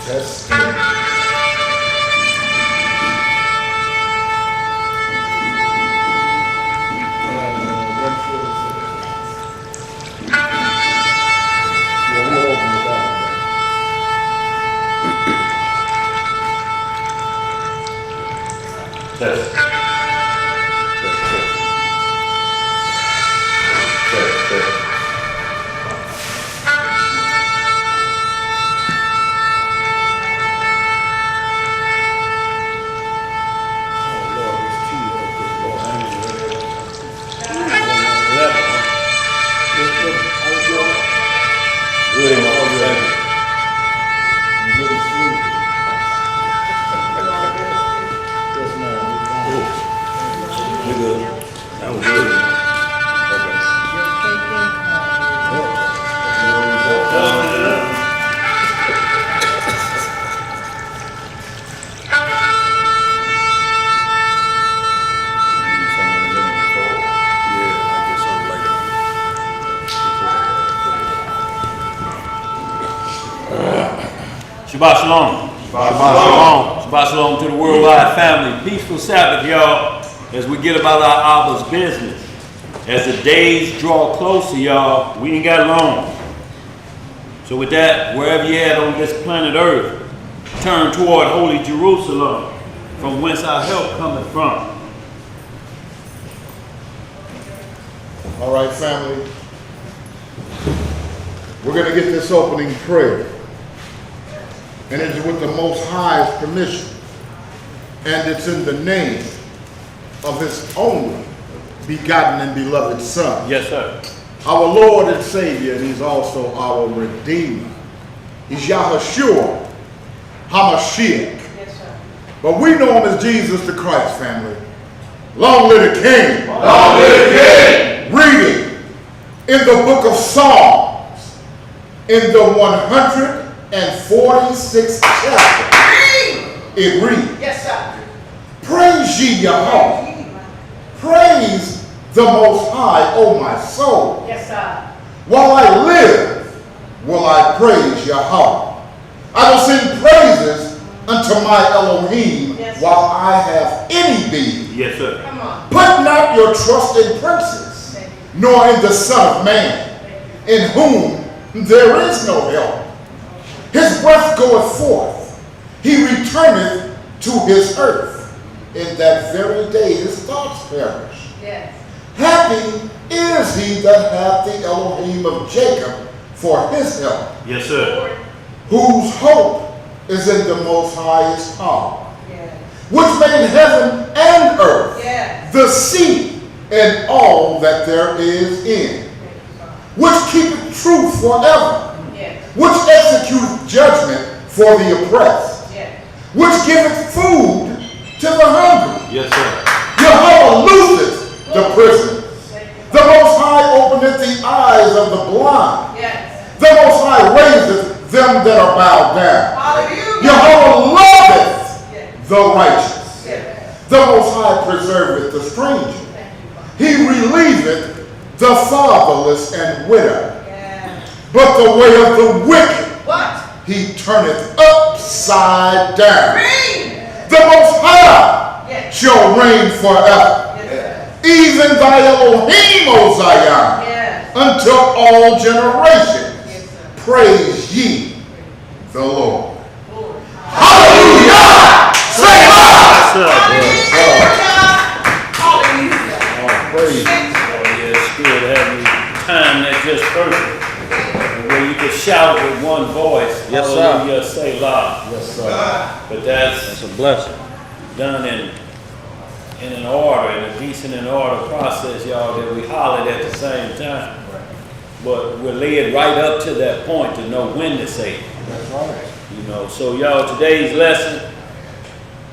Test. Shabbat shalom. Shabbat shalom. Shabbat shalom to the worldwide family. Peaceful Sabbath, y'all, as we get about our Abba's business. As the days draw closer, y'all, we ain't got long. So with that, wherever you're at on this planet Earth, turn toward holy Jerusalem, from whence our help cometh from. All right, family. We're going to get this opening prayer. And it is with the Most High's permission. And it's in the name of His only begotten and beloved Son. Yes, sir. Our Lord and Savior, and He's also our Redeemer. He's Yahushua HaMashiach. Yes, sir. But we know Him as Jesus the Christ, family. Long live the King. Long live the King. Reading in the book of Psalms, in the 146th chapter. It reads, Yes, sir. Praise ye Yahweh. Praise the Most High, O my soul. Yes, sir. While I live, will I praise Yahweh. I will sing praises unto my Elohim Yes, while I have any being. Yes, sir. Come on. Put not your trust in princes, nor in the Son of Man, in whom there is no help. His breath goeth forth, he returneth to his earth. In that very day his thoughts perish. Yes. Happy is he that hath the Elohim of Jacob for his help, Yes, sir. whose hope is in the Most High's power, Yes. which made heaven and earth, Yes. the sea, and all that there is in, which keepeth truth forever, Yes. which executeth judgment for the oppressed, Yes. which giveth food to the hungry. Yes, sir. Jehovah looseth the prisoners. The Most High openeth the eyes of the blind. Yes. The Most High raiseth them that are bowed down. Hallelujah. Jehovah loveth Yes. the righteous. Yes. The Most High preserveth the stranger. He relieveth the fatherless and widow. Yes. But the way of the wicked What? he turneth upside down. Read. The Most High Yes. shall reign forever. Yes. Even thy Elohim, O Zion, Yes. until all generations. Yes, sir. Praise ye the Lord. Lord. Hallelujah! Say Yes, sir. Hallelujah. oh, praise. Oh, yeah, it's good to have you time that just perfect. Where you can shout with one voice. Yes, sir. Hallelujah, say loud. Yes, sir. But that's It's a blessing. done in an order, in a decent and order process, y'all, that we hollered at the same time. But we're led right up to that point to know when to say it. That's right. You know, so y'all, today's lesson,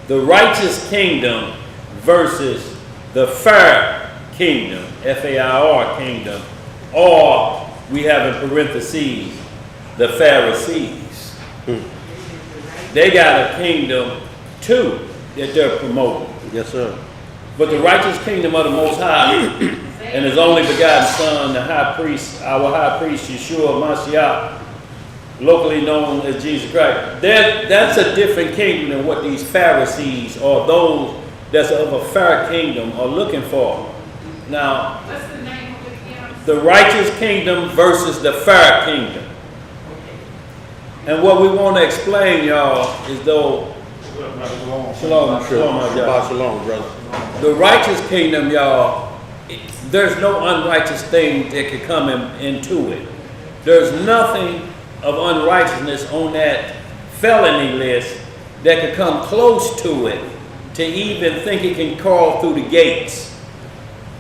the righteous kingdom versus the fair kingdom, F-A-I-R kingdom, or we have in parentheses, the Pharisees. They got a kingdom too that they're promoting. Yes, sir. But the righteous kingdom of the Most High and His only begotten Son, the high priest, our high priest, Yeshua Mashiach, locally known as Jesus Christ. That's a different kingdom than what these Pharisees or those that's of a fair kingdom are looking for. Now, What's the name of the kingdom? the righteous kingdom versus the fair kingdom. And what we want to explain, y'all, is though, shalom, y'all. Shalom, brother. The righteous kingdom, y'all, there's no unrighteous thing that could come into it. There's nothing of unrighteousness on that felony list that could come close to it to even think it can crawl through the gates.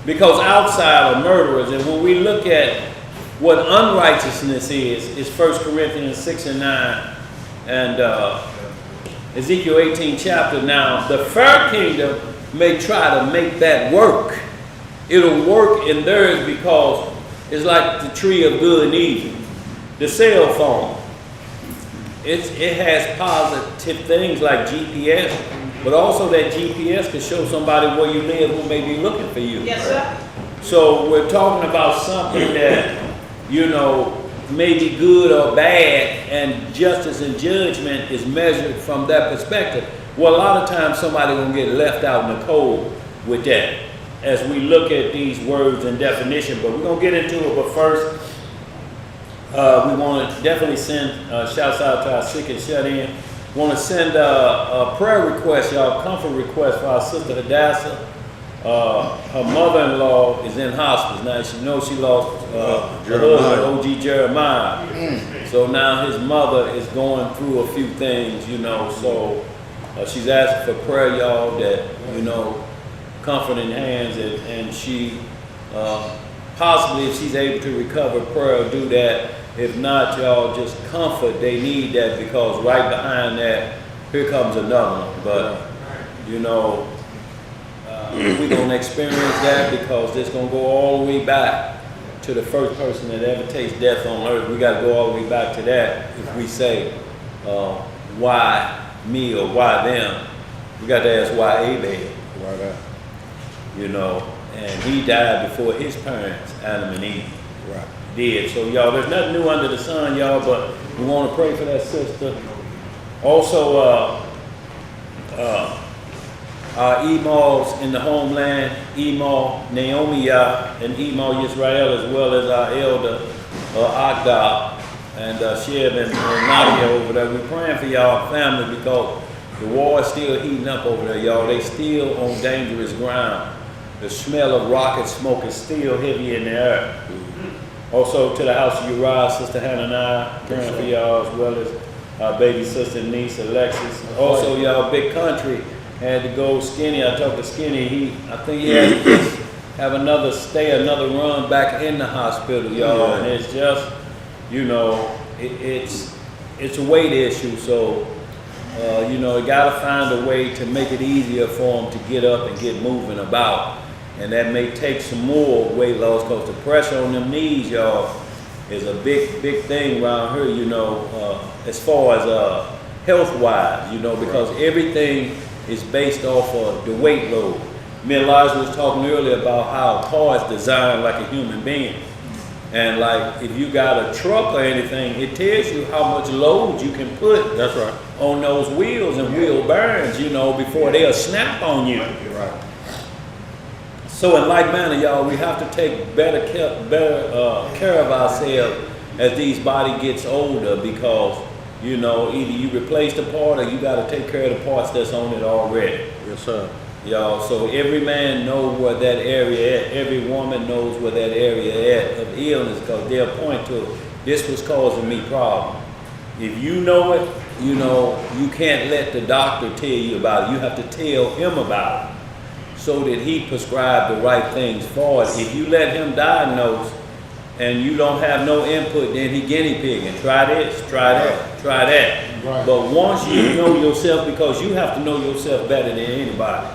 Because outside are murderers, and when we look at what unrighteousness is 1 Corinthians 6 and 9 and Ezekiel 18 chapter. Now, the fair kingdom may try to make that work. It'll work in theirs because it's like the tree of good and evil. The cell phone, it has positive things like GPS, but also that GPS can show somebody where you live who may be looking for you. Yes, sir. So we're talking about something that, you know, may be good or bad, and justice and judgment is measured from that perspective. Well, a lot of times somebody gonna get left out in the cold with that as we look at these words and definition, but we're gonna get into it. But first, we want to definitely send shouts out to our sick and shut in. Want to send a prayer request, y'all, comfort request for our sister Hadassah. Her mother-in-law is in hospice now. She knows she lost her husband, OG Jeremiah. So now his mother is going through a few things, you know. So she's asking for prayer, y'all, that, you know, comfort in hands, and she possibly, if she's able to recover, prayer, do that. If not, y'all, just comfort. They need that, because right behind that, here comes another one. But, you know, we're going to experience that because it's going to go all the way back to the first person that ever tastes death on earth. We got to go all the way back to that. If we say, why me or why them, we got to ask why Abel. Why that? You know, and he died before his parents, Adam and Eve. Right. Did. So y'all, there's nothing new under the sun, y'all, but we want to pray for that sister. Also, our Emos in the homeland, Emo Naomi and Emo Israel, as well as our elder Agda and Sheb and Nadia over there. We're praying for y'all family because the war is still heating up over there, y'all. They still on dangerous ground. The smell of rocket smoke is still heavy in the air. Also to the house of Uriah, Sister Hannah and I, praying for y'all, as well as our baby sister and niece Alexis. Also, y'all, Big Country had to go Skinny. I talked to Skinny. I think he had to just have another run back in the hospital, y'all. And it's just, you know, it's a weight issue. So, you know, you got to find a way to make it easier for him to get up and get moving about. And that may take some more weight loss, because the pressure on them knees, y'all, is a big thing around here, you know, as far as health-wise, you know, because everything is based off of the weight load. Me and Elijah was talking earlier about how a car is designed like a human being. And like, if you got a truck or anything, it tells you how much load you can put That's right. on those wheels and wheel bearings, you know, before they'll snap on you. Right. So in like manner, y'all, we have to take better care of ourselves as these body gets older, because, you know, either you replace the part or you got to take care of the parts that's on it already. Yes, sir. Y'all, so every man knows where that area at. Every woman knows where that area at of illness, because they'll point to it. This was causing me problem. If you know it, you know, you can't let the doctor tell you about it. You have to tell him about it, so that he prescribed the right things for it. If you let him diagnose and you don't have no input, then he guinea pigging. Try this, try that, try that. Right. But once you know yourself, because you have to know yourself better than anybody,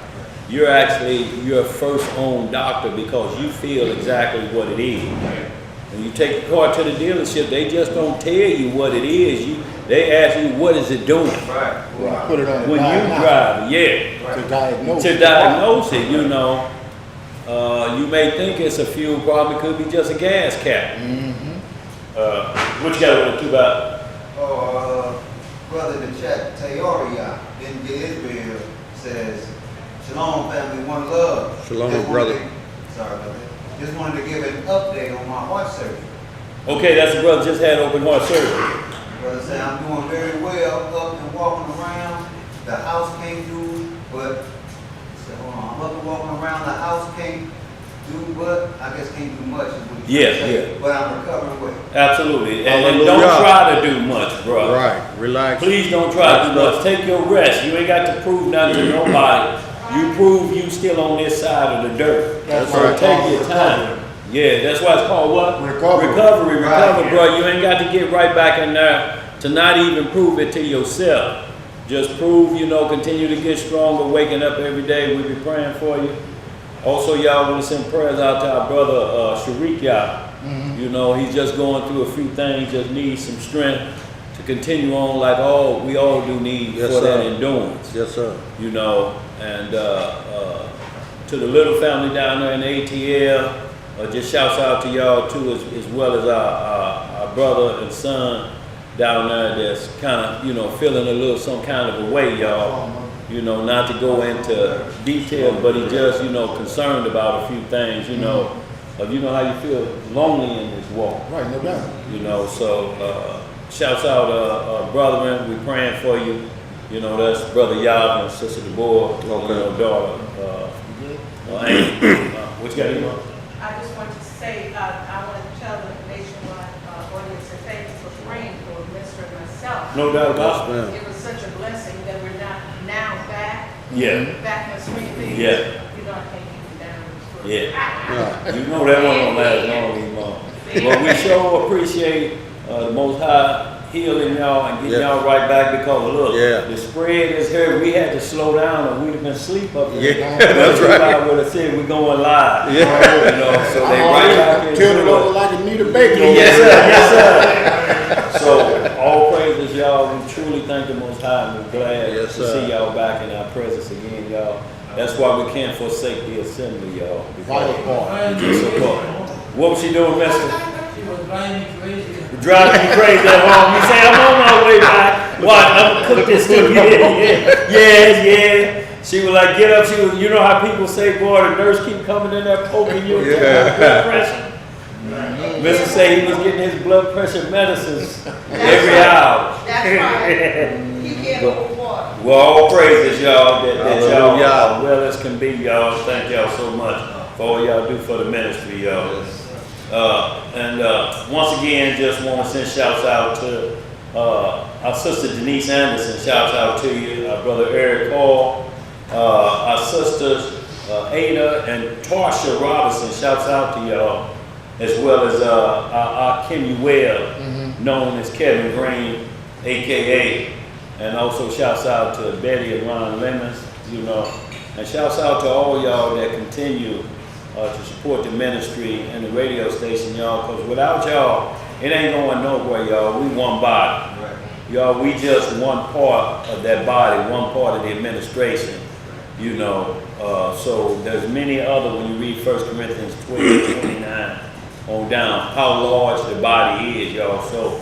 you're actually your first own doctor, because you feel exactly what it is. When you take the car to the dealership, they just don't tell you what it is. They ask you, what is it doing? Right. Put it on the When you drive, yeah. to diagnose. To diagnose it, you know, you may think it's a fuel problem. It could be just a gas cap. What you got to do about? Brother in the chat, Uriah in Israel says, Shalom family, one love. Shalom, Just brother. wanted sorry, brother. Just wanted to give an update on my heart surgery. Okay, that's the brother just had open heart surgery. Brother said, I'm doing very well, up and walking around. The house can't do, but, said, hold on, I'm up and walking around, the house can't do, but, I guess can't do much. Is what he Yeah, said, yeah. But I'm recovering well. Absolutely. And Hallelujah. don't try to do much, bro. Right. Relax. Please don't try to do much. Take your rest. You ain't got to prove nothing to nobody. You prove you still on this side of the dirt. That's So right. take your time. Yeah, that's why it's called what? Recovery. Recover, Right. bro. You ain't got to get right back in there to not even prove it to yourself. Just prove, continue to get stronger, waking up every day. We'll be praying for you. Also, y'all want to send prayers out to our brother Sharik, y'all. He's just going through a few things, just needs some strength to continue on like we all do need Yes, for that sir. endurance. Yes, sir. And to the little family down there in ATL, just shouts out to y'all too, as well as our brother and son down there that's kind of, feeling a little some kind of a way, y'all. Not to go into detail, but he just, concerned about a few things, how you feel lonely in this walk. Right, no doubt. So shouts out, brethren, we praying for you. That's Brother Yab and Sister Deborah, daughter, Amy. What you got to do? I just want to say, I want to tell the nationwide audience that thank you for praying for Mr. and myself. No doubt about it. Yes, ma'am. It was such a blessing that we're now back Yeah. in the swing of things. Yeah. I can't keep it down. Yeah. Yeah. That one don't last long anymore. But we sure appreciate the Most High healing y'all and getting Yeah. y'all right back because look, Yeah. the spread is here. We had to slow down or we'd have been asleep up there. Yeah, that's right. I would have said we're going live. Yeah. So they right back into Killed it over it. like Anita Baker. Yes, sir. Yes, sir. So all praises, y'all. We truly thank the Most High, and we're glad Yes, to sir. see y'all back in our presence again, y'all. That's why we can't forsake the assembly, y'all. Vital part. We just support. What was she doing, mister? She was driving me crazy. Driving you crazy at home. You say, I'm on my way back. Watch, I'm gonna cook this stuff. Yeah. She was like, get up. She was, you know how people say, boy, the nurse keep coming in there poking you. Yeah. Blood pressure. Mr. say he was getting his blood pressure medicines every hour. That's right. He can't hold water. Well, all praises, y'all, that y'all Hallelujah. are well as can be, y'all. Thank y'all so much for all y'all do for the ministry, y'all. Once again, just want to send shouts out to our sister Denise Anderson. Shouts out to you, our brother Eric Hall, our sisters Ada and Tarsha Robinson. Shouts out to y'all, as well as our Kimmy Webb, known as Kevin Green, aka, and also shouts out to Betty and Ron Lemons, and shouts out to all y'all that continue to support the ministry and the radio station, y'all, because without y'all, it ain't going nowhere, y'all. We one body. Y'all, we just one part of that body, one part of the administration, so there's many other, when you read 1 Corinthians 12:29 on down, how large the body is, y'all. So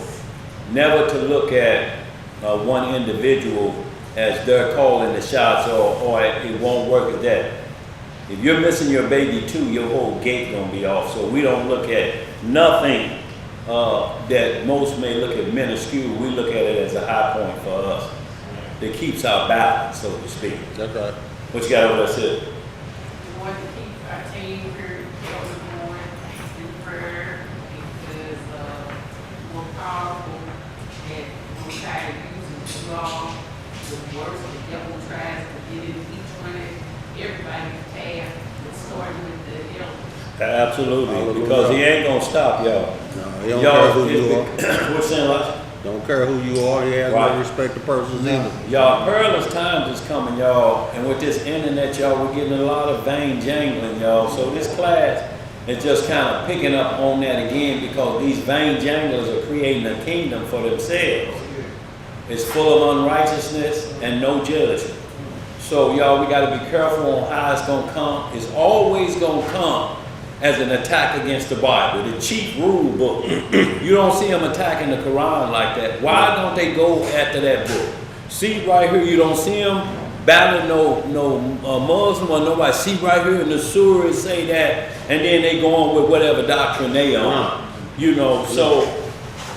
never to look at one individual as they're calling the shots or it won't work as that. If you're missing your baby too, your whole gate gonna be off. So we don't look at nothing that most may look at minuscule. We look at it as a high point for us that keeps our balance, so to speak. That's right. What you got over there, Sid? We want to keep our team here going in prayer because we're powerful and we're tired of using too long. The worst the devil tries to get in each one of everybody's path, starting with the illness. Absolutely, Hallelujah. because he ain't gonna stop y'all. No, he don't care who you are. What's saying, like? Don't care who you are. He has Right. no respect to persons either. Y'all, perilous times is coming, y'all, and with this internet, y'all, we're getting a lot of vain jangling, y'all. So this class is just kind of picking up on that again because these vain janglers are creating a kingdom for themselves. It's full of unrighteousness and no judgment. So y'all, we got to be careful on how it's gonna come. It's always gonna come as an attack against the Bible, the chief rule book. You don't see them attacking the Quran like that. Why don't they go after that book? See right here, you don't see them battling no Muslim or nobody. See right here in the surah say that, and then they go on with whatever doctrine they on. You know, so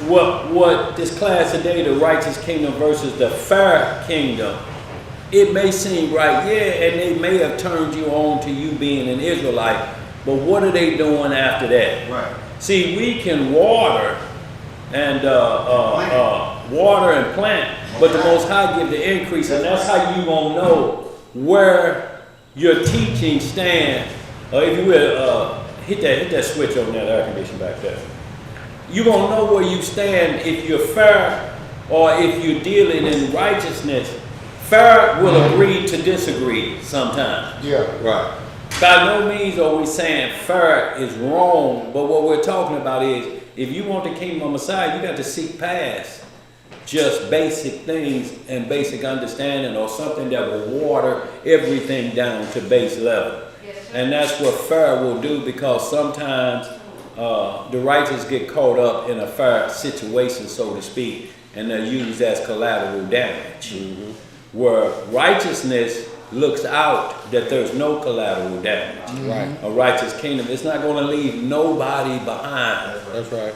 what this class today, the righteous kingdom versus the fair kingdom, it may seem right, yeah, and they may have turned you on to you being an Israelite, but what are they doing after that? Right. See, we can water and plant, but the Most High give the increase, and that's how you gonna know where your teaching stand. If you will, hit that switch on that air conditioner back there. You gonna know where you stand if you're fair or if you're dealing in righteousness. Fair will agree to disagree sometimes. Yeah. Right. By no means are we saying fair is wrong, but what we're talking about is if you want the kingdom of Messiah, you got to seek past just basic things and basic understanding or something that will water everything down to base level. And that's what fair will do, because sometimes the righteous get caught up in a fair situation, so to speak, and they're used as collateral damage. Mm-hmm. Where righteousness looks out that there's no collateral damage. Right. A righteous kingdom, it's not going to leave nobody behind. That's right.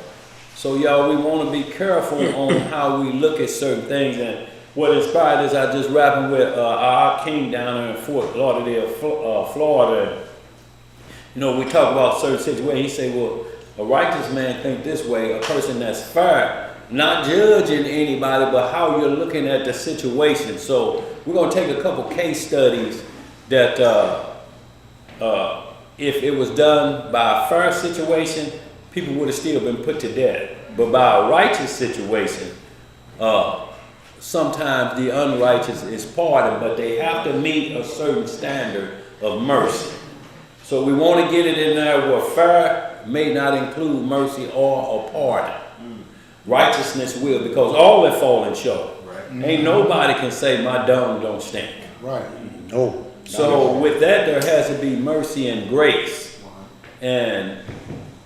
So y'all, we want to be careful on how we look at certain things. And what inspired is I just rapping with our king down there in Fort Lauderdale, Florida. You know, we talk about certain situations. He say, well, a righteous man think this way, a person that's fair, not judging anybody, but how you're looking at the situation. So we're going to take a couple case studies that if it was done by a fair situation, people would have still been put to death. But by a righteous situation, sometimes the unrighteous is pardoned, but they have to meet a certain standard of mercy. So we want to get it in there where fair may not include mercy or a pardon. Righteousness will, because all have fallen short. Right. Ain't nobody can say my dung don't stink. Right. Oh. So with that, there has to be mercy and grace. And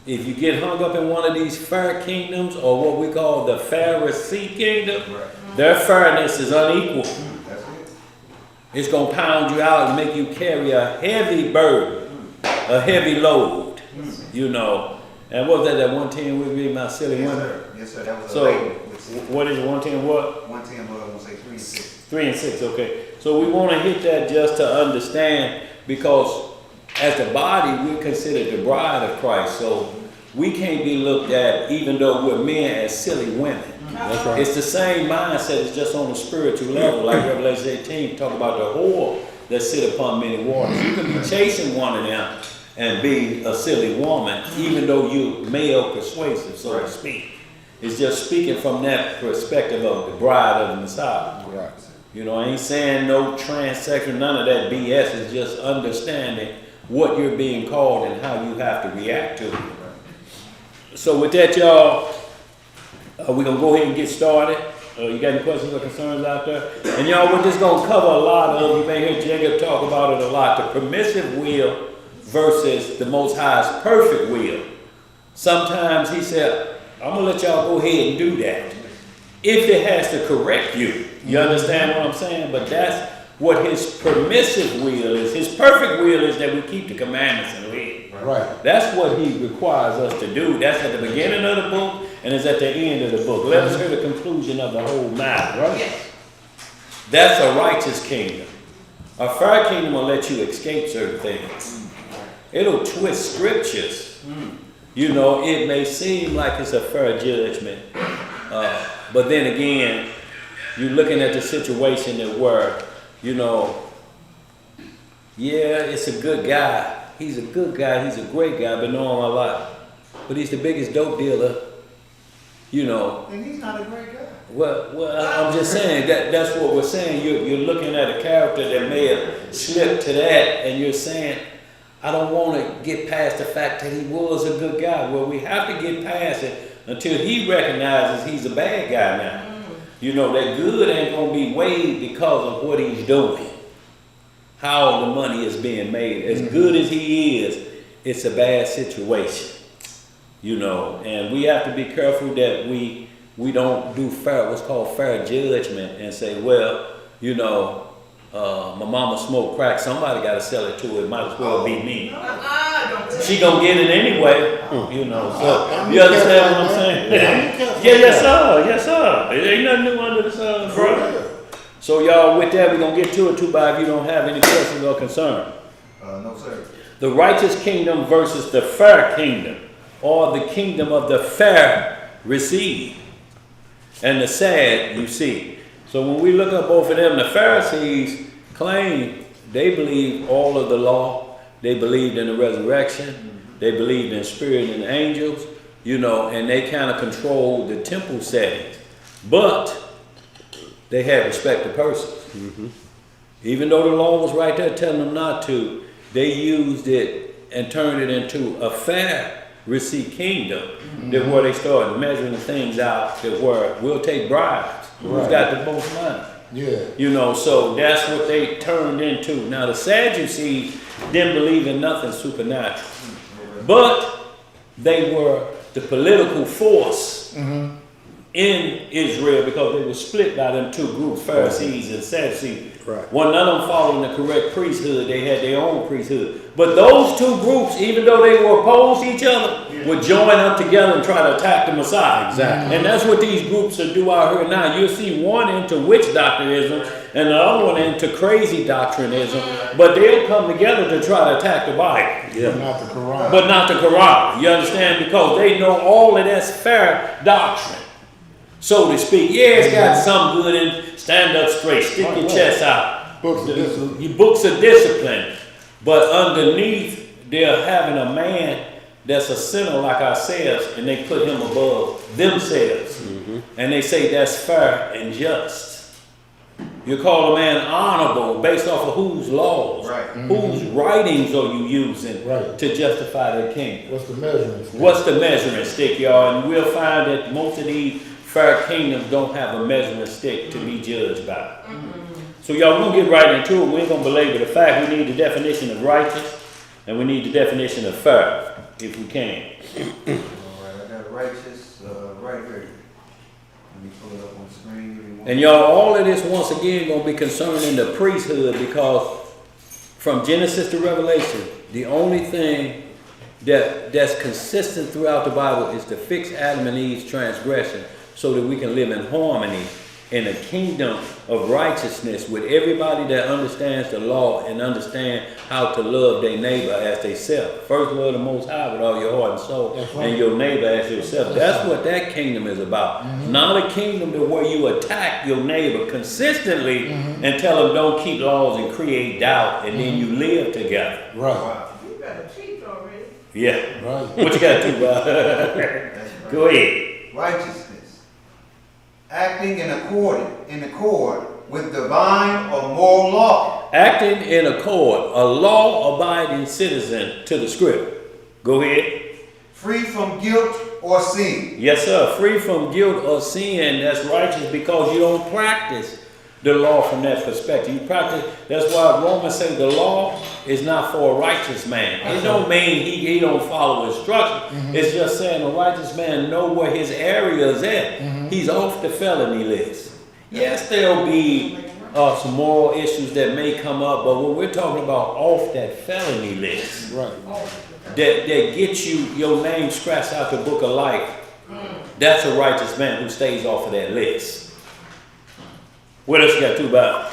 if you get hung up in one of these fair kingdoms, or what we call the Pharisee kingdom, their fairness is unequal. It's going to pound you out and make you carry a heavy burden, a heavy load, you know. And what was that 110 we read my silly women? Yes, sir. That was so, what is it, 110 what? 110, but I'm going to say 3 and 6. 3 and 6, okay. So we want to hit that just to understand, because as the body, we're considered the bride of Christ. So we can't be looked at, even though we're men, as silly women. That's right. It's the same mindset, it's just on a spiritual level. Like Revelation 18, talk about the whore that sit upon many waters. You can be chasing one of them and be a silly woman, even though you're male persuasive, so to speak. It's just speaking from that perspective of the bride of the Messiah. Right. You know, I ain't saying no transsexual, none of that BS. It's just understanding what you're being called and how you have to react to it. So with that, y'all, we're going to go ahead and get started. You got any questions or concerns out there? And y'all, we're just going to cover a lot of, you may hear Jacob talk about it a lot, the permissive will versus the Most High's perfect will. Sometimes he said, I'm going to let y'all go ahead and do that if it has to correct you. You understand what I'm saying? But that's what his permissive will is. His perfect will is that we keep the commandments and live. Right. That's what he requires us to do. That's at the beginning of the book and it's at the end of the book. Let us hear the conclusion of the whole matter, right? Yes. That's a righteous kingdom. A fair kingdom will let you escape certain things. It'll twist scriptures. You know, it may seem like it's a fair judgment, but then again, you're looking at the situation that where, you know, yeah, it's a good guy. He's a good guy. He's a great guy. I've been knowing him a lot. But he's the biggest dope dealer, you know. And he's not a great guy. Well, I'm just saying that's what we're saying. You're looking at a character that may have slipped to that, and you're saying, I don't want to get past the fact that he was a good guy. Well, we have to get past it until he recognizes he's a bad guy now. You know, that good ain't going to be weighed because of what he's doing, how the money is being made. As good as he is, it's a bad situation, you know, and we have to be careful that we don't do what's called fair judgment and say, well, you know, my mama smoked crack, somebody got to sell it to her, it might as well be me. She gonna get it anyway, you know, so you understand what I'm saying? Yeah, yes sir, it ain't nothing new under the sun, bro. So y'all, with that, we're gonna get to it too, if you don't have any questions or concern. No, sir. The righteous kingdom versus the fair kingdom, or the kingdom of the Pharisee, and the sad you see. So when we look up both of them, the Pharisees claim they believe all of the law, they believed in the resurrection, they believed in spirit and angels, you know, and they kind of controlled the temple settings. But they had respect to persons. Even though the law was right there telling them not to, they used it and turned it into a Pharisee kingdom, that where they started measuring things out, that where we'll take bribes. Who's got the most money? Yeah. You know, so that's what they turned into. Now the Sadducees didn't believe in nothing supernatural, but they were the political force in Israel because they were split by them two groups, Pharisees and Sadducees. Right. Well, none of them following the correct priesthood. They had their own priesthood. But those two groups, even though they were opposed to each other, would join up together and try to attack the Messiah. Exactly. And that's what these groups will do out here now. You'll see one into witch doctrinism and the other one into crazy doctrinism. But they'll come together to try to attack the Bible. But not the Quran. But not the Quran. You understand? Because they know all of that's fair doctrine, so to speak. Yeah, it's got some good in stand up straight, stick your chest out. Books of discipline. Your books of discipline. But underneath, they're having a man that's a sinner like ourselves, and they put him above themselves. And they say that's fair and just. You call a man honorable based off of whose laws, Right. whose writings are you using to justify the kingdom? What's the measurement stick? What's the measuring stick, y'all? And we'll find that most of these fair kingdoms don't have a measuring stick to be judged by. So y'all, we're gonna get right into it. We ain't gonna belabor the fact. We need the definition of righteous, and we need the definition of fair, if we can. All right, I got righteous right here. Let me pull it up on the screen. Give me one. And y'all, all of this once again gonna be concerning the priesthood, because from Genesis to Revelation, the only thing that's consistent throughout the Bible is to fix Adam and Eve's transgression, so that we can live in harmony in a kingdom of righteousness with everybody that understands the law and understand how to love their neighbor as they self. First, love the Most High with all your heart and soul, and your neighbor as yourself. That's what that kingdom is about. Not a kingdom to where you attack your neighbor consistently and tell them don't keep laws and create doubt, and then you live together. Right. Wow. You better cheat already. Yeah. Right. What you got to do, bro? That's right. Go ahead. Righteousness. Acting in accord with divine or moral law. Acting in accord, a law-abiding citizen to the script. Go ahead. Free from guilt or sin. Yes, sir. Free from guilt or sin. That's righteous because you don't practice the law from that perspective. You practice. That's why Romans say the law is not for a righteous man. It don't mean he don't follow instruction. It's just saying a righteous man know where his area is at. He's off the felony list. Yes, there'll be some moral issues that may come up, but when we're talking about off that felony list, Right. that gets you your name scratched out the book of life, that's a righteous man who stays off of that list. What else you got to about?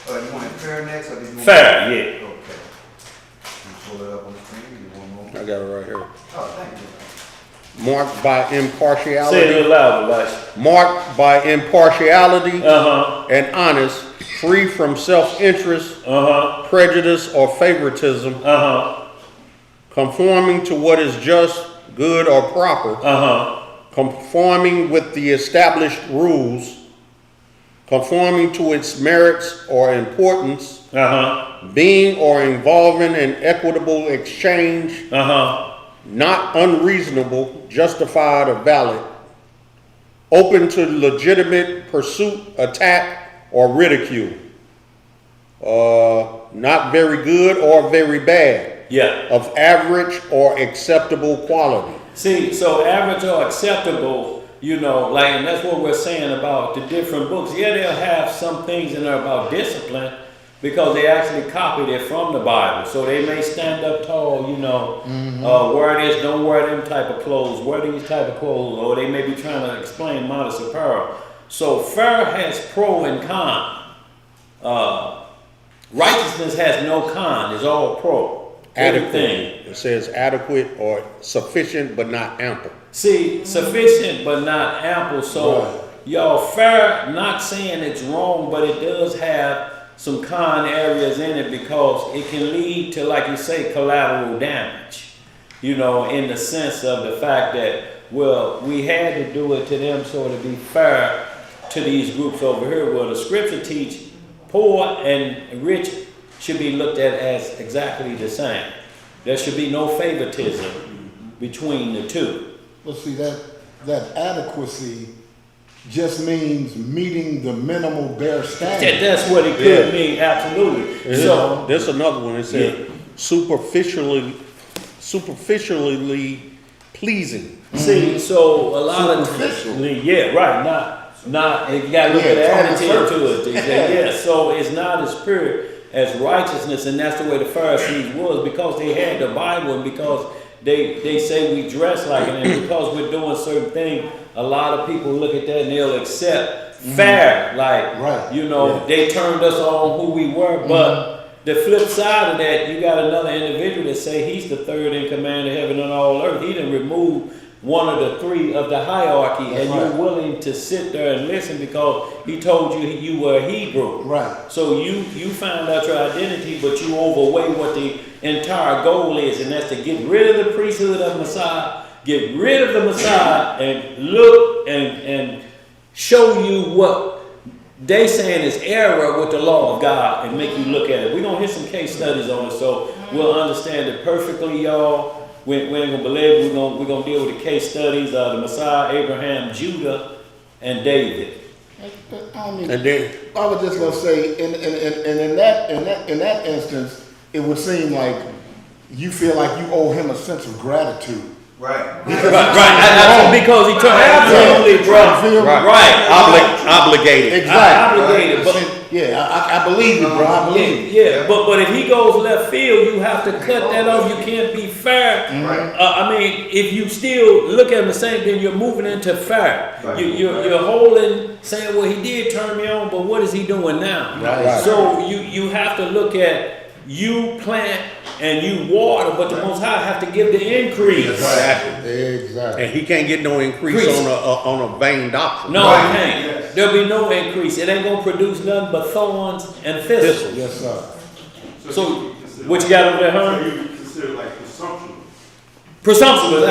You want it fair next, or did you want Fair, yeah. Okay. You pull it up on the screen. Give me one more. I got it right here. Oh, thank you. Marked by Say it a impartiality. little louder, Elijah. Marked by impartiality Uh-huh. and honest, free from self-interest, Uh-huh. prejudice, or favoritism, Uh-huh. conforming to what is just, good, or proper, Uh-huh. conforming with the established rules, conforming to its merits or importance, Uh-huh. being or involving in equitable exchange, Uh-huh. not unreasonable, justified, or valid, open to legitimate pursuit, attack, or ridicule, not very good or very bad, Yeah. of average or acceptable quality. See, so average or acceptable, you know, like, and that's what we're saying about the different books. Yeah, they'll have some things in there about discipline because they actually copied it from the Bible. So they may stand up tall, you know, wear this, don't wear them type of clothes, wear these type of clothes, or they may be trying to explain modest apparel. So fair has pro and con. Righteousness has no con, it's all pro. Adequate. It says adequate or sufficient but not ample. See, sufficient but not ample. So, y'all, fair, not saying it's wrong, but it does have some con areas in it because it can lead to, like you say, collateral damage. You know, in the sense of the fact that, well, we had to do it to them so to be fair to these groups over here. Well, the scripture teach poor and rich should be looked at as exactly the same. There should be no favoritism between the two. Well, see, that adequacy just means meeting the minimal bare standard. That's what it could mean, absolutely. So there's another one. It said superficially pleasing. see, so a lot of yeah, right. Not you gotta look at the attitude to it. They say, yeah, so it's not as pure as righteousness, and that's the way the Pharisees was because they had the Bible and because they say we dress like it, and because we're doing certain things, a lot of people look at that and they'll accept fair, like you know, they turned us on who we were, but the flip side of that, you got another individual that say he's the third in command of heaven and all earth. He didn't remove one of the three of the hierarchy, and you're willing to sit there and listen because he told you you were a Hebrew. Right. So you found out your identity, but you overweigh what the entire goal is, and that's to get rid of the priesthood of Messiah, get rid of the Messiah, and look and show you what they saying is error with the law of God and make you look at it. We're going to hit some case studies on it so we'll understand it perfectly, y'all. We ain't gonna believe. We're gonna deal with the case studies of the Messiah, Abraham, Judah, and David. I mean, And then I was just gonna say, in that instance, it would seem like you feel like you owe him a sense of gratitude. Right. Because he turned absolutely, bro. Right. Obligated. Exactly. Obligated, but I believe you, bro. I believe you. yeah. But if he goes left field, you have to cut that off. You can't be fair. I mean, if you still look at him the same, then you're moving into fair. You're holding, saying, well, he did turn me on, but what is he doing now? Right. So you have to look at you plant and you water, but the Most High have to give the increase. Exactly. And he can't get no increase on a vain doctrine. No, he can't. There'll be no increase. It ain't gonna produce nothing but thorns and thistles. Yes, sir. So what you got over there, huh? You consider like presumption. Presumptuous.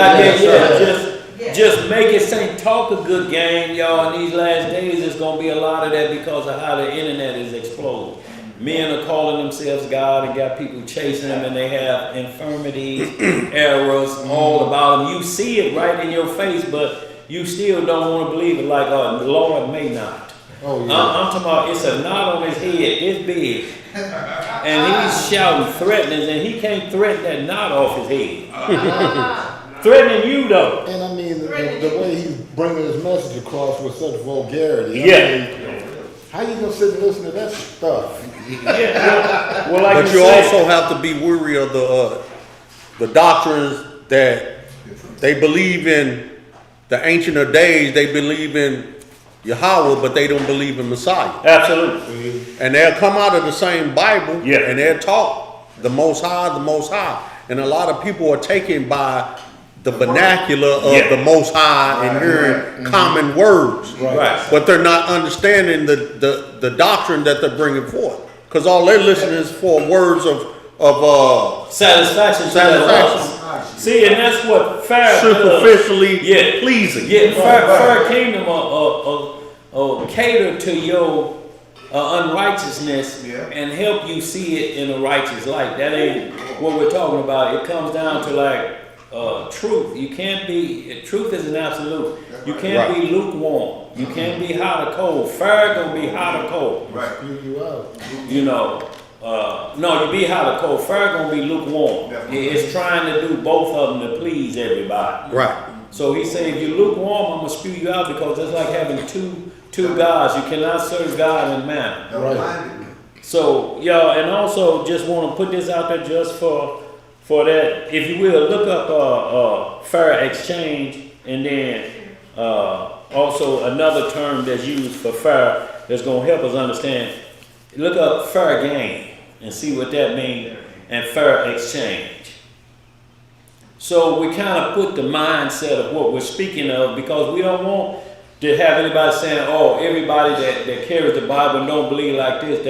Just make it say talk a good game, y'all. In these last days, there's gonna be a lot of that because of how the internet is exploding. Men are calling themselves God and got people chasing them, and they have infirmities, errors, all about them. You see it right in your face, but you still don't want to believe it like, the Lord may not. Oh, yeah. I'm talking about it's a knot on his head this big, and he's shouting, threatening, and he can't threaten that knot off his head. Threatening you, though. And I mean, the way he's bringing his message across with such vulgarity. How you gonna sit and listen to that stuff? Well, like But you also have to be weary of the doctrines that they believe in. The Ancient of Days, they believe in Yahweh, but they don't believe in Messiah. Absolutely. And they'll come out of the same Bible, Yeah. and they'll talk the Most High. And a lot of people are taken by the vernacular of the Most High and hearing common words. Right. But they're not understanding the doctrine that they're bringing forth. Because all they're listening is for words of satisfaction. See, and that's what fair superficially pleasing. Fair kingdom cater to your unrighteousness and help you see it in a righteous light. That ain't what we're talking about. It comes down to like truth. You can't be, truth is an absolute. You can't be lukewarm. You can't be hot or cold. Fair gonna be hot or cold. Right. You out. You know, No, you be hot or cold. Fire gonna be lukewarm. It's trying to do both of them to please everybody. Right. So he said, if you're lukewarm, I'm gonna spew you out because it's like having two gods. You cannot serve God and man. Right. So, y'all, and also just want to put this out there just for that. If you will, look up fair exchange, and then also another term that's used for fair that's gonna help us understand. Look up fair game and see what that means, and fair exchange. So we kind of put the mindset of what we're speaking of, because we don't want to have anybody saying, oh, everybody that carries the Bible and don't believe like this,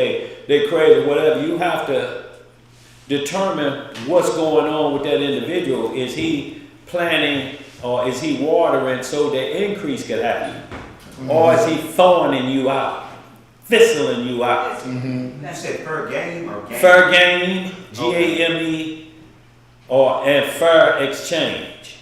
they crazy, whatever. You have to determine what's going on with that individual. Is he planting or is he watering so that increase can happen? Mm-hmm. Or is he thorning you out, thistling you out? Mm-hmm. You said fair game or game? Fair game, G-A-M-E, and fair exchange.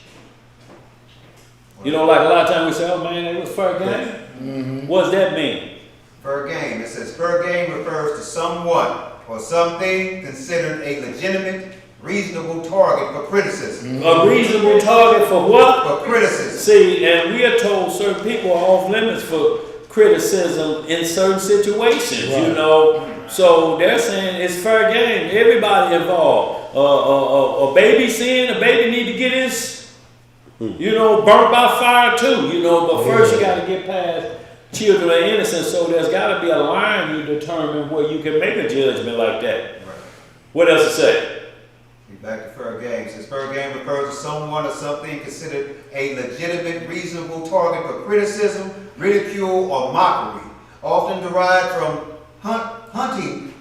You know, like a lot of times we say, oh man, it was fair game. Mm-hmm. What does that mean? Fair game. It says fair game refers to someone or something considered a legitimate, reasonable target for criticism. A reasonable target for what? For criticism. See, and we are told certain people are off limits for criticism in certain situations, right. You know. So they're saying it's fair game. Everybody involved. A baby sin, a baby need to get his, burnt by fire too, But first you got to get past children of innocence. So there's got to be a line you determine where you can make a judgment like that. Right. What else to say? Back to fair game. It says fair game refers to someone or something considered a legitimate, reasonable target for criticism, ridicule, or mockery, often derived from hunting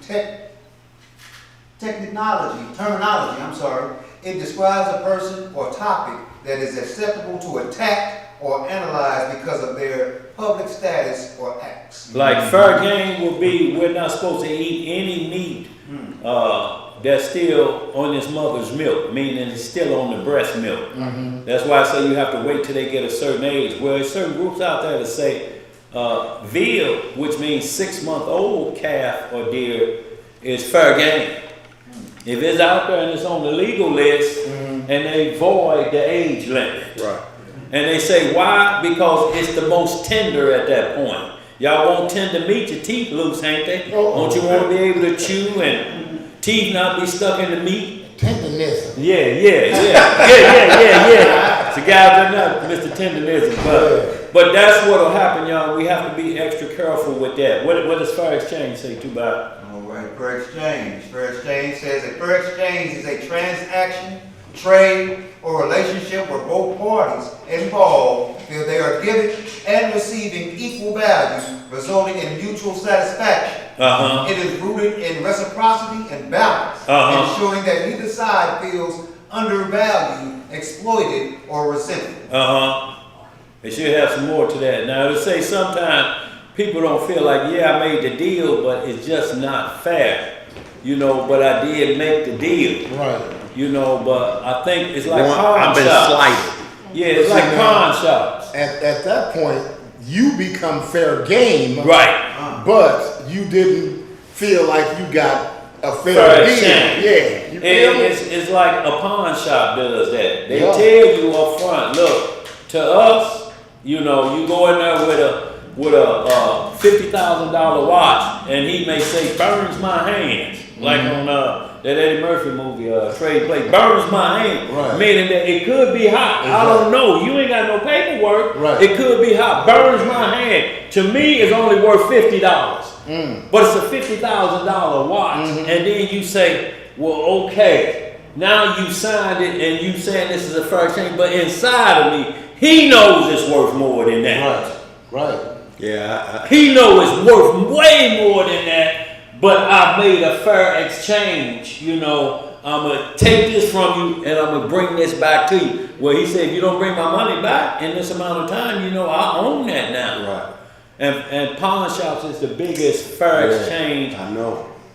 terminology. It describes a person or topic that is acceptable to attack or analyze because of their public status or acts. Like fair game will be, we're not supposed to eat any meat that's still on his mother's milk, meaning it's still on the breast milk. Mm-hmm. That's why I say you have to wait till they get a certain age. Well, there's certain groups out there that say veal, which means 6-month-old calf or deer, is fair game. If it's out there and it's on the legal list, and they void the age limit. Right. And they say, why? Because it's the most tender at that point. Y'all want tender meat, your teeth loose, ain't they? Don't you want to be able to chew and teeth not be stuck in the meat? Tenderism. Yeah. It's a guy that Mr. Tenderism. But that's what'll happen, y'all. We have to be extra careful with that. What does fair exchange say too about? All right, fair exchange. Fair exchange says a fair exchange is a transaction, trade, or relationship where both parties involved feel they are giving and receiving equal value, resulting in mutual satisfaction. Uh-huh. It is rooted in reciprocity and balance, ensuring that neither side feels undervalued, exploited, or resentful. They should have some more to that. Now, to say sometimes people don't feel like, I made the deal, but it's just not fair. But I did make the deal. Right. But I think it's like pawn shops. I've been slighted. Yeah, it's like pawn shops. At that point, you become fair game. Right. But you didn't feel like you got a fair deal. Yeah. You feel it's like a pawn shop does that. They tell you up front, look, to us, you go in there with a $50,000 watch, and he may say, burns my hands. Like on that Eddie Murphy movie, Trade Play, burns my hand. Right. Meaning that it could be hot. Exactly. I don't know. You ain't got no paperwork. Right. It could be hot. Burns my hand. To me, it's only worth $50. But it's a $50,000 watch. And then you say, well, okay, now you signed it and you saying this is a fair exchange, but inside of me, he knows it's worth more than that. Right. Yeah. He knows it's worth way more than that. But I made a fair exchange, I'm going to take this from you and I'm going to bring this back to you. Well, he said, if you don't bring my money back in this amount of time, I own that now. Right. And pawn shops is the biggest fair exchange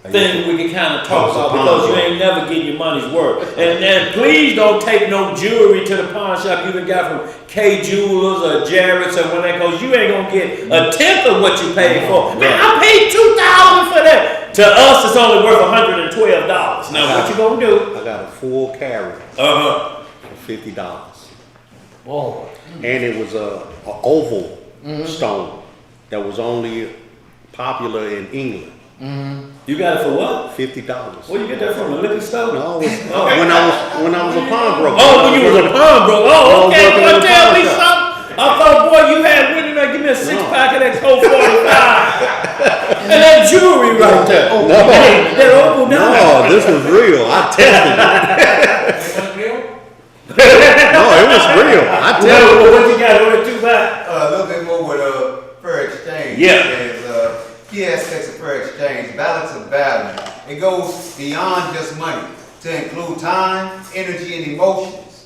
thing we can kind of talk about, because you ain't never getting your money's worth. And please don't take no jewelry to the pawn shop you got from K Jewelers or Jarrett's or whatever, because you ain't going to get a tenth of what you paid for. Man, I paid $2,000 for that. To us, it's only worth $112. Now, what you gonna do? I got a full carry Uh-huh. for $50. Whoa. And it was a oval stone that was only popular in England. You got it for what? $50. Where you get that from? The liquor store? No, it was, when I was a pawnbroker. Oh, when you was a pawnbroker. Oh, okay. I was working Well, in the tell me pawn shop. something. I thought, boy, you had went in there, give me a six-pack of that Colt 45. And that jewelry right there. No. That opal diamond. No, this was real. I tested it. Is that real? No, it was real. I tested it. What you got on it too, back? A little bit more with fair exchange. Yeah. There's key aspects of fair exchange, balance of value. It goes beyond just money to include time, energy, and emotions.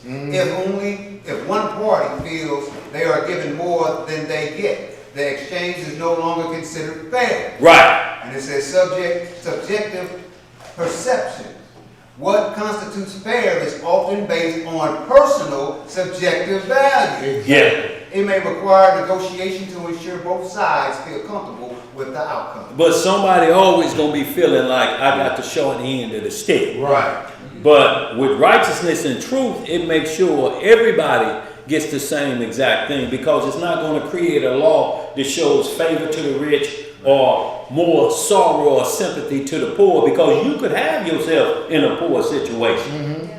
If one party feels they are given more than they get, the exchange is no longer considered fair. Right. And it says subjective perception. What constitutes fair is often based on personal subjective value. Yeah. It may require negotiation to ensure both sides feel comfortable with the outcome. But somebody always gonna be feeling like I got the short end of the stick. Right. But with righteousness and truth, it makes sure everybody gets the same exact thing, because it's not going to create a law that shows favor to the rich or more sorrow or sympathy to the poor, because you could have yourself in a poor situation.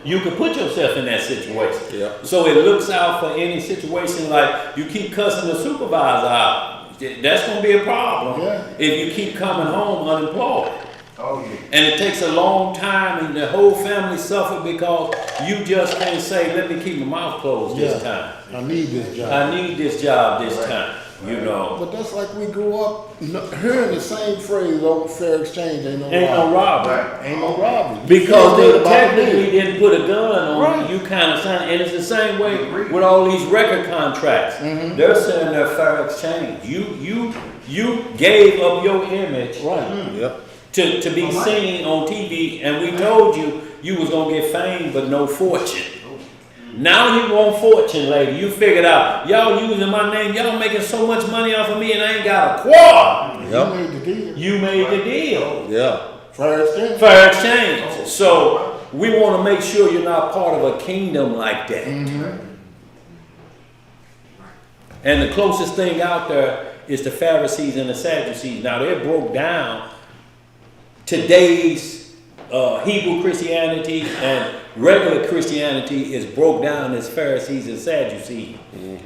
You could put yourself in that situation. Yeah. So it looks out for any situation like you keep cussing the supervisor out. That's going to be a problem if you keep coming home unemployed. Oh, yeah. And it takes a long time, and the whole family suffer because you just can't say, let me keep my mouth closed this time. I need this job. I need this job this time, you know. But that's like we grew up hearing the same phrase, "Oh, fair exchange ain't no Ain't no robbery. Right. Ain't no robbery." Because You feel they good about it, technically then. didn't put a gun on Right. you, kind of sign, and it's the same way with all these record contracts. They're saying they're fair exchange. You gave up your image Yep. to be seen on TV, and we told you was gonna get fame but no fortune. Now you want fortune, lady. You figured out, y'all using my name, y'all making so much money off of me, and I ain't got a quarter. You Yep. made the deal. You made the deal. Yeah. Fair exchange. Fair exchange. So we want to make sure you're not part of a kingdom like that. And the closest thing out there is the Pharisees and the Sadducees. Now they're broke down. Today's Hebrew Christianity and regular Christianity is broke down as Pharisees and Sadducees.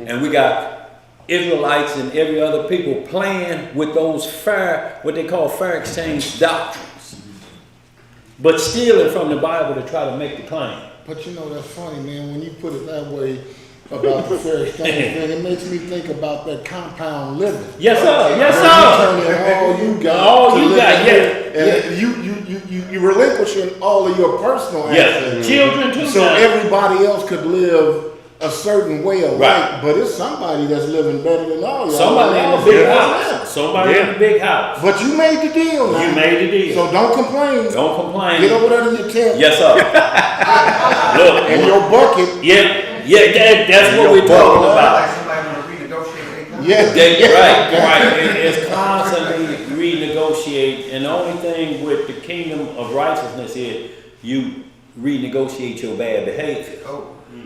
And we got Israelites and every other people playing with those what they call fair exchange doctrines, but stealing from the Bible to try to make the claim. But you know, that's funny, man, when you put it that way about the fair exchange thing, it makes me think about that compound living. Yes, sir. Yes, Where sir. you turn in all you got. All to you live got, in. yeah. And you relinquishing all of your personal assets. Yes, children too. So now. everybody else could live a certain way of Right. life, but it's somebody that's living better than all y'all. Somebody in a big house. Somebody in a big house. But you made the deal now. You made the deal. So don't complain. Don't complain. Get over there to your tent. Yes, sir. Look. And your bucket. That's what we're talking about. Like somebody want to renegotiate their contract. Yeah. Right. It's constantly renegotiate, and the only thing with the kingdom of righteousness is you renegotiate your bad behavior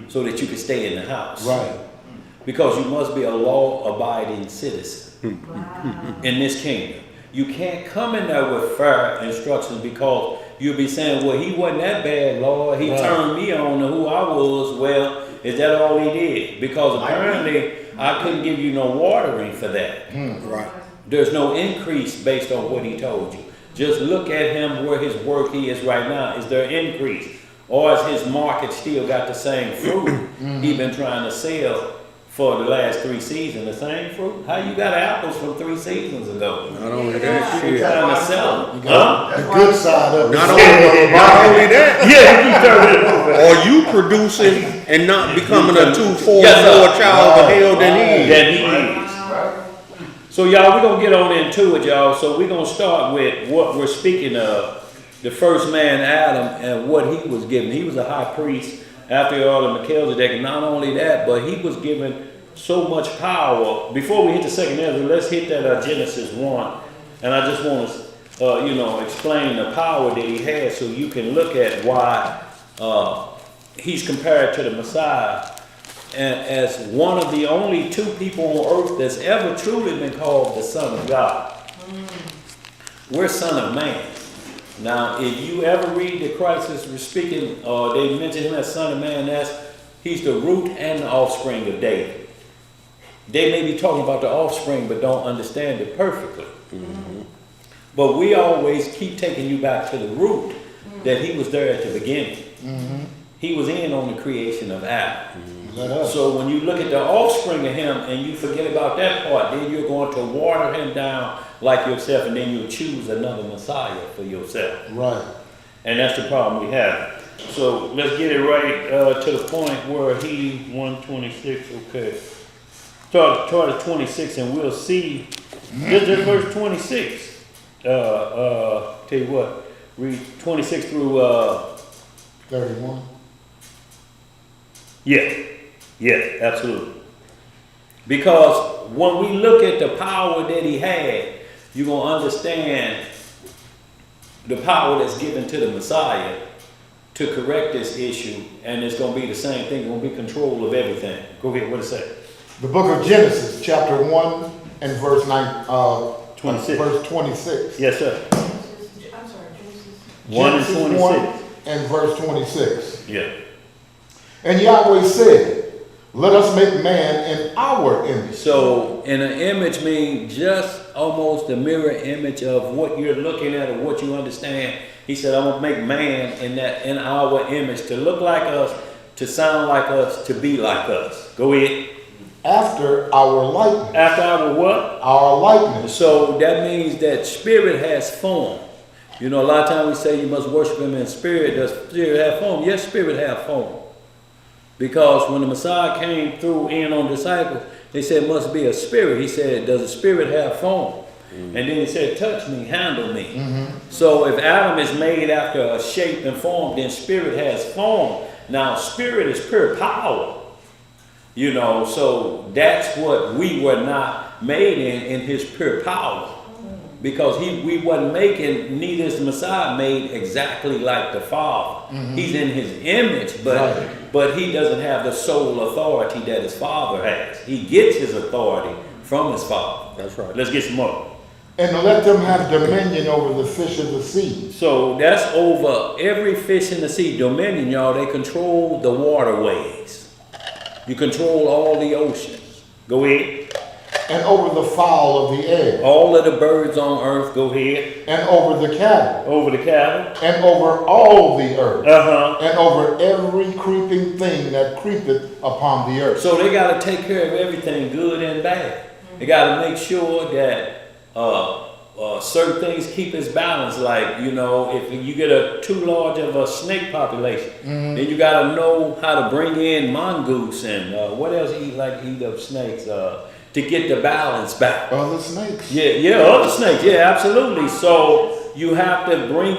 so that you can stay in the house. Right. Because you must be a law-abiding citizen in this kingdom. You can't come in there with fair instructions, because you'll be saying, well, he wasn't that bad, Lord. He turned me on to who I was. Well, is that all he did? Because apparently I couldn't give you no watering for that. Right. There's no increase based on what he told you. Just look at him where his work he is right now. Is there increase? Or is his market still got the same fruit he been trying to sell for the last 3 seasons? The same fruit? How you got apples from 3 seasons ago? Not only that, You're shit. trying to sell them. The good side of it. Not only that, Yeah, you turn it over. are you producing and not becoming a 2-4 Yes, sir. more child of hell than he is? That he is. So y'all, we're going to get on into it, y'all. So we're going to start with what we're speaking of. The first man, Adam, and what he was given. He was a high priest after the order of Melchizedek. And not only that, but he was given so much power. Before we hit the second Ezra, let's hit that Genesis 1. And I just want to explain the power that he has, so you can look at why he's compared to the Messiah as one of the only two people on earth that's ever truly been called the Son of God. We're Son of Man. Now, if you ever read that Christ is speaking, or they mention him as Son of Man, he's the root and the offspring of David. They may be talking about the offspring, but don't understand it perfectly. Mm-hmm. But we always keep taking you back to the root, that he was there at the beginning. Mm-hmm. He was in on the creation of Adam. Mm-hmm. So when you look at the offspring of him and you forget about that part, then you're going to water him down like yourself, and then you'll choose another Messiah for yourself. Right. And that's the problem we have. So let's get it right to the point where he 126. Okay. Start at 26, and we'll see. This is verse 26. Tell you what, read 26 through 31. Yeah, absolutely. Because when we look at the power that he had, you're going to understand the power that's given to the Messiah to correct this issue, and it's going to be the same thing. It's going to be control of everything. Go ahead, what it say? The book of Genesis, chapter 1 and verse 26. Verse 26. Yes, sir. I'm sorry, Genesis. 1 and Genesis 26. 1 and verse 26. Yeah. And Yahweh said, let us make man in our image. So, in an image means just almost the mirror image of what you're looking at or what you understand. He said, I'm going to make man in our image, to look like us, to sound like us, to be like us. Go ahead. After our likeness. After our what? Our likeness. So that means that spirit has form. A lot of times we say you must worship him in spirit. Does spirit have form? Yes, spirit have form. Because when the Messiah came through in on disciples, they said it must be a spirit. He said, does a spirit have form? Mm-hmm. And then he said, touch me, handle me. Mm-hmm. So if Adam is made after a shape and form, then spirit has form. Now spirit is pure power. So that's what we were not made in his pure power. Because we wasn't making, neither is the Messiah made exactly like the Father. Mm-hmm. He's in his image, but he doesn't have the sole authority that his Father has. He gets his authority from his Father. That's right. Let's get some more. And let them have dominion over the fish of the sea. So that's over every fish in the sea. Dominion, y'all, they control the waterways. You control all the oceans. Go ahead. And over the fowl of the air. All of the birds on earth, go ahead. And over the cattle. Over the cattle. And over all the earth. Uh-huh. And over every creeping thing that creepeth upon the earth. So they got to take care of everything, good and bad. They got to make sure that certain things keep its balance. Like, if you get too large of a snake population, then you got to know how to bring in mongoose and what else eat of snakes. To get the balance back. Other snakes. Yeah, other snakes. Yeah, absolutely. So you have to bring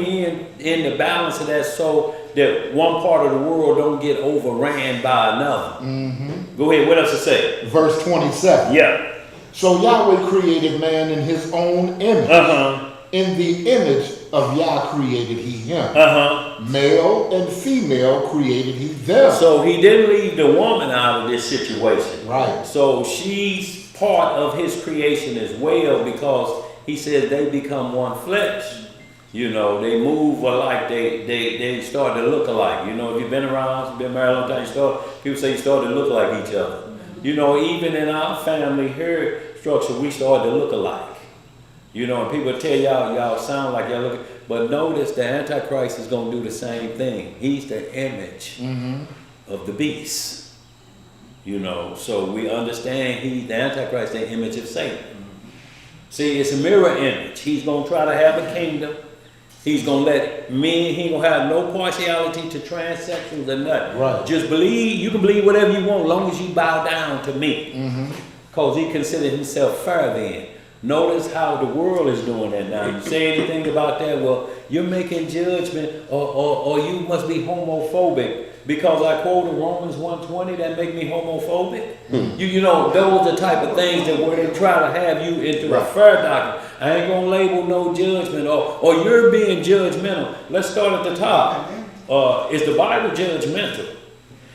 in the balance of that, so that one part of the world don't get overran by another. Mm-hmm. Go ahead. What else to say? Verse 27. Yeah. So Yahweh created man in his own image. Uh-huh. In the image of Yah created he him. Uh-huh. Male and female created he them. So he didn't leave the woman out of this situation. Right. So she's part of his creation as well, because he says they become one flesh. They move alike, they start to look alike. If you've been around, you've been married a long time, people say you start to look like each other. Even in our family here structure, we start to look alike. And people tell y'all sound like y'all look, but notice the Antichrist is going to do the same thing. He's the image of the beast. So we understand he's the Antichrist, the image of Satan. See, it's a mirror image. He's going to try to have a kingdom. He's going to let men, he ain't going to have no partiality to transsexuals or nothing. Right. Just believe, you can believe whatever you want as long as you bow down to me. Because he considered himself fair then. Notice how the world is doing that now. You say anything about that, well, you're making judgment, or you must be homophobic. Because I quoted Romans 1:20, that make me homophobic. Those are the type of things that where they try to have you into a fair doctrine. I ain't gonna label no judgment or you're being judgmental. Let's start at the top. Is the Bible judgmental?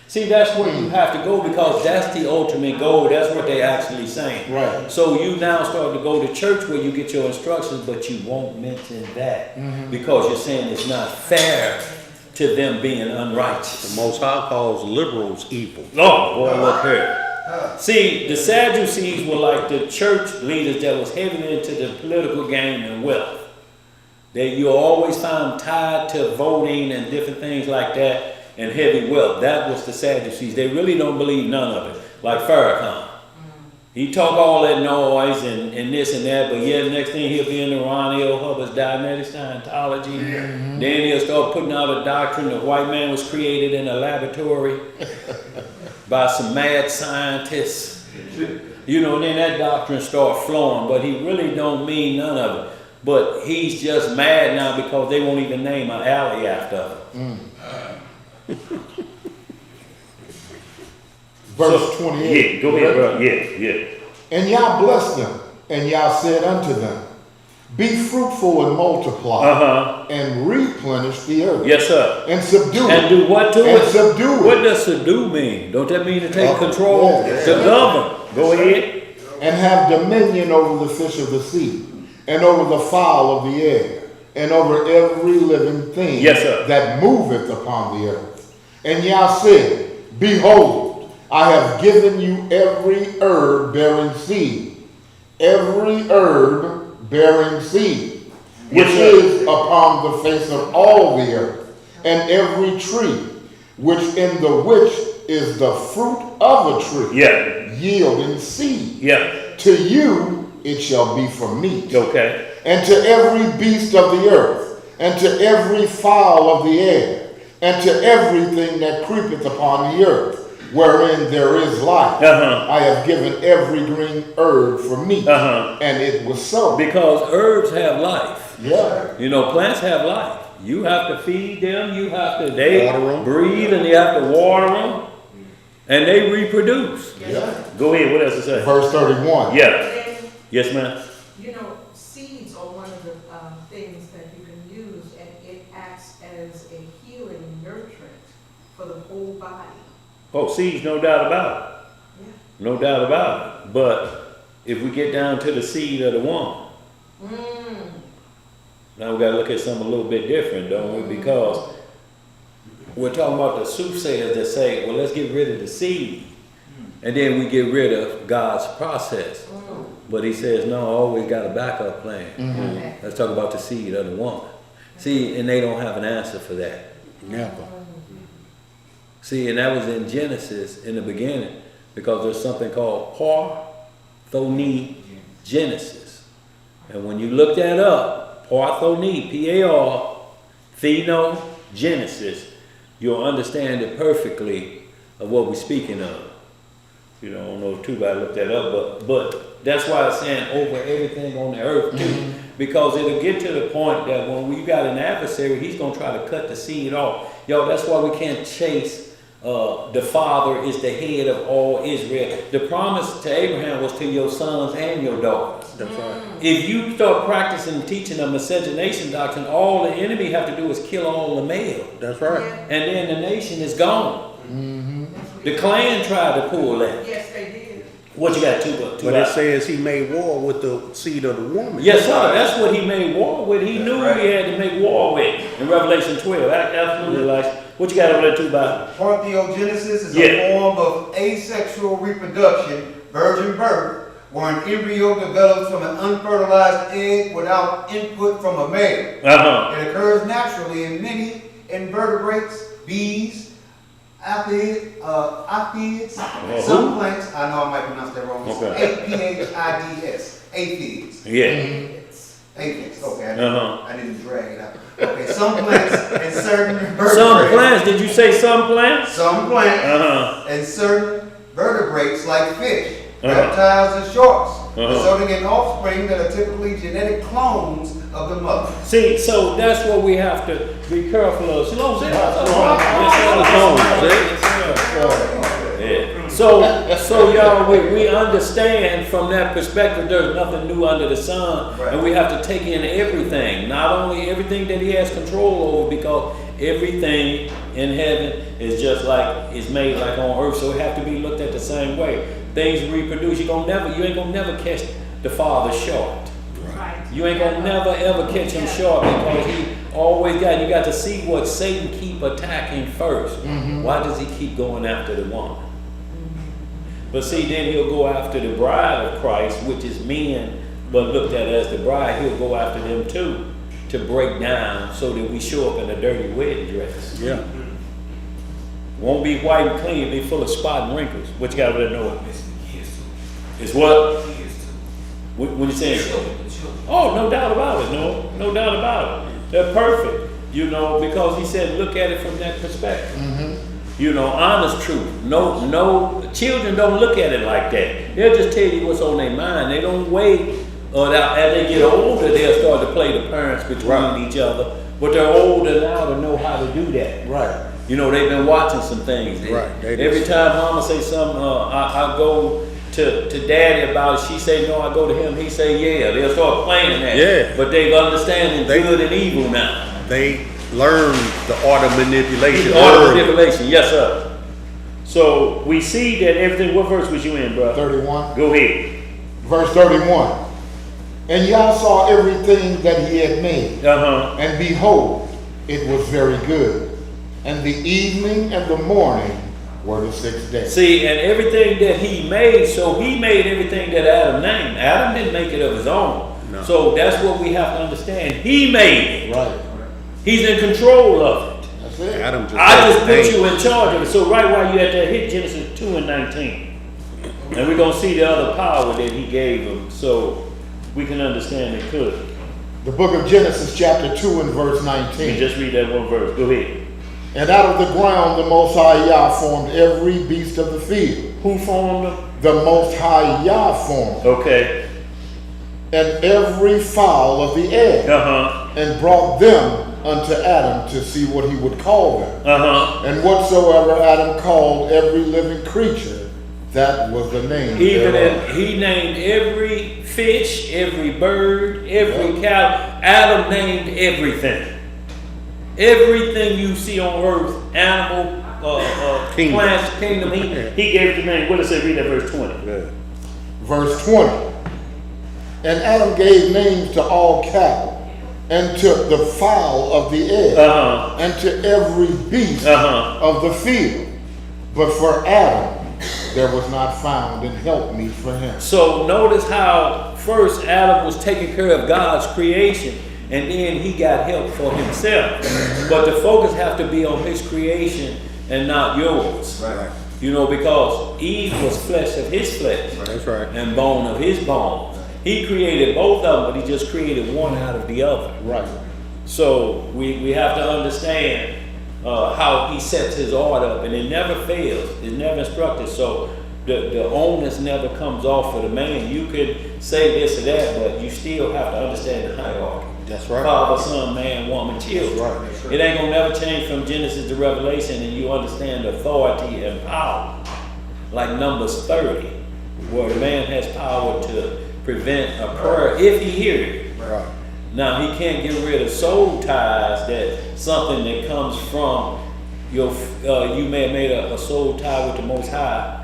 See, that's where you have to go because that's the ultimate goal. That's what they actually saying. Right. So you now start to go to church where you get your instructions, but you won't mention that because you're saying it's not fair to them being unrighteous. The Most High calls liberals evil. Oh, boy, look here. See, the Sadducees were like the church leaders that was heavily into the political game and wealth. That you always found tied to voting and different things like that and heavy wealth. That was the Sadducees. They really don't believe none of it. Like Farrakhan. He talk all that noise and this and that, but yeah, the next thing he'll be in the Ron L. Hubbard's Dianetic Scientology. Then he'll start putting out a doctrine that white man was created in a laboratory by some mad scientists. You know, and then that doctrine start flowing, but he really don't mean none of it. But he's just mad now because they won't even name an alley after him. Verse 28. Yeah, go ahead, bro. Yeah. And Yah blessed them, and Yah said unto them, be fruitful and multiply, and replenish the earth. Yes, sir. And subdue it. And do what to And it? subdue it. What does subdue mean? Don't that mean to take control? Yeah. To govern. Go ahead. And have dominion over the fish of the sea, and over the fowl of the air, and over every living thing Yes, sir. that moveth upon the earth. And Yah said, behold, I have given you every herb bearing seed, every herb bearing seed, which Yes, sir. is upon the face of all the earth, and every tree, which in the which is the fruit of a tree, Yeah. yielding seed. Yeah. To you it shall be for meat, Okay. and to every beast of the earth, and to every fowl of the air, and to everything that creepeth upon the earth, wherein there is life. I have given every green herb for meat. And it was so. Because herbs have life. Yeah. You know, plants have life. You have to feed them. You have to, they Water 'em. breathe and you have to water them. And they reproduce. Yeah. Go ahead. What else to say? Verse 31. Yeah. And, Yes, ma'am. you know, seeds are one of the things that you can use, and it acts as a healing nurturant for the whole body. Oh, seeds, no doubt about it. Yeah. No doubt about it. But if we get down to the seed of the woman, now we got to look at something a little bit different, don't we? Because we're talking about the soothsayers that say, well, let's get rid of the seed. And then we get rid of God's process. But he says, no, always got a backup plan. Let's talk about the seed of the woman. See, and they don't have an answer for that. Never. See, and that was in Genesis in the beginning, because there's something called parthenogenesis. And when you look that up, parthone, P-A-R, phenogenesis, you'll understand it perfectly of what we're speaking of. You know, I don't know if Tubai looked that up, but that's why it's saying over everything on the earth too. Because it'll get to the point that when we got an adversary, he's going to try to cut the seed off. Yo, that's why we can't chase the father is the head of all Israel. The promise to Abraham was to your sons and your daughters. That's right. If you start practicing and teaching a miscegenation doctrine, all the enemy have to do is kill all the male. That's right. Yeah. And then the nation is gone. The Klan tried to pull that. Yes, they did. What you got, two But it says he made war with the seed of the woman. Yes, sir. That's what he made war with. He knew he had to make war with in Revelation 12. Absolutely, like what you got over there, too, Bob? Parthenogenesis is Yeah. a form of asexual reproduction, virgin birth, where an embryo develops from an unfertilized egg without input from a male. It occurs naturally in many invertebrates, bees, aphids, some plants. I know I might pronounce that wrong. It's Okay. aphids, aphids. Yeah. Aphids. Okay, I didn't drag it out. Okay, some plants and certain vertebrates. Some plants. Did you say some plants? Some plants and certain vertebrates like fish, reptiles, and sharks, resulting in offspring that are typically genetic clones of the mother. See, so that's what we have to be careful of. Shalom, Yeah. So y'all, we understand from that perspective, there's nothing new under the sun, Right. and we have to take in everything, not only everything that he has control over, because everything in heaven is just like, is made like on earth, so it have to be looked at the same way. Things reproduce. You ain't gonna never catch the Father short. Right. You ain't gonna never ever catch him short, because he always you got to see what Satan keep attacking first. Why does he keep going after the woman? But see, then he'll go after the bride of Christ, which is men, but looked at as the bride. He'll go after them too, to break down so that we show up in a dirty wedding dress. Yeah. Won't be white and clean, be full of spot and wrinkles. What you got to know? It's what? What you saying? Oh, no doubt about it. No doubt about it. They're perfect, because he said, look at it from that perspective. Honest truth. No, children don't look at it like that. They'll just tell you what's on their mind. They don't wait, or as they get older, they'll start to play the parents between each other. But they're older now to know how to do that. Right. They've been watching some things. Right. Every time mama say something, I go to daddy about it, she say no, I go to him, he say yeah. They'll start playing that. Yeah. But they've understanding good and evil now. They learn the art of manipulation. The art of manipulation, yes sir. So we see that everything, what verse was you in, bro? 31. Go ahead. Verse 31. And Yah saw everything that he had made, and behold, it was very good. And the evening and the morning were the sixth day. See, and everything that he made, so he made everything that Adam named. Adam didn't make it of his own. No. So that's what we have to understand. He made it. Right. He's in control of it. That's it. Adam just I just put you in charge of it. So right while you at that, hit Genesis 2:19. And we're going to see the other power that he gave him, so we can understand it clearly. The book of Genesis chapter 2 and verse Let me 19. just read that one verse. Go ahead. And out of the ground the Most High Yah formed every beast of the field. Who formed them? The Most High Yah formed them. Okay. And every fowl of the air. And brought them unto Adam to see what he would call them. And whatsoever Adam called every living creature, that was the name thereof. He named every fish, every bird, every cow. Adam named everything. Everything you see on earth, animal, plants, kingdom, he gave the name. What does it read at verse 20? Yeah. Verse 20. And Adam gave names to all cattle, and to the fowl of the air, and to every beast of the field. But for Adam, there was not found an helpmeet for him. So notice how first Adam was taking care of God's creation, and then he got help for himself. But the focus have to be on his creation and not yours. Right. Because Eve was flesh of his flesh. That's right. And bone of his bones. He created both of them, but he just created one out of the other. Right. So we have to understand how he sets his order up, and it never fails. It's never instructed. So the onus never comes off for the man. You could say this or that, but you still have to understand the hierarchy. That's right. Father, Son, man, woman, children. That's right. It ain't gonna never change from Genesis to Revelation, and you understand authority and power. Like Numbers 30, where the man has power to prevent a prayer if he hears it. Right. Now he can't get rid of soul ties. That something that comes from your. You may have made a soul tie with the Most High.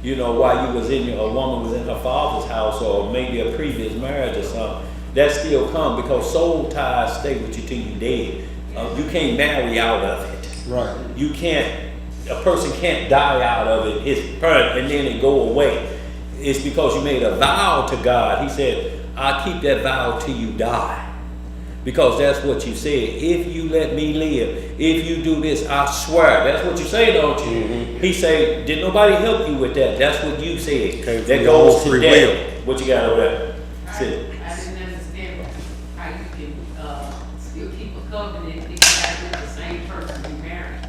While you was a woman was in her father's house, or maybe a previous marriage or something. That still come because soul ties stay with you till you dead. You can't marry out of it. Right. You can't. A person can't die out of it. It's permanent, and then it go away. It's because you made a vow to God. He said, "I'll keep that vow till you die." Because that's what you said. If you let me live, if you do this, I swear. That's what you say, don't you? Mm-hmm. He said, did nobody help you with that? That's what you said. Came from That your goes own to free death. will. What you got over there? I Sit. didn't understand how you can still keep a covenant if you got with the same person you married.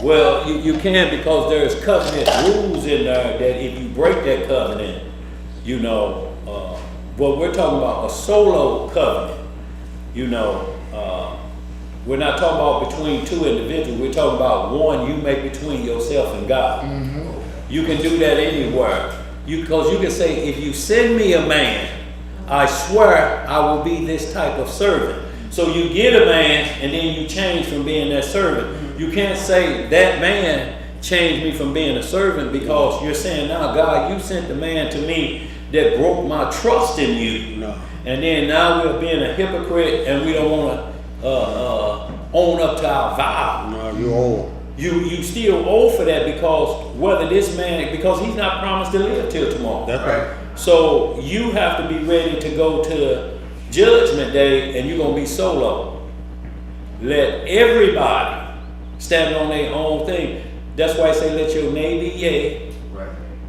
Well, you can, because there's covenant rules in there that if you break that covenant, well, we're talking about a solo covenant. We're not talking about between two individuals. We're talking about one you make between yourself and God. You can do that anywhere. Because you can say, if you send me a man, I swear I will be this type of servant. So you get a man and then you change from being that servant. You can't say that man changed me from being a servant, because you're saying, now God, you sent the man to me that broke my trust in you. No. And then now we're being a hypocrite and we don't want to own up to our vow. No, you're old. You still owe for that, because whether this man, because he's not promised to live till tomorrow. That's right. So you have to be ready to go to the judgment day, and you're going to be solo. Let everybody stand on their own thing. That's why I say let your nay be yea, Right.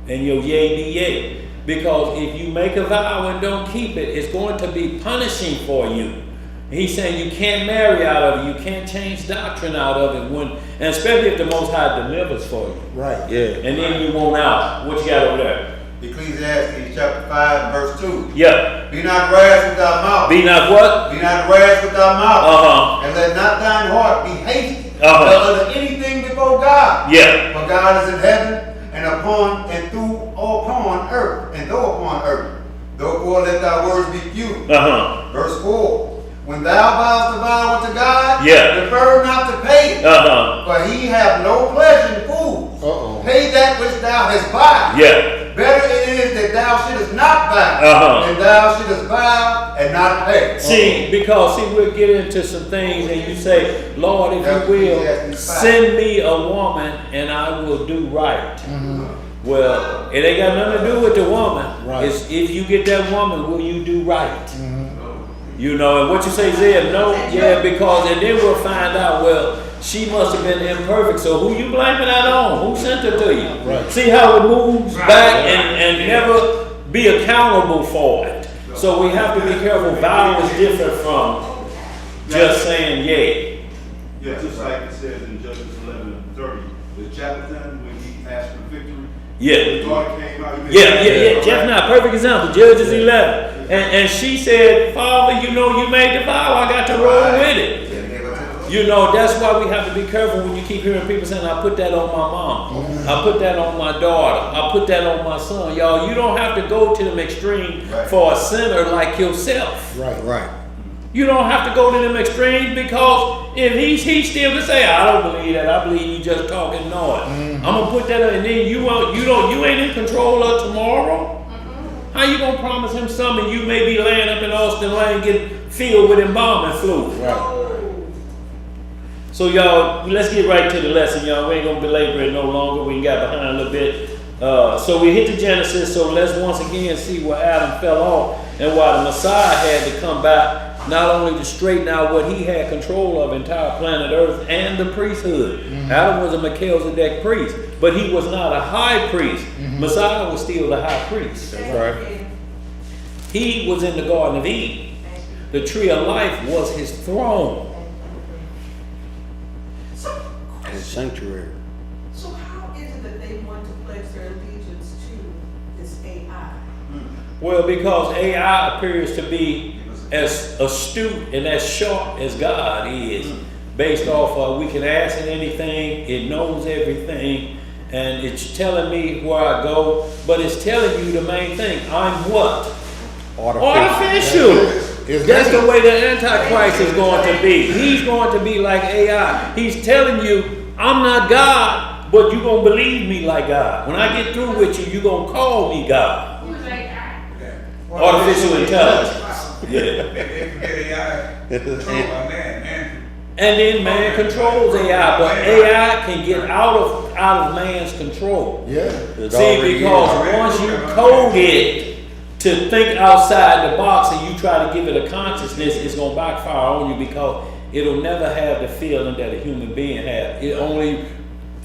and your yea be yea. Because if you make a vow and don't keep it, it's going to be punishing for you. He's saying you can't marry out of it. You can't change doctrine out of it. And especially if the Most High delivers for you. Right. Yeah. And then you won't out. What you got over there? Ecclesiastes chapter 5 verse 2. Yeah. Be not rash with thy mouth. Be not what? Be not rash with thy mouth. Uh-huh. And let not thine heart be hasty Uh-huh. to utter anything before God. Yeah. For God is in heaven and upon earth, and though upon earth. Therefore let thy words be few. Uh-huh. Verse 4. When thou vowest a vow unto God, Yeah. defer not to pay it. Uh-huh. For he hath no pleasure in fools. Uh-oh. Pay that which thou hast vowed. Yeah. Better it is that thou shouldest not vow Uh-huh. than thou shouldest vow and not pay. See, because we'll get into some things and you say, Lord, if you will, send me a woman and I will do right. Well, it ain't got nothing to do with the woman. Right. It's if you get that woman, will you do right? You know, and what you say, Zeb, no, yeah, because, and then we'll find out, well, she must have been imperfect, so who you blaming that on? Who sent her to you? Right. See how it moves back and never be accountable for it. So we have to be careful. Vow is different from just saying yay. Yeah, just like it says in Judges 11:30, with Jonathan, when he asked for victory, Yeah. his daughter came out. Yeah. Jeff, now, perfect example. Judges 11. And she said, Father, you know you made the vow. I got to roll with it. You know, that's why we have to be careful when you keep hearing people saying, I put that on my mom. I put that on my daughter. I put that on my son. Y'all, you don't have to go to them extreme for a sinner like yourself. Right. Right. You don't have to go to them extremes, because if he's still to say, I don't believe that. I believe you just talking noise. I'm gonna put that on, and then you ain't in control of tomorrow. How you gonna promise him something you may be laying up in Austin Lane getting filled with embalming fluid? Right. So y'all, let's get right to the lesson, y'all. We ain't gonna belabor it no longer. We got behind a little bit. So we hit the Genesis. So let's once again see where Adam fell off and why the Messiah had to come back, not only to straighten out what he had control of, entire planet Earth and the priesthood. Adam was a Melchizedek priest, but he was not a high priest. Messiah was still the high priest. That's right. He was in the Garden of Eden. The tree of life was his throne. His sanctuary. So how is it that they want to pledge their allegiance to this AI? Well, because AI appears to be as astute and as sharp as God is, based off of we can ask it anything, it knows everything, and it's telling me where I go, but it's telling you the main thing. I'm what? Artificial. That's the way the Antichrist is going to be. He's going to be like AI. He's telling you, I'm not God, but you're going to believe me like God. When I get through with you, you're going to call me God. Who's AI? Artificial intelligence. Yeah. And then man controls AI, but AI can get out of man's control. Yeah. See, because once you code it to think outside the box and you try to give it a consciousness, it's going to backfire on you, because it'll never have the feeling that a human being has. It only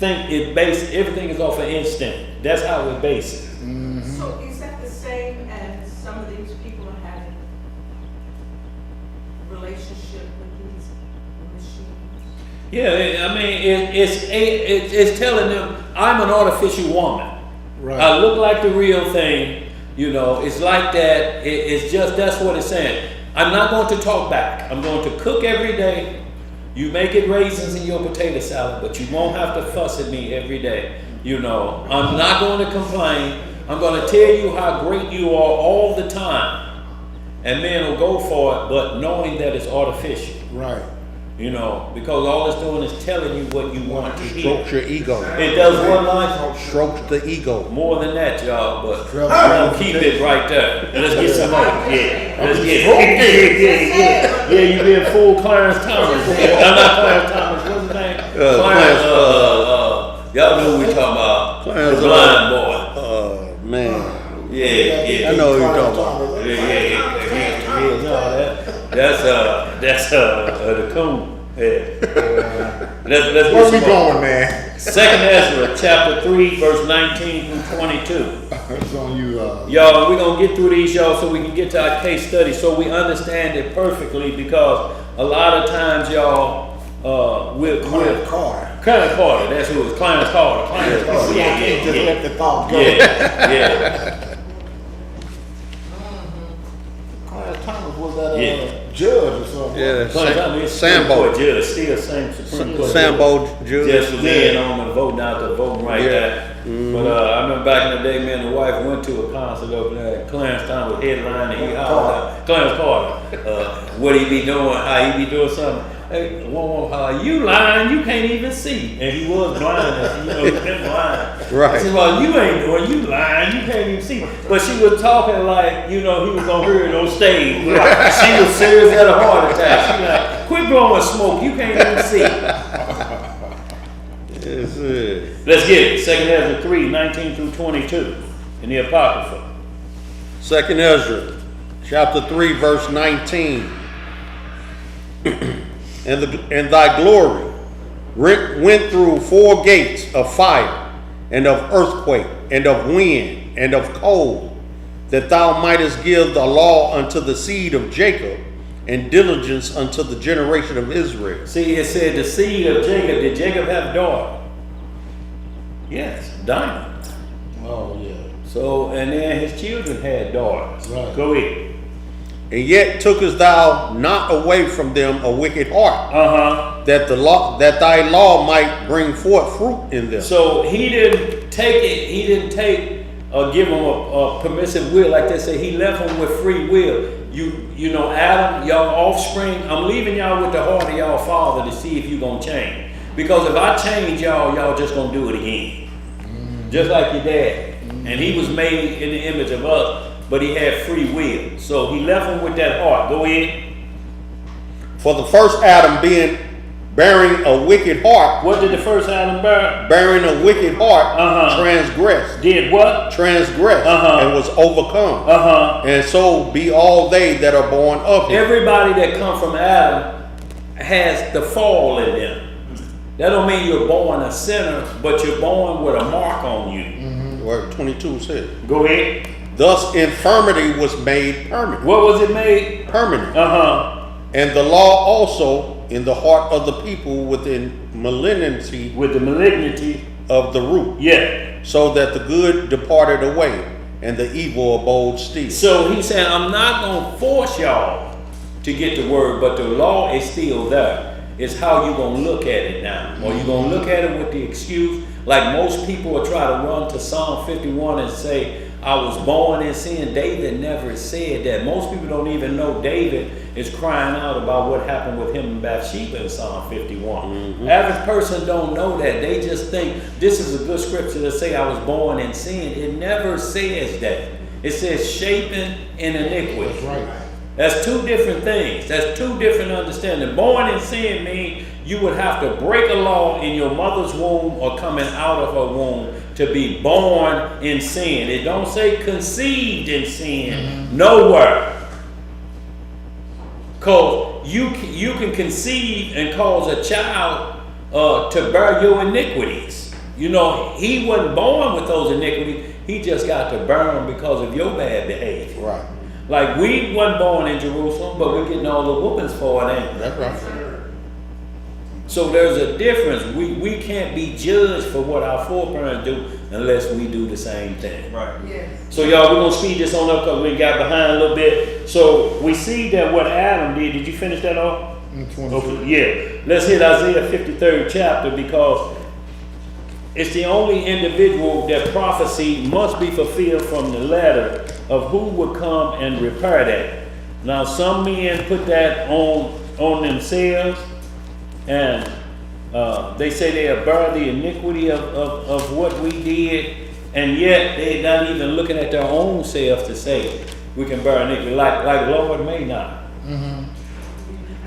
everything is off of instinct. That's how it bases. So is that the same as some of these people are having relationship with these machines? Yeah, I mean, it's telling them I'm an artificial woman. Right. I look like the real thing. You know, it's like that. It's just, that's what it's saying. I'm not going to talk back. I'm going to cook every day. You may get raisins in your potato salad, but you won't have to fuss at me every day. You know, I'm not going to complain. I'm going to tell you how great you are all the time. And men will go for it, but knowing that it's artificial. Right. You know, because all it's doing is telling you what you want to hear. Strokes your ego. It does one line. Strokes the ego. More than that, y'all, but we're gonna keep it right there. Let's get some more. Yeah, let's get it. Yeah, you been full Clarence Thomas. I'm not Clarence Thomas. What's his name? Clarence. Y'all know who we talking about? Clarence, The blind boy. Man. Yeah. I know who you're talking about. Yeah. No, that's the coon. Yeah. Let's get Where we some more. going, man? Second Ezra, chapter 3, verse 19 through 22. It's on you. Y'all, we're going to get through these, y'all, so we can get to our case study so we understand it perfectly, because a lot of times, y'all, we're Clarence Carter. Clarence Carter, that's who it was, Clarence Carter. Clarence Carter, Just let the thought go. yeah. Clarence Thomas was that Yeah. judge or something. Yeah, Clarence Thomas is Sambo. Supreme Court judge, still same Supreme Court judge. Sambo Judge. Just was in on the voting out the voting right there. But I remember back in the day, me and the wife went to a concert over there. Clarence Thomas was headlining. He hollered out, Clarence Carter, what he be doing, how he be doing something. Hey, you lying, you can't even see. And he was blind, you know, he been blind. Right. I said, well, you ain't doing, you lying, you can't even see. But she was talking like, you know, he was gonna hear it on stage. She was serious, had a heart attack. She like, quit blowing smoke, you can't even see. Yes, sir. Let's get it. 2 Ezra 3, 19 through 22 in the Apocrypha. 2 Ezra, chapter 3, verse 19. And thy glory went through 4 gates of fire, and of earthquake, and of wind, and of cold, that thou mightest give the law unto the seed of Jacob, and diligence unto the generation of Israel. See, it said the seed of Jacob. Did Jacob have a daughter? Yes, Dinah. Oh, yeah. So, and then his children had daughters. Right. Go ahead. And yet tookest thou not away from them a wicked heart, that thy law might bring forth fruit in them. So he didn't take it. He didn't give them a permissive will like they say. He left them with free will. You know, Adam, y'all offspring. I'm leaving y'all with the heart of y'all father to see if you gonna change. Because if I change y'all just gonna do it again. Just like your dad. And he was made in the image of us, but he had free will. So he left him with that heart. Go ahead. For the first Adam bearing a wicked heart, What did the first Adam bear? bearing a wicked heart, transgressed, Did what? transgressed, and was overcome. And so be all they that are born of him. Everybody that come from Adam has the fall in them. That don't mean you're born a sinner, but you're born with a mark on you. Word 22 says. Go ahead. Thus infirmity was made permanent. What was it made? Permanent. And the law also in the heart of the people within malignity with the malignity of the root. Yeah. So that the good departed away and the evil abode still. So he said, I'm not going to force y'all to get the word, but the law is still there. It's how you going to look at it now. Or you going to look at it with the excuse, like most people will try to run to Psalm 51 and say, I was born in sin. David never said that. Most people don't even know David is crying out about what happened with him and Bathsheba in Psalm 51. Average person don't know that. They just think this is a good scripture to say I was born in sin. It never says that. It says shapen in iniquity. That's right. That's two different things. That's two different understandings. Born in sin means you would have to break a law in your mother's womb or coming out of her womb to be born in sin. It don't say conceived in sin nowhere. Because you can conceive and cause a child to bear your iniquities. You know, he wasn't born with those iniquities. He just got to bear them because of your bad behavior. Right. Like we wasn't born in Jerusalem, but we're getting all the whoopings for it, ain't we? That's right. So there's a difference. We can't be judged for what our foreparents do unless we do the same thing. Right. Yes. So y'all, we're going to speed this on up because we got behind a little bit. So we see that what Adam did you finish that off? Okay, yeah. Let's hit Isaiah 53rd chapter because it's the only individual that prophecy must be fulfilled from the letter of who would come and repair that. Now, some men put that on themselves, and they say they'll bear the iniquity of what we did, and yet they're not even looking at their own selves to say we can bear iniquity, like Lord may not.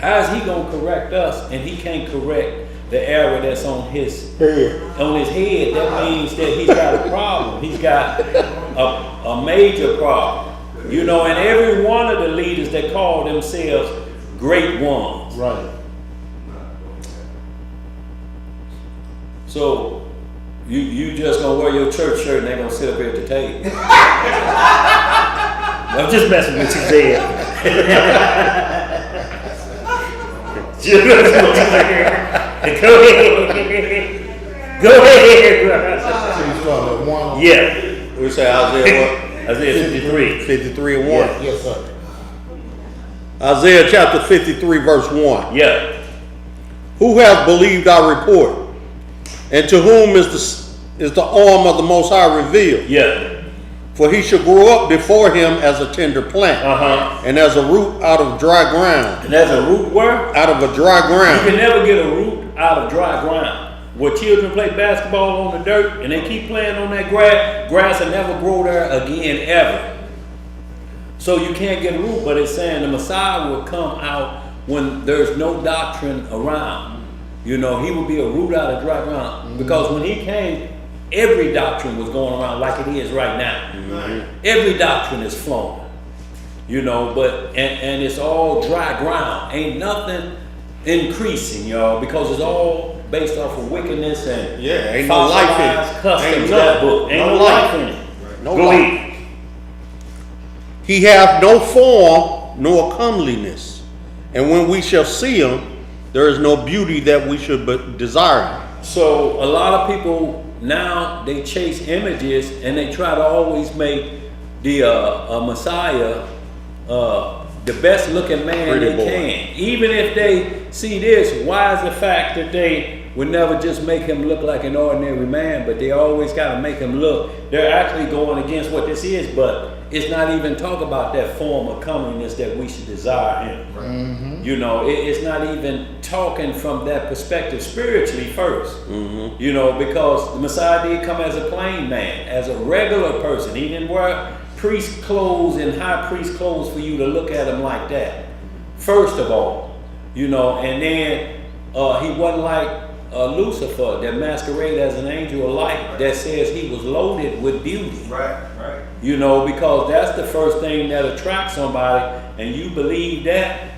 How is he going to correct us, and he can't correct the error that's on his head? That means that he's got a problem. He's got a major problem. You know, and every one of the leaders that call themselves great ones. Right. So you just gonna wear your church shirt and they're gonna sit up here at the table. I'm just messing with you, Zed. Go ahead. Go ahead. Yeah. We say Isaiah what? Isaiah 53. 53 and 1. Yes, sir. Isaiah chapter 53 verse 1. Yeah. Who hath believed our report? And to whom is the arm of the Most High revealed? Yeah. For he shall grow up before him as a tender plant, and as a root out of dry ground. And as a root where? Out of a dry You ground. can never get a root out of dry ground. Where children play basketball on the dirt and they keep playing on that grass will never grow there again ever. So you can't get a root, but it's saying the Messiah will come out when there's no doctrine around. You know, he will be a root out of dry ground. Because when he came, every doctrine was going around like it is right now. Every doctrine is flowing. You know, but and it's all dry ground. Ain't nothing increasing, y'all, because it's all based off of wickedness and ain't no life in it. Customs. Ain't That book. Ain't no life in it. No Go life. ahead. He hath no form nor comeliness, and when we shall see him, there is no beauty that we should but desire him. So a lot of people now, they chase images and they try to always make the Messiah the best looking man Pretty they boy. can. Even if they see this, why is the fact that they would never just make him look like an ordinary man, but they always got to make him look, they're actually going against what this is, but it's not even talk about that form of comeliness that we should desire him. You know, it's not even talking from that perspective spiritually first. You know, because the Messiah did come as a plain man, as a regular person. He didn't wear priest clothes and high priest clothes for you to look at him like that. First of all, you know, and then he wasn't like Lucifer that masqueraded as an angel of light that says he was loaded with beauty. Right. You know, because that's the first thing that attracts somebody, and you believe that,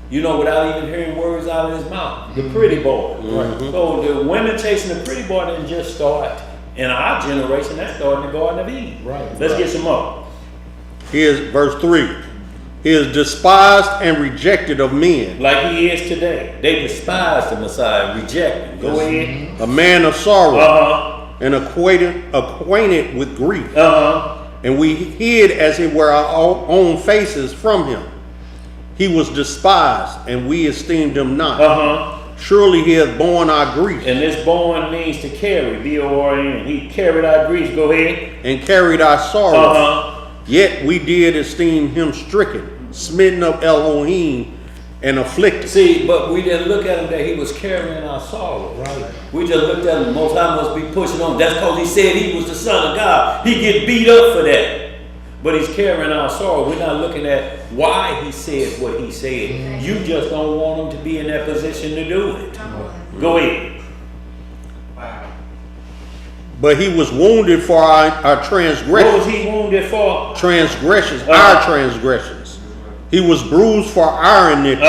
you know, without even hearing words out of his mouth. The pretty boy. So the women chasing the pretty boy didn't just start in our generation, that started in the Garden of Eden. Let's get some more. Here's verse 3. He is despised and rejected of men. Like he is today. They despise the Messiah, reject him. Go ahead. A man of sorrow and acquainted with grief. And we hid as it were our own faces from him. He was despised and we esteemed him not. Surely he hath borne our grief. And this born means to carry, B-O-R-N. He carried our griefs. Go ahead. And carried our sorrows. Yet we did esteem him stricken, smitten of Elohim, and afflicted. See, but we didn't look at him that he was carrying our sorrow. We just looked at him, the Most High must be pushing on. That's because he said he was the Son of God. He get beat up for that. But he's carrying our sorrow. We're not looking at why he said what he said. You just don't want him to be in that position to do it. Go ahead. But he was wounded for our transgressions. What was he wounded for? Transgressions, our transgressions. He was bruised for our iniquity.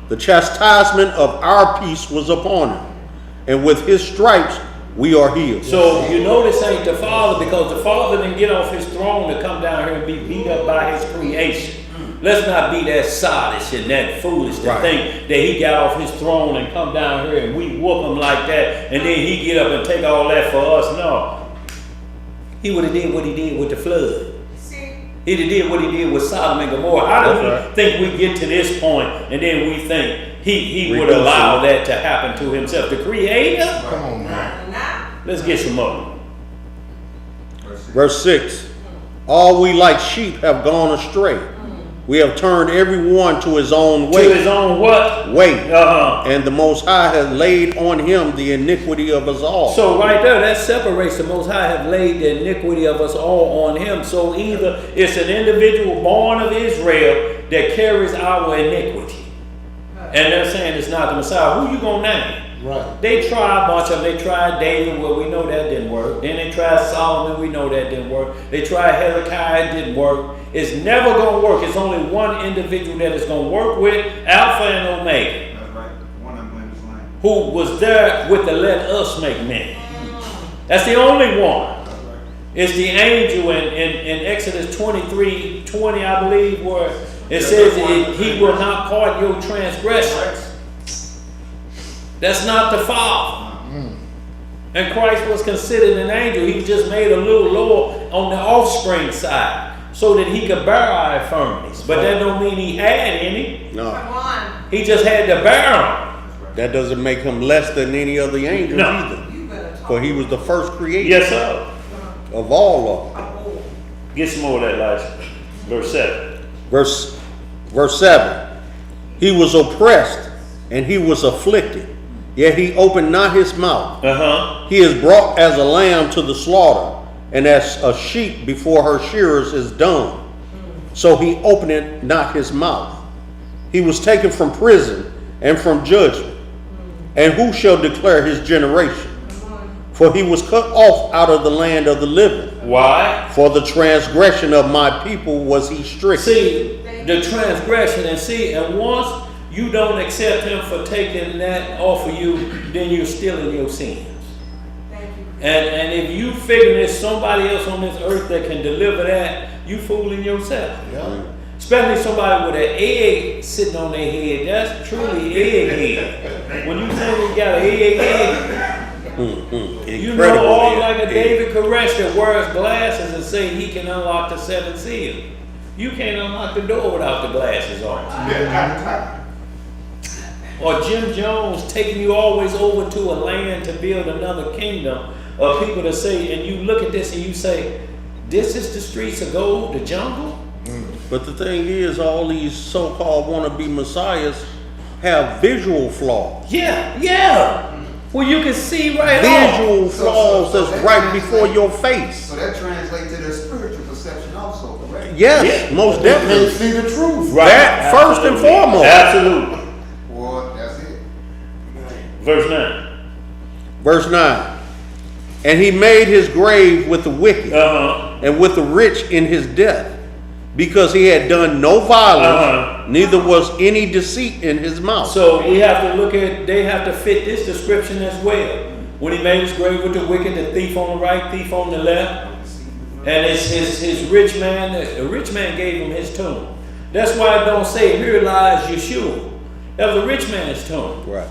The chastisement of our peace was upon him. And with his stripes we are healed. So you know this ain't the Father, because the Father didn't get off his throne to come down here and be beat up by his creation. Let's not be that sottish and that foolish to think that he got off his throne and come down here and we whoop him like that and then he get up and take all that for us. No. He would have did what he did with the flood. He'd have did what he did with Sodom and Gomorrah. How do we think we get to this point and then we think he would allow that to happen to himself? The Creator? Come on, man. Let's get some more. Verse 6. All we like sheep have gone astray. We have turned every one to his own way. To his own what? Way. Uh-huh. And the Most High has laid on him the iniquity of us all. So right there, that separates. The Most High have laid the iniquity of us all on him. So either it's an individual born of Israel that carries our iniquity. And they're saying it's not the Messiah. Who you gonna name? Right. They tried a bunch of them. They tried David. Well, we know that didn't work. Then they tried Solomon. We know that didn't work. They tried Hezekiah. It didn't work. It's never going to work. It's only one individual that is going to work with, Alpha and Omega. That's right. One of them is lying. Who was there with the let us make men. That's the only one. It's the angel in Exodus 23:20, I believe, where it says he will not pardon your transgressions. That's not the Father. And Christ was considered an angel. He just made a little lower on the offspring side so that he could bear our infirmities. But that don't mean he had any. No. Come on. He just had to bear them. That doesn't make him less than any other angel No. either. You better talk. For he was the first creator Yes, sir. of all of them. Oh, Get some more of that, Elijah. Verse 7. Verse 7. He was oppressed and he was afflicted, yet he opened not his mouth. Uh-huh. He is brought as a lamb to the slaughter, and as a sheep before her shearers is dumb. So he opened not his mouth. He was taken from prison and from judgment. And who shall declare his generation? For he was cut off out of the land of the living. Why? For the transgression of my people was he stricken. See, the transgression, and once you don't accept him for taking that off of you, then you're still in your sins. thank you. And if you figure there's somebody else on this earth that can deliver that, you fooling yourself. Yeah. Especially somebody with an egg sitting on their head. That's truly egghead. When you say you got an egghead, you know all like a David Koresh that wears glasses and say he can unlock the seventh seal. You can't unlock the door without the glasses on. Or Jim Jones taking you always over to a land to build another kingdom, or people that say, and you look at this and you say, this is the streets of gold, the jungle? But the thing is, all these so-called wannabe messiahs have visual flaws. Yeah. Well, you can see right Visual off. flaws So that's that right before translates- your face. So that translates to their spiritual perception also, correct? Yes, Yeah. most They definitely. see the truth. Right. That first and Absolutely. foremost. Absolutely. Well, that's it. Verse 9. Verse 9. And he made his grave with the wicked Uh-huh. and with the rich in his death, because he had done no violence, Uh-huh. neither was any deceit in his mouth. So we have to look at, they have to fit this description as well. When he made his grave with the wicked, the thief on the right, thief on the left, and it's his rich man, the rich man gave him his tomb. That's why it don't say, here lies Yeshua. That was a rich man's tomb. Right.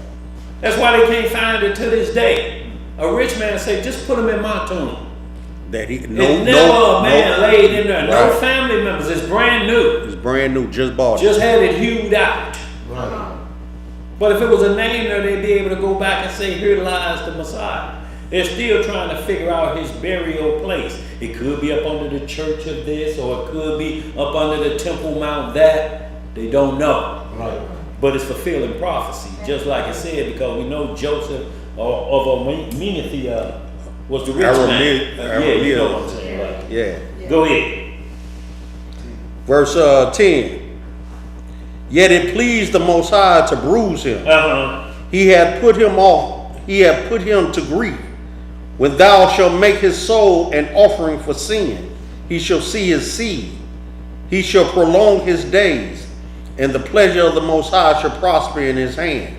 That's why they can't find it to this day. A rich man say, just put him in my tomb. That he It's never a man laid in there. No Right. family members. It's brand new. It's brand new, just bought it. Just had it hewed out. Right. But if it was a name there, they'd be able to go back and say, here lies the Messiah. They're still trying to figure out his burial place. It could be up under the church of this, or it could be up under the Temple Mount that. They don't know. Right. But it's fulfilling prophecy, just like it said, because we know Joseph of Arimathea was the rich man. Yeah, you know what I'm saying, right? Yeah. Go ahead. Verse 10. Yet it pleased the Most High to bruise him. Uh-huh. He had put him to grief. When thou shalt make his soul an offering for sin, he shall see his seed. He shall prolong his days, and the pleasure of the Most High shall prosper in his hand.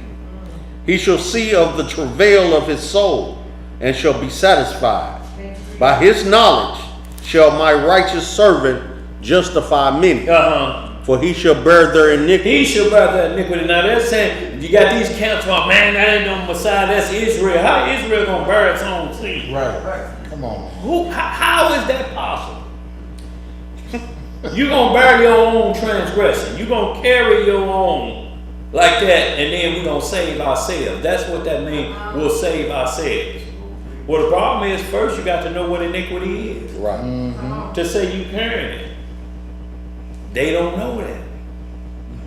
He shall see of the travail of his soul, and shall be satisfied. By his knowledge shall my righteous servant justify many, Uh-huh. for he shall bear their iniquity. He shall bear that iniquity. Now they're saying, you got these camps, oh man, that ain't no Messiah, that's Israel. How Israel gonna bear its own sin? Right. Come on. How is that possible? You gonna bear your own transgression. You gonna carry your own like that, and then we gonna save ourselves. That's what that means. We'll save ourselves. Well, the problem is, first you got to know what iniquity is Right. to say you carrying it. They don't know that.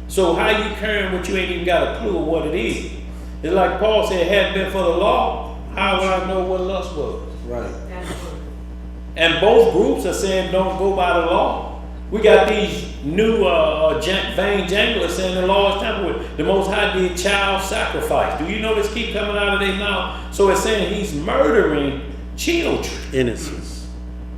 So how you carrying what you ain't even got a clue of what it is? It's like Paul said, had it been for the law, how would I know what lust was? Right. And both groups are saying don't go by the law. We got these new vain janglers saying the law is tampered with. The Most High did child sacrifice. Do you know this keep coming out of their mouth? So it's saying he's murdering children. Innocence.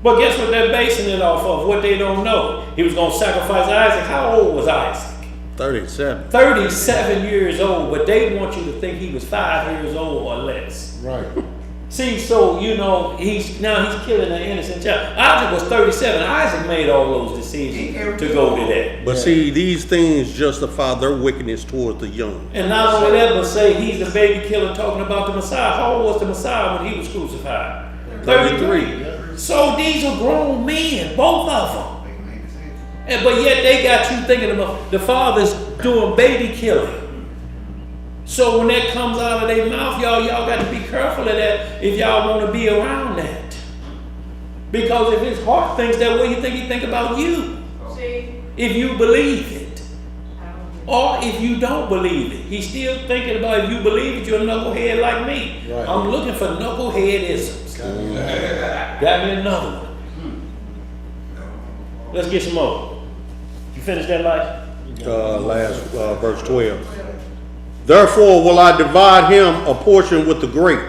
But guess what they're basing it off of? What they don't know. He was going to sacrifice Isaac. How old was Isaac? 37. 37 years old, but they want you to think he was 5 years old or less. Right. See, so you know, he's killing an innocent child. Isaac was 37. Isaac made all those decisions to go to that. But see, these things justify their wickedness towards the young. And not only that, but say he's the baby killer talking about the Messiah. How old was the Messiah when he was crucified? 33. So these are grown men, both of them. But yet they got you thinking about the father's doing baby killing. So when that comes out of their mouth, y'all got to be careful of that if y'all want to be around that. Because if his heart thinks that way, he think about you. See? If you believe it. Or if you don't believe it. He's still thinking about if you believe it, you're a knucklehead like me. Right. I'm looking for knuckleheadisms. Got me another one. Let's get some more. You finished that life? Verse 12. Therefore will I divide him a portion with the great,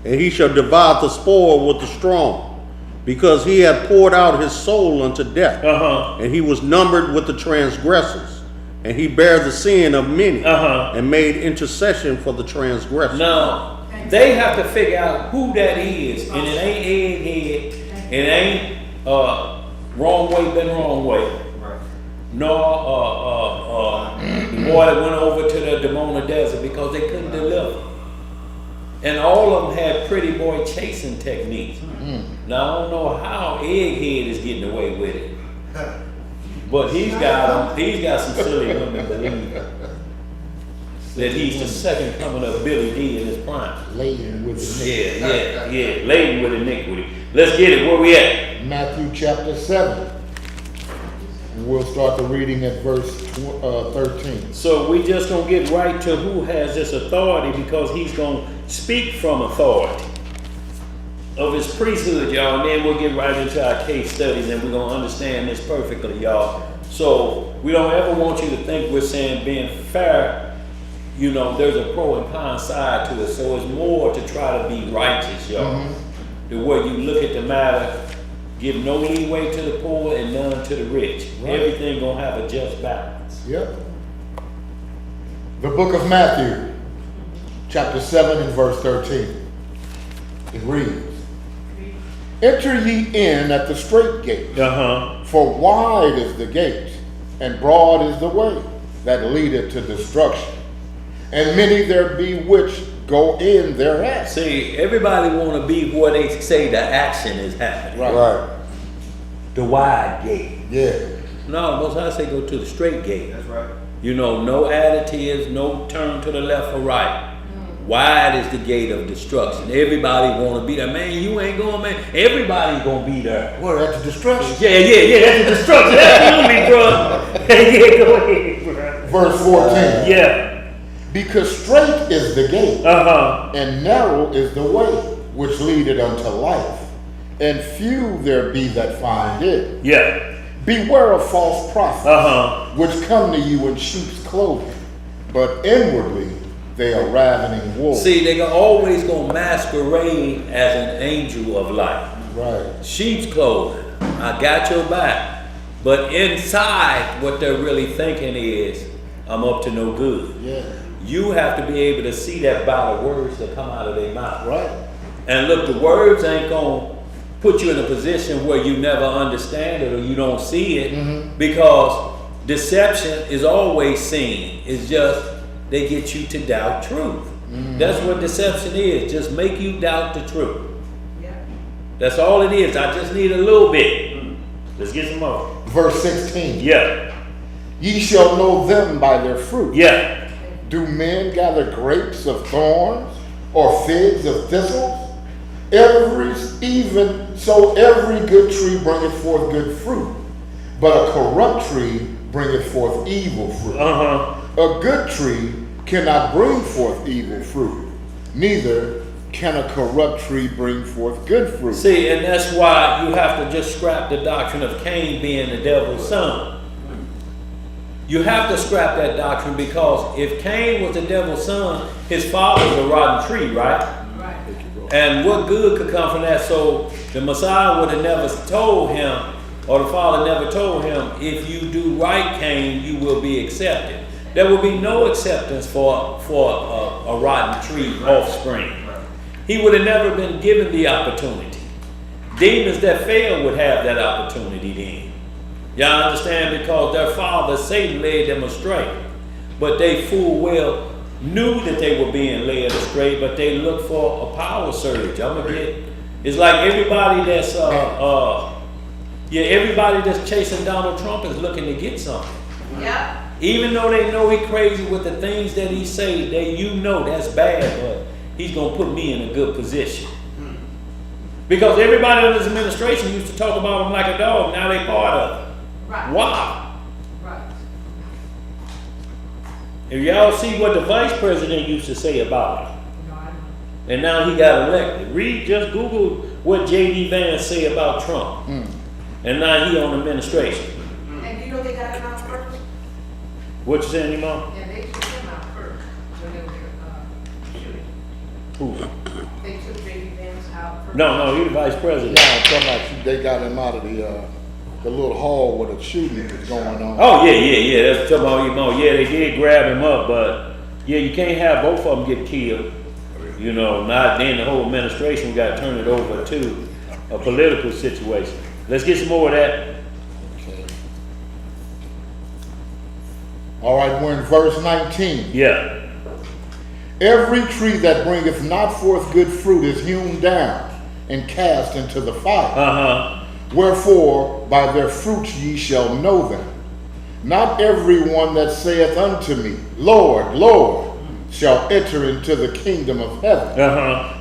and he shall divide the spoil with the strong, because he had poured out his soul unto death, and he was numbered with the transgressors, and he bare the sin of many, and made intercession for the transgressors. Now, they have to figure out who that is, and it ain't egghead, it ain't wrong way been wrong way. Nor the boy that went over to the Demona Desert because they couldn't deliver. And all of them had pretty boy chasing techniques. Now I don't know how Egghead is getting away with it. But he's got some silly women believe that he's the second coming of Billy D in his prime. Laden with iniquity. Yeah, laden with iniquity. Let's get it, where we at? Matthew chapter 7. And we'll start the reading at verse 13. So we just gonna get right to who has this authority, because he's gonna speak from authority of his priesthood, y'all, and then we'll get right into our case studies and we're gonna understand this perfectly, y'all. So we don't ever want you to think we're saying being fair, you know, there's a pro and con side to it. So it's more to try to be righteous, y'all. The way you look at the matter, give no leeway to the poor and none to the rich. Right. Everything gonna have a just balance. Yep. The book of Matthew, chapter 7 and verse 13. It reads, Enter ye in at the strait gate, for wide is the gate, and broad is the way that leadeth to destruction, and many there be which go in thereat. See, everybody want to be where they say the action is happening. Right. The wide gate. Yeah. No, Most High say go to the straight gate. That's right. You know, no additives, no turn to the left or right. Wide is the gate of destruction. Everybody want to be there. Man, you ain't going, man. Everybody's going to be there. Well, that's the destruction. Yeah, that's the destruction. That's you, bro. Yeah, go ahead, bro. Verse 14. Yeah. Because straight is the gate, and narrow is the way which leadeth unto life, and few there be that find it. Yeah. Beware of false prophets, which come to you in sheep's clothing, but inwardly they are ravening wolves. See, they always gonna masquerade as an angel of light. Right. Sheep's clothing. I got your back. But inside, what they're really thinking is, I'm up to no good. Yeah. You have to be able to see that by the words that come out of their mouth. Right. And look, the words ain't gonna put you in a position where you never understand it or you don't see it, because deception is always seen. It's just they get you to doubt truth. That's what deception is, just make you doubt the truth. Yeah. That's all it is. I just need a little bit. Let's get some more. Verse 16. Yeah. Ye shall know them by their fruit. Yeah. Do men gather grapes of thorns or figs of thistles? Every good tree bringeth forth good fruit, but a corrupt tree bringeth forth evil fruit. A good tree cannot bring forth evil fruit, neither can a corrupt tree bring forth good fruit. See, and that's why you have to just scrap the doctrine of Cain being the devil's son. You have to scrap that doctrine, because if Cain was the devil's son, his father's a rotten tree, right? And what good could come from that? So the Messiah would have never told him, or the Father never told him, if you do right, Cain, you will be accepted. There will be no acceptance for a rotten tree offspring. He would have never been given the opportunity. Demons that fail would have that opportunity then. Y'all understand? Because their father, Satan, led them astray. But they full well knew that they were being led astray, but they looked for a power surge. It's like everybody that's everybody that's chasing Donald Trump is looking to get something. Yeah. Even though they know he's crazy with the things that he say, that's bad, but he's gonna put me in a good position. Because everybody in his administration used to talk about him like a dog. Now they part of it. Right. Why? Right. If y'all see what the vice president used to say about him, No, I know. and now he got elected. Just Google what J.D. Vance say about Trump. And now he on administration. And you know they got him out first? What you saying, Mom? Yeah, they took him out first when they were shooting. Who? They took J.D. Vance out first. No, he the vice president. Yeah, I'm talking about they got him out of the little hall where the shooting was going on. Oh, yeah. That's talking about him. Yeah, they did grab him up, but yeah, you can't have both of them get killed. You know, not then the whole administration got to turn it over to a political situation. Let's get some more of that. Okay. All right, we're in verse 19. Yeah. Every tree that bringeth not forth good fruit is hewn down and cast into the fire. Wherefore by their fruits ye shall know them. Not every one that saith unto me, Lord, Lord, shall enter into the kingdom of heaven,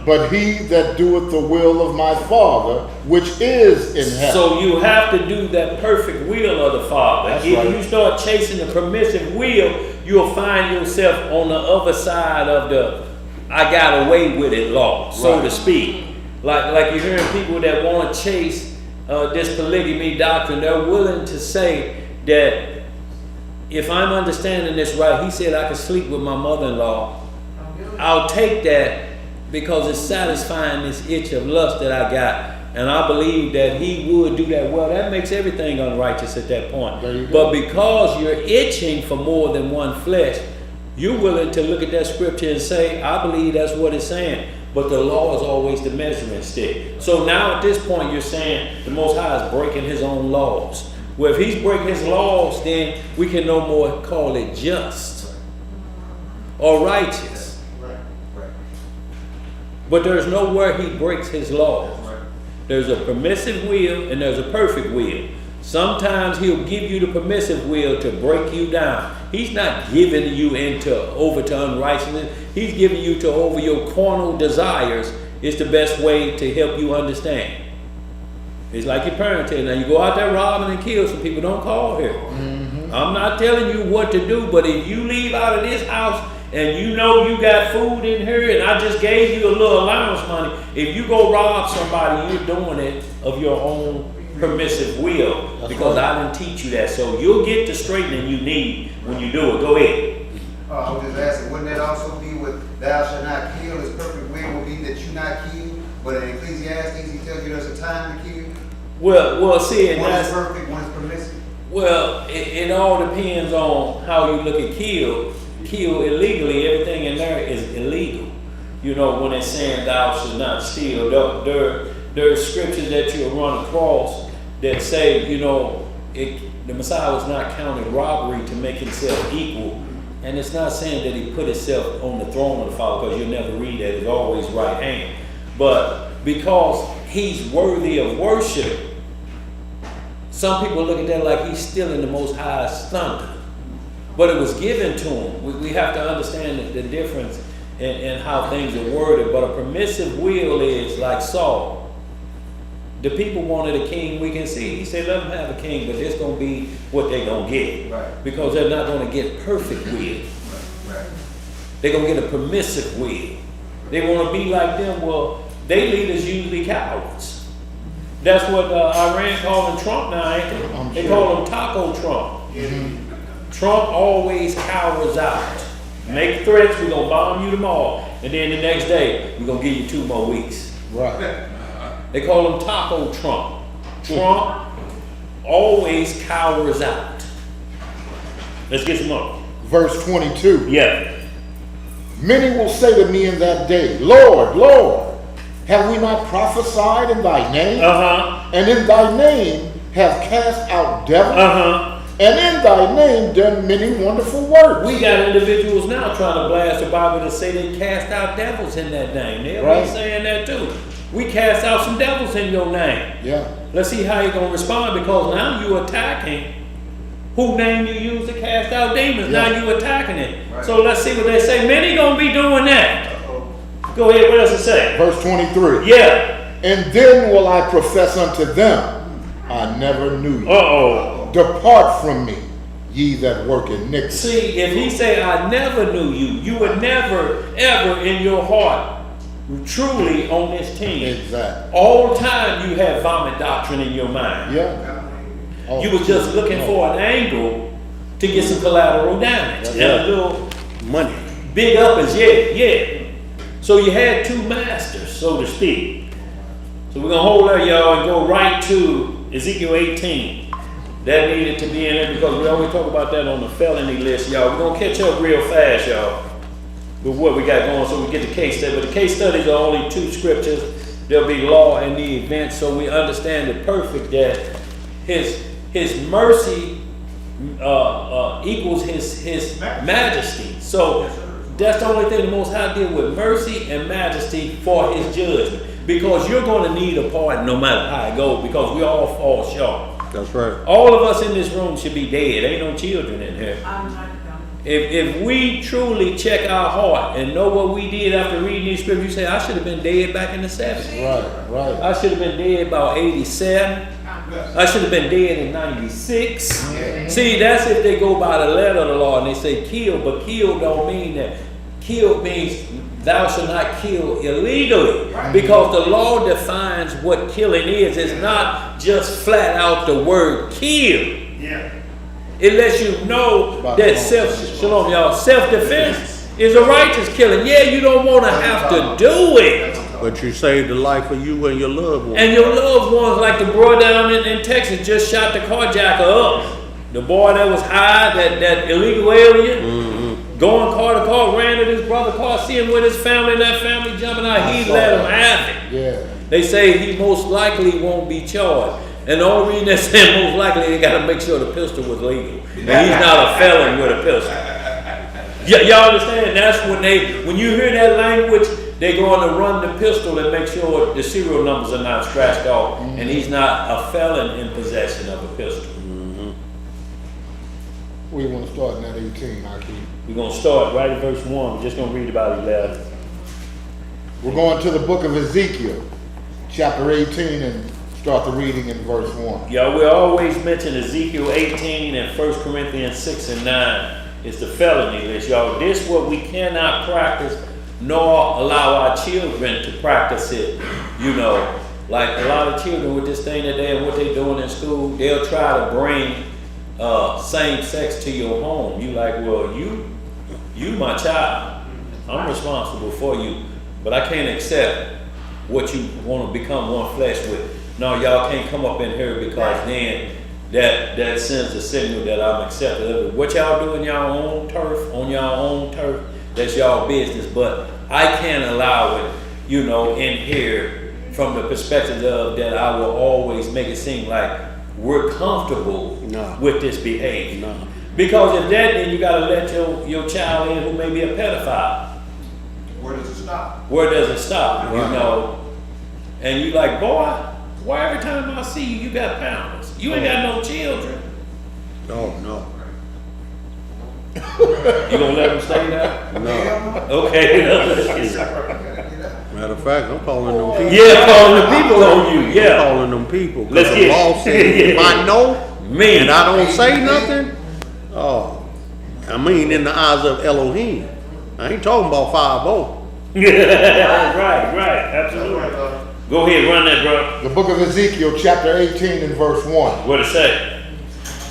but he that doeth the will of my Father which is in heaven. So you have to do that perfect will of the Father. That's if right. you start chasing the permissive will, you'll find yourself on the other side of the I got away with it law, so to speak. Like you're hearing people that want to chase this polygamy doctrine. They're willing to say that if I'm understanding this right, he said I could sleep with my mother-in-law. I'll take that because it's satisfying this itch of lust that I got. And I believe that he would do that. Well, that makes everything unrighteous at that point. But because you're itching for more than one flesh, you're willing to look at that scripture and say, I believe that's what it's saying. But the law is always the measuring stick. So now at this point, you're saying the Most High is breaking his own laws. Well, if he's breaking his laws, then we can no more call it just or righteous. But there's nowhere he breaks his laws. There's a permissive will and there's a perfect will. Sometimes he'll give you the permissive will to break you down. He's not giving you over to unrighteousness. He's giving you to over your carnal desires. It's the best way to help you understand. It's like your parents tell you, now you go out there robbing and kill some people, don't call here. I'm not telling you what to do, but if you leave out of this house and you know you got food in here and I just gave you a little allowance money, if you go rob somebody, you're doing it of your own permissive will because I didn't teach you that. So you'll get the straightening you need when you do it. Go ahead. I was just asking, wouldn't that also be with thou shalt not kill? His perfect will be that you not kill. But in Ecclesiastes, he tells you there's a time to kill. Well, see, and One is that's perfect, one is permissive. well. It all depends on how you look at kill. Kill illegally. Everything in there is illegal. You know when it's saying thou shalt not steal. There are scriptures that you'll run across that say, you know, the Messiah was not counting robbery to make himself equal. And it's not saying that he put himself on the throne of the Father, because you'll never read that. It's always right hand. But because he's worthy of worship, some people look at that like he's still in the Most High's thunder. But it was given to him. We have to understand the difference and how things are worded, but a permissive will is like Saul. The people wanted a king, we can see. He said, let them have a king, but it's going to be what they're going to get. Right. Because they're not going to get perfect will. Right. They're going to get a permissive will. They want to be like them. Well, they leaders usually cowards. That's what Iran calling Trump now, ain't they? They call him Taco Trump. Trump always cowers out. Make threats, we're going to bomb you tomorrow. And then the next day, we're going to give you 2 more weeks. Right. They call him Taco Trump. Trump always cowers out. Let's get some more. Verse 22. Yeah. Many will say to me in that day, Lord, Lord, have we not prophesied in thy name? Uh-huh. And in thy name have cast out devils? Uh-huh. And in thy name done many wonderful works. We got individuals now trying to blast the Bible to say they cast out devils in that name. They're Right. saying that too. We cast out some devils in your name. Yeah. Let's see how you're going to respond, because now you're attacking who name you use to cast out demons. Yeah. Now you're attacking it. Right. So let's see what they say. Many going to be doing that. Go ahead, what does it say? Verse 23. Yeah. And then will I profess unto them, I never knew you. Uh-oh. Depart from me, ye that work iniquity. See, if he say, I never knew you, you would never, ever in your heart truly on this team. Exactly. All the time you had vomit doctrine in your mind. Yeah. Oh, You were just looking for an angle to get some collateral damage. And a little Money. big up is yeah. So you had 2 masters, so to speak. So we're going to hold there, y'all, and go right to Ezekiel 18. That needed to be in there because we always talk about that on the felony list, y'all. We're going to catch up real fast, y'all, with what we got going so we get the case study. But the case studies are only 2 scriptures. There'll be law and the event, so we understand it perfect that his mercy equals his majesty. So that's the only thing the Most High did with mercy and majesty for his judgment. Because you're going to need a pardon no matter how it goes, because we all fall short. That's right. All of us in this room should be dead. Ain't no children in here. I'm not done. If we truly check our heart and know what we did after reading these scriptures, you say, I should have been dead back in the 70s. Right. I should have been dead about 87. I should have been dead in 96. See, that's if they go by the letter of the law and they say kill, but kill don't mean that. Kill means thou shalt not kill illegally. Because the law defines what killing is. It's not just flat out the word kill. It lets you know that shalom, y'all, self-defense is a righteous killing. Yeah, you don't want to have to do it. But you saved the life of you and your loved one. And your loved ones, like the boy down in Texas, just shot the carjacker up. The boy that was high, that illegal alien, going car to car, ran in his brother's car, see him with his family, and that family jumping out, he let him have it. Yeah. They say he most likely won't be charged. And the only reason they say most likely, they got to make sure the pistol was legal. And he's not a felon with a pistol. Y'all understand? That's when you hear that language, they're going to run the pistol and make sure the serial numbers are not scratched off. And he's not a felon in possession of a pistol. We want to start in that 18, Hakeem. We're going to start right at verse 1. We're just going to read about 11. We're going to the book of Ezekiel, chapter 18, and start the reading in verse 1. Y'all, we always mention Ezekiel 18 and 1 Corinthians 6 and 9. It's the felony list, y'all. This is what we cannot practice, nor allow our children to practice it. You know, like a lot of children with this thing that they and what they're doing in school, they'll try to bring same sex to your home. You like, well, you my child. I'm responsible for you, but I can't accept what you want to become one flesh with. No, y'all can't come up in here because then that sends a signal that I'm accepted of it. What y'all do in y'all own turf, on y'all own turf, that's y'all business. But I can't allow it, you know, in here from the perspective of that I will always make it seem like we're comfortable with this behavior. No. Because if that, then you got to let your child in who may be a pedophile. Where does it stop? Where does it stop? You Right. know, and you like, boy, why every time I see you, you got pounds? You ain't got no children. Oh, no. You gonna let them stay there? No. Okay. Matter of fact, I'm calling them people. Yeah, calling the people on you, I'm yeah. calling them people. 'Cause Let's the get law says if I know me. and I don't say nothing, oh, I mean in the eyes of Elohim. I ain't talking about 5-0. Right, absolutely. Go ahead, run that, bro. The book of Ezekiel, chapter 18 and verse 1. What it say?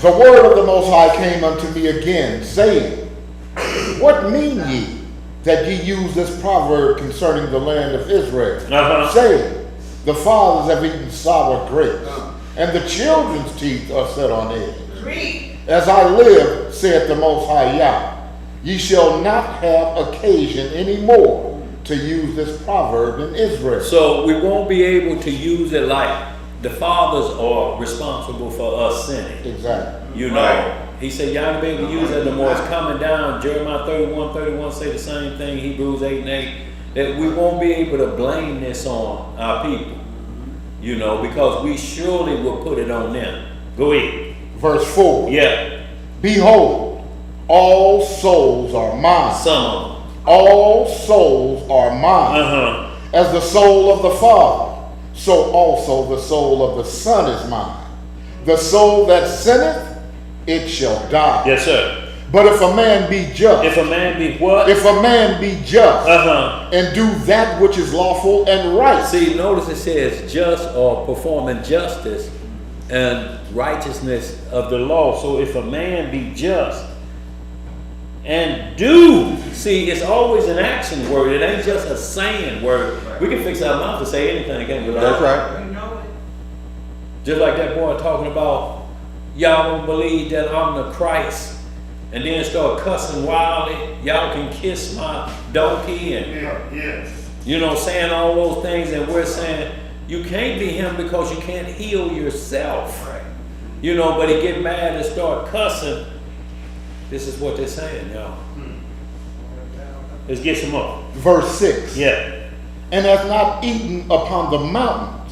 The word of the Most High came unto me again, saying, What mean ye that ye use this proverb concerning the land of Israel, saying, The fathers have eaten sour grapes, and the children's teeth are set on edge. Read. As I live, saith the Most High Yah, ye shall not have occasion any more to use this proverb in Israel. So we won't be able to use it like the fathers are responsible for us sinning. Exactly. You know, he said, y'all ain't be able to use that no more. It's coming down. Jeremiah 31 say the same thing. Hebrews 8 and 8. That we won't be able to blame this on our people. You know, because we surely will put it on them. Go ahead. Verse 4. Yeah. Behold, all souls are mine. Some of them. All souls are mine. As the soul of the Father, so also the soul of the Son is mine. The soul that sinneth, it shall die. Yes, sir. But if a man be just, If a man be what? if a man be just, and do that which is lawful and right. See, notice it says just or performing justice and righteousness of the law. So if a man be just and do, see, it's always an action word. It ain't just a saying word. We can fix our mouth to say anything, can't we? That's right. You know it. Just like that boy talking about, y'all don't believe that I'm the Christ, and then start cussing wildly. Y'all can kiss my donkey, and you know, saying all those things, and we're saying you can't be him because you can't heal yourself. You know, but he get mad and start cussing. This is what they're saying, y'all. Let's get some more. Verse 6. Yeah. And hath not eaten upon the mountains,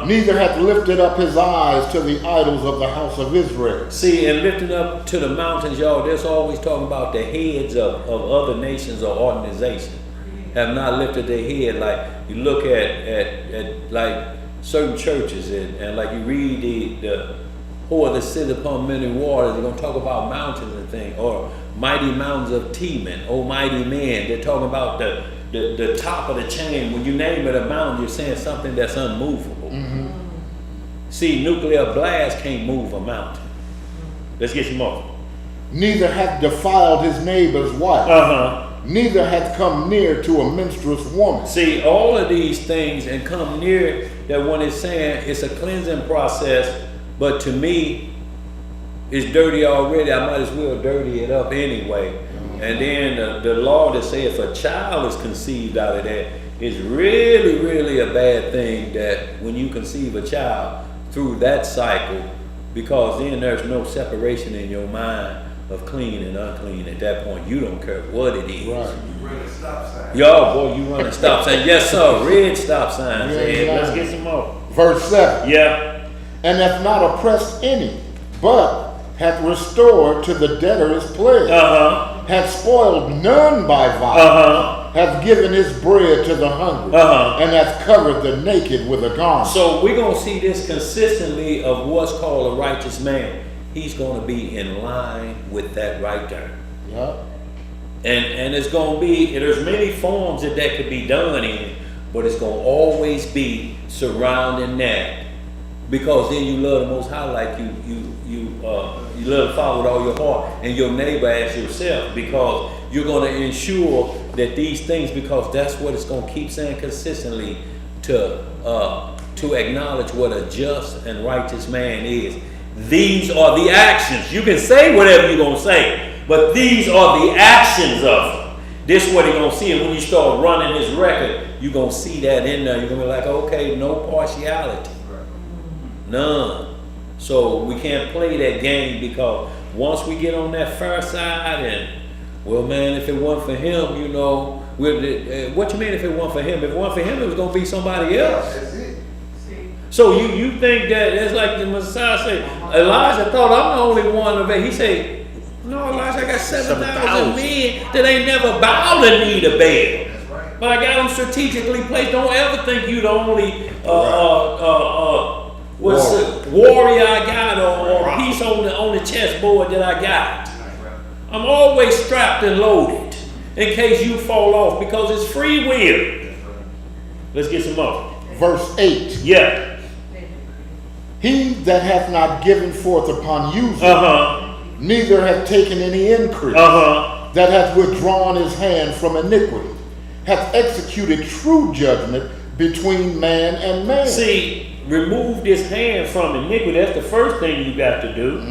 neither hath lifted up his eyes to the idols of the house of Israel. See, and lifting up to the mountains, y'all, there's always talking about the heads of other nations or organizations have not lifted their head. Like you look at like certain churches and like you read the who are that sit upon many waters, they're going to talk about mountains and things, or mighty mountains of Teman, oh mighty men. They're talking about the top of the chain. When you name it a mountain, you're saying something that's unmovable. See, nuclear blast can't move a mountain. Let's get some more. Neither hath defiled his neighbor's wife, neither hath come near to a menstruous woman. See, all of these things and come near that when it's saying it's a cleansing process, but to me, it's dirty already. I might as well dirty it up anyway. And then the law that say if a child is conceived out of that is really, really a bad thing, that when you conceive a child through that cycle, because then there's no separation in your mind of clean and unclean at that point. You don't care what it is. Right. You run a stop sign. Yo, boy, you run a stop sign. Yes, sir. Red stop sign. Red Let's line. get some more. Verse 7. Yeah. And hath not oppressed any, but hath restored to the debtor his pledge, hath spoiled none by violence, hath given his bread to the hungry, and hath covered the naked with a garment. So we're going to see this consistently of what's called a righteous man. He's going to be in line with that right there. Yeah. And it's going to be, there's many forms that could be done in, but it's going to always be surrounding that. Because then you love the Most High like you love the Father with all your heart, and your neighbor as yourself, because you're going to ensure that these things, because that's what it's going to keep saying consistently, to acknowledge what a just and righteous man is. These are the actions. You can say whatever you're going to say, but these are the actions of him. This is what you're going to see, and when you start running his record, you're going to see that in there. You're going to be like, okay, no partiality. None. So we can't play that game, because once we get on that far side and, well, man, if it wasn't for him, you know, what you mean if it wasn't for him? If it wasn't for him, it was going to be somebody else. That's it. So you think that it's like the Messiah said, Elijah thought I'm the only one of it. He said, no, Elijah, I got 7,000 men that ain't never bowed the knee to Baal. That's right. But I got them strategically placed. Don't ever think you the only warrior I got or piece on the chessboard that I got. I'm always strapped and loaded in case you fall off because it's free will. Let's get some more. Verse 8. Yeah. He that hath not given forth upon usury, neither hath taken any increase, that hath withdrawn his hand from iniquity, hath executed true judgment between man and man. See, remove this hand from iniquity. That's the first thing you got to do.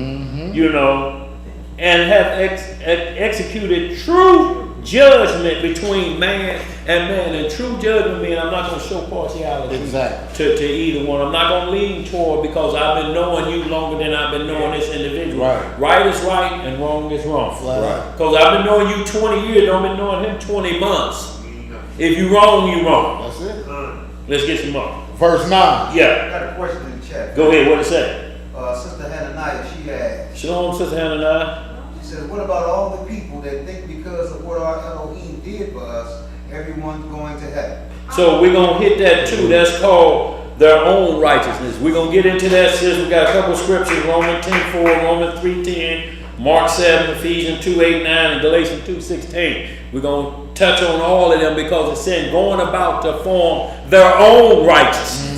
You know, and have executed true judgment between man and man. And true judgment means I'm not going to show partiality to either one. I'm not going to lean toward because I've been knowing you longer than I've been knowing this individual. Right is right and wrong is wrong. Because I've been knowing you 20 years, don't been knowing him 20 months. If you wrong, you wrong. That's it. Let's get some more. Verse 9. Yeah. I got a question in the chat. Go ahead. What it say? Sister Hananiah, she asked, Shalom, Sister Hananiah. she said, what about all the people that think because of what our Elohim did for us, everyone's going to heaven? So we're going to hit that too. That's called their own righteousness. We're going to get into that, sis. We got a couple of scriptures, Romans 10:4, Romans 3:10, Mark 7, Ephesians 2:8-9, and Galatians 2:16. We're going to touch on all of them because it's saying going about to form their own righteousness.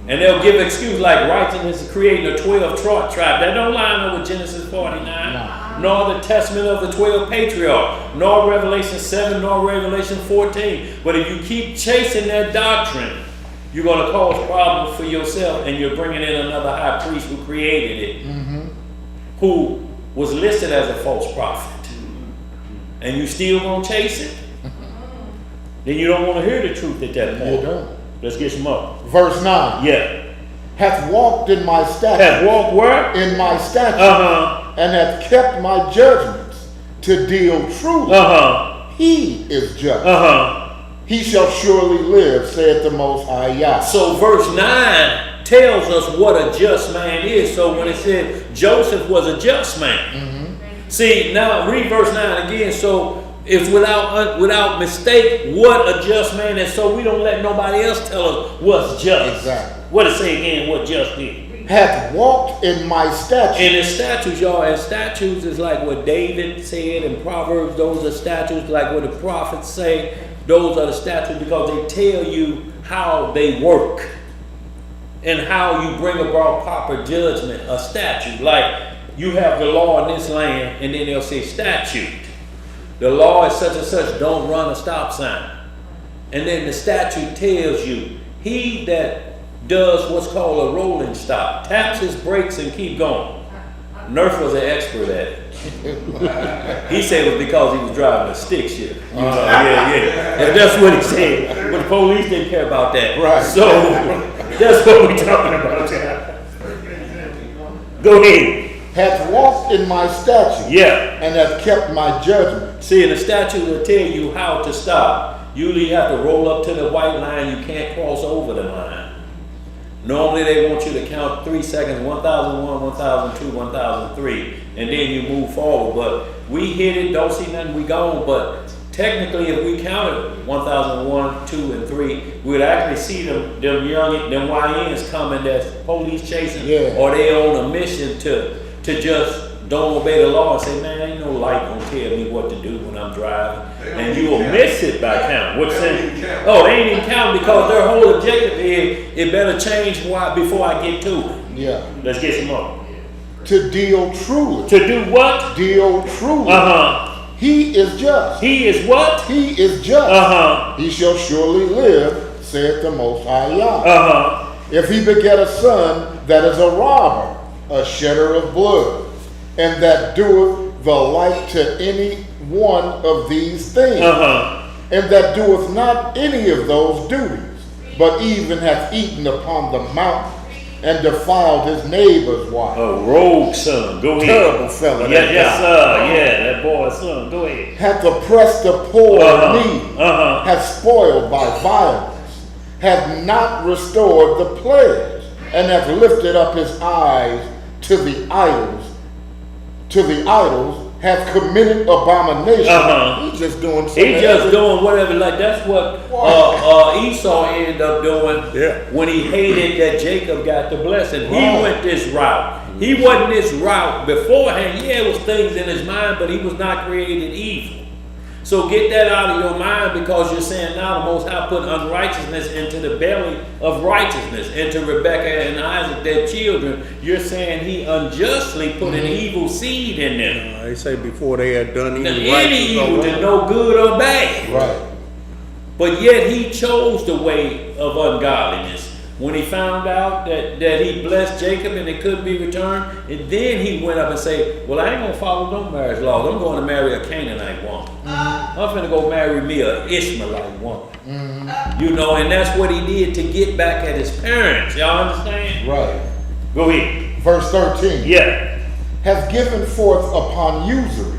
And they'll give excuse like righteousness is creating a 12 tribe. That don't line up with Genesis 49, nor the testament of the 12 patriarchs, nor Revelation 7, nor Revelation 14. But if you keep chasing that doctrine, you're going to cause problems for yourself, and you're bringing in another high priest who created it, who was listed as a false prophet. And you still going to chase it? Then you don't want to hear the truth at that point. You don't. Let's get some up. Verse 9. Yeah. Hath walked in my statutes. Hath walked where? In my statutes. And hath kept my judgments to deal truly. He is just. He shall surely live, saith the Most High Yah. So verse 9 tells us what a just man is. So when it said Joseph was a just man. See, now read verse 9 again. So it's without mistake what a just man is, so we don't let nobody else tell us what's just. Exactly. What it say again, what just is? Hath walked in my statutes. And the statutes, y'all, and statutes is like what David said in Proverbs. Those are statutes like what the prophets say. Those are the statutes because they tell you how they work and how you bring about proper judgment. A statute, like you have the law in this land, and then they'll say statute. The law is such and such, don't run a stop sign. And then the statute tells you, he that does what's called a rolling stop, taps his brakes and keep going. Nerf was an expert at it. He said it was because he was driving a stick shift. And that's what he said. But the police didn't care about that. Right. So that's what we're talking about. Go ahead. Hath walked in my statutes. And hath kept my judgment. See, and the statute will tell you how to stop. Usually you have to roll up to the white line. You can't cross over the line. Normally they want you to count 3 seconds, 1001, 1002, 1003, and then you move forward. But we hit it, don't see nothing, we gone. But technically, if we counted 1001, 2, and 3, we'd actually see them YNs coming that's police chasing, or they on a mission to just don't obey the law and say, man, ain't no light gonna tell me what to do when I'm driving. And you will miss it by count. What's saying? Oh, they ain't even counting because their whole objective is it better change before I get to it. Let's get some more. To deal truly. To do what? Deal truly. He is just. He is what? He is just. He shall surely live, saith the Most High Yah. If he beget a son that is a robber, a shedder of blood, and that doeth the like to any one of these things, and that doeth not any of those duties, but even hath eaten upon the mountain and defiled his neighbor's wife. A rogue son. Go ahead. Terrible fella. Yes, that boy's son. Go ahead. Hath oppressed the poor and needy, hath spoiled by violence, hath not restored the pledge, and hath lifted up his eyes to the idols to the idols, hath committed abomination. He's just doing something. He just doing whatever. Like that's what Esau ended up doing when he hated that Jacob got the blessing. He went this route. He wasn't this route beforehand. Yeah, it was things in his mind, but he was not created evil. So get that out of your mind, because you're saying now the Most High put unrighteousness into the belly of righteousness, into Rebekah and Isaac, their children. You're saying he unjustly put an evil seed in them. They say before they had done Any evil to no good or bad. Right. But yet he chose the way of ungodliness. When he found out that he blessed Jacob and it couldn't be returned, and then he went up and said, well, I ain't going to follow no marriage laws. I'm going to marry a Canaanite woman. I'm finna go marry me an Ishmaelite woman. You know, and that's what he did to get back at his parents. Y'all understand? Right. Go ahead. Verse 13. Yeah. Hath given forth upon usury,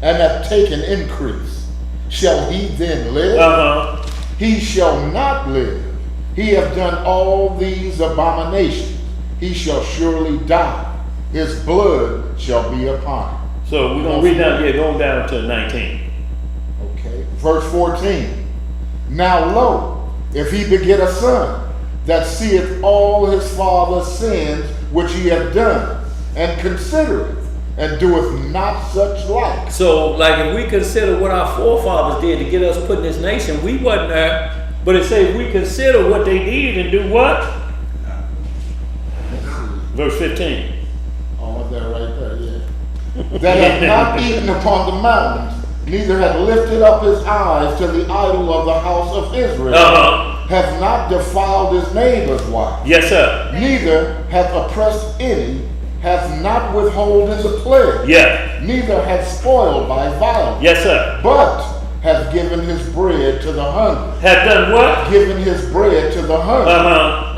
and hath taken increase. Shall he then live? He shall not live. He hath done all these abominations. He shall surely die. His blood shall be upon him. So we're going to read down here, going down to 19. Okay. Verse 14. Now lo, if he beget a son, that seeth all his father's sins which he hath done, and considereth, and doeth not such like. So, like, if we consider what our forefathers did to get us put in this nation, we wasn't there. But it says we consider what they did and do what? Verse 15. Oh, that right there, yeah. That hath not eaten upon the mountains, neither hath lifted up his eyes to the idol of the house of Israel, hath not defiled his neighbor's wife. Yes, sir. Neither hath oppressed any, hath not withholden the pledge. Yeah. Neither hath spoiled by violence. Yes, sir. But hath given his bread to the hungry. Have done what? Given his bread to the hungry.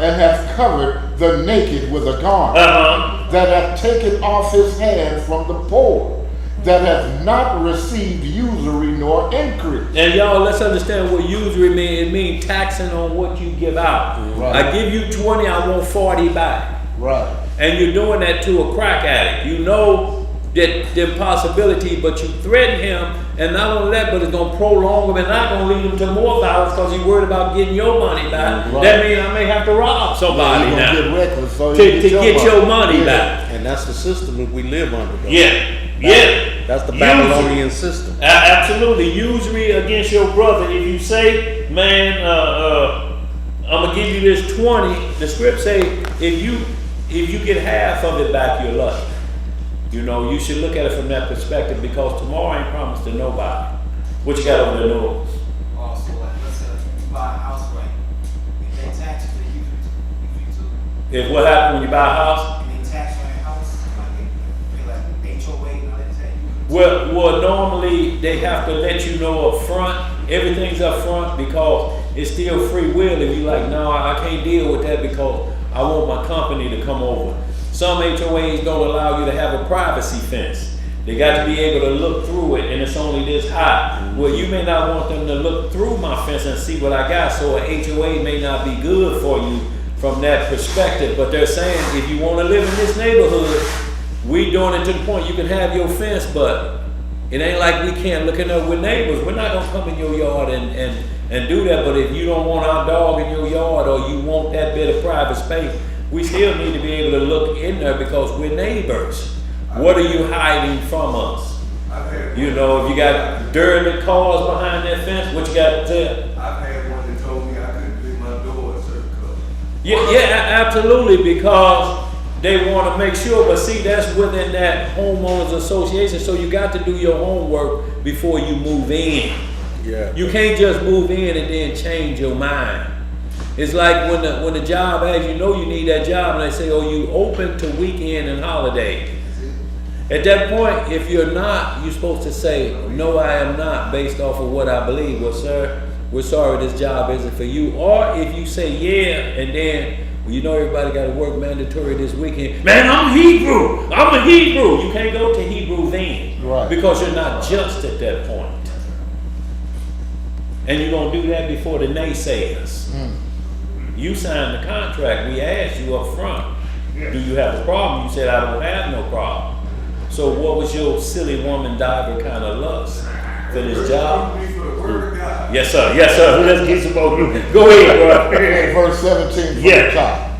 And hath covered the naked with a garment. That hath taken off his hand from the poor. That hath not received usury nor increase. And y'all, let's understand what usury means. It means taxing on what you give out. Right. I give you 20, I want 40 back. Right. And you're doing that to a crack addict. You know that the impossibility, but you threaten him, and not only that, but it's going to prolong him and not going to lead him to more violence because he's worried about getting your money back. Right. That means I may have to rob somebody now Get reckless so to get your money back. And that's the system that we live under, though. Yeah. That's the Babylonian system. Absolutely. Usury against your brother. If you say, man, I'm going to give you this 20, the script say, if you get half of it back, you're lucky. You know, you should look at it from that perspective, because tomorrow ain't promised to nobody. What you got over there, Noah? Also, like, let's say you buy a house, right? They pay taxes, they usually too. If what happened when you buy a house? And they tax on your house, like they pay like HOA and all that. Well, normally they have to let you know up front. Everything's up front because it's still free will. If you like, no, I can't deal with that because I want my company to come over. Some HOAs don't allow you to have a privacy fence. They got to be able to look through it, and it's only this high. Well, you may not want them to look through my fence and see what I got, so a HOA may not be good for you from that perspective. But they're saying if you want to live in this neighborhood, we doing it to the point you can have your fence, but it ain't like we can't look in there with neighbors. We're not gonna come in your yard and do that. But if you don't want our dog in your yard or you want that bit of private space, we still need to be able to look in there because we're neighbors. What are you hiding from us? You know, if you got dirty cars behind that fence, what you got to tell? I've had one that told me I couldn't leave my door a certain color. Yeah, absolutely, because they want to make sure. But see, that's within that homeowners association, so you got to do your homework before you move in. Yeah. You can't just move in and then change your mind. It's like when the job asks, you know you need that job, and they say, oh, you open to weekend and holiday. At that point, if you're not, you're supposed to say, no, I am not, based off of what I believe. Well, sir, we're sorry this job isn't for you. Or if you say, yeah, and then, well, you know everybody got to work mandatory this weekend. Man, I'm Hebrew. I'm a Hebrew. You can't go to Hebrew then. Right. Because you're not just at that point. And you're going to do that before the naysayers. You signed the contract. We asked you up front, do you have a problem? You said, I don't have no problem. So what was your silly woman diver kind of lust for this job? For the word of God. Yes, sir. Yes, sir. Let's get some more. Go ahead, bro. Verse 17 from Yeah. the top.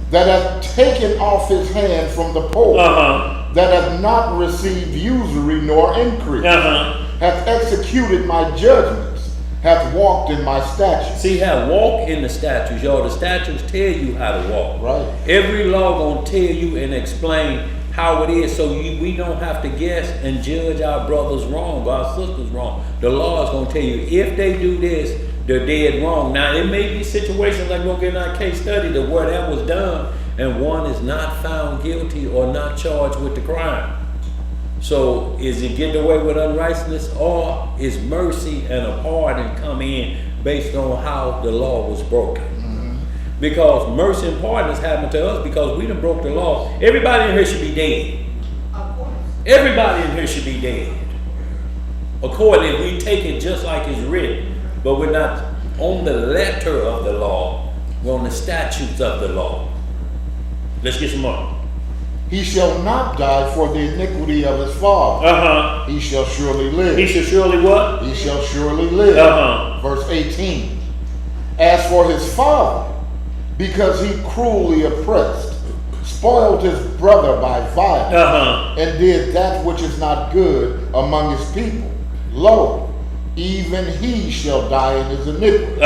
That hath taken off his hand from the poor, that hath not received usury nor increase, hath executed my judgments, hath walked in my statutes. See how walk in the statutes, y'all. The statutes tell you how to walk. Right. Every law gonna tell you and explain how it is, so we don't have to guess and judge our brothers wrong, our sisters wrong. The law is gonna tell you if they do this, they're dead wrong. Now it may be situations like we're gonna get in our case study to where that was done, and one is not found guilty or not charged with the crime. So is it getting away with unrighteousness, or is mercy and a pardon come in based on how the law was broken? Because mercy and pardon has happened to us because we done broke the law. Everybody in here should be dead. Of course. Everybody in here should be dead. According, we take it just like it's written, but we're not on the letter of the law, we're on the statutes of the law. Let's get some more. He shall not die for the iniquity of his father. He shall surely live. He shall surely what? He shall surely live. Verse 18. As for his father, because he cruelly oppressed, spoiled his brother by violence, and did that which is not good among his people, lo, even he shall die in his iniquity.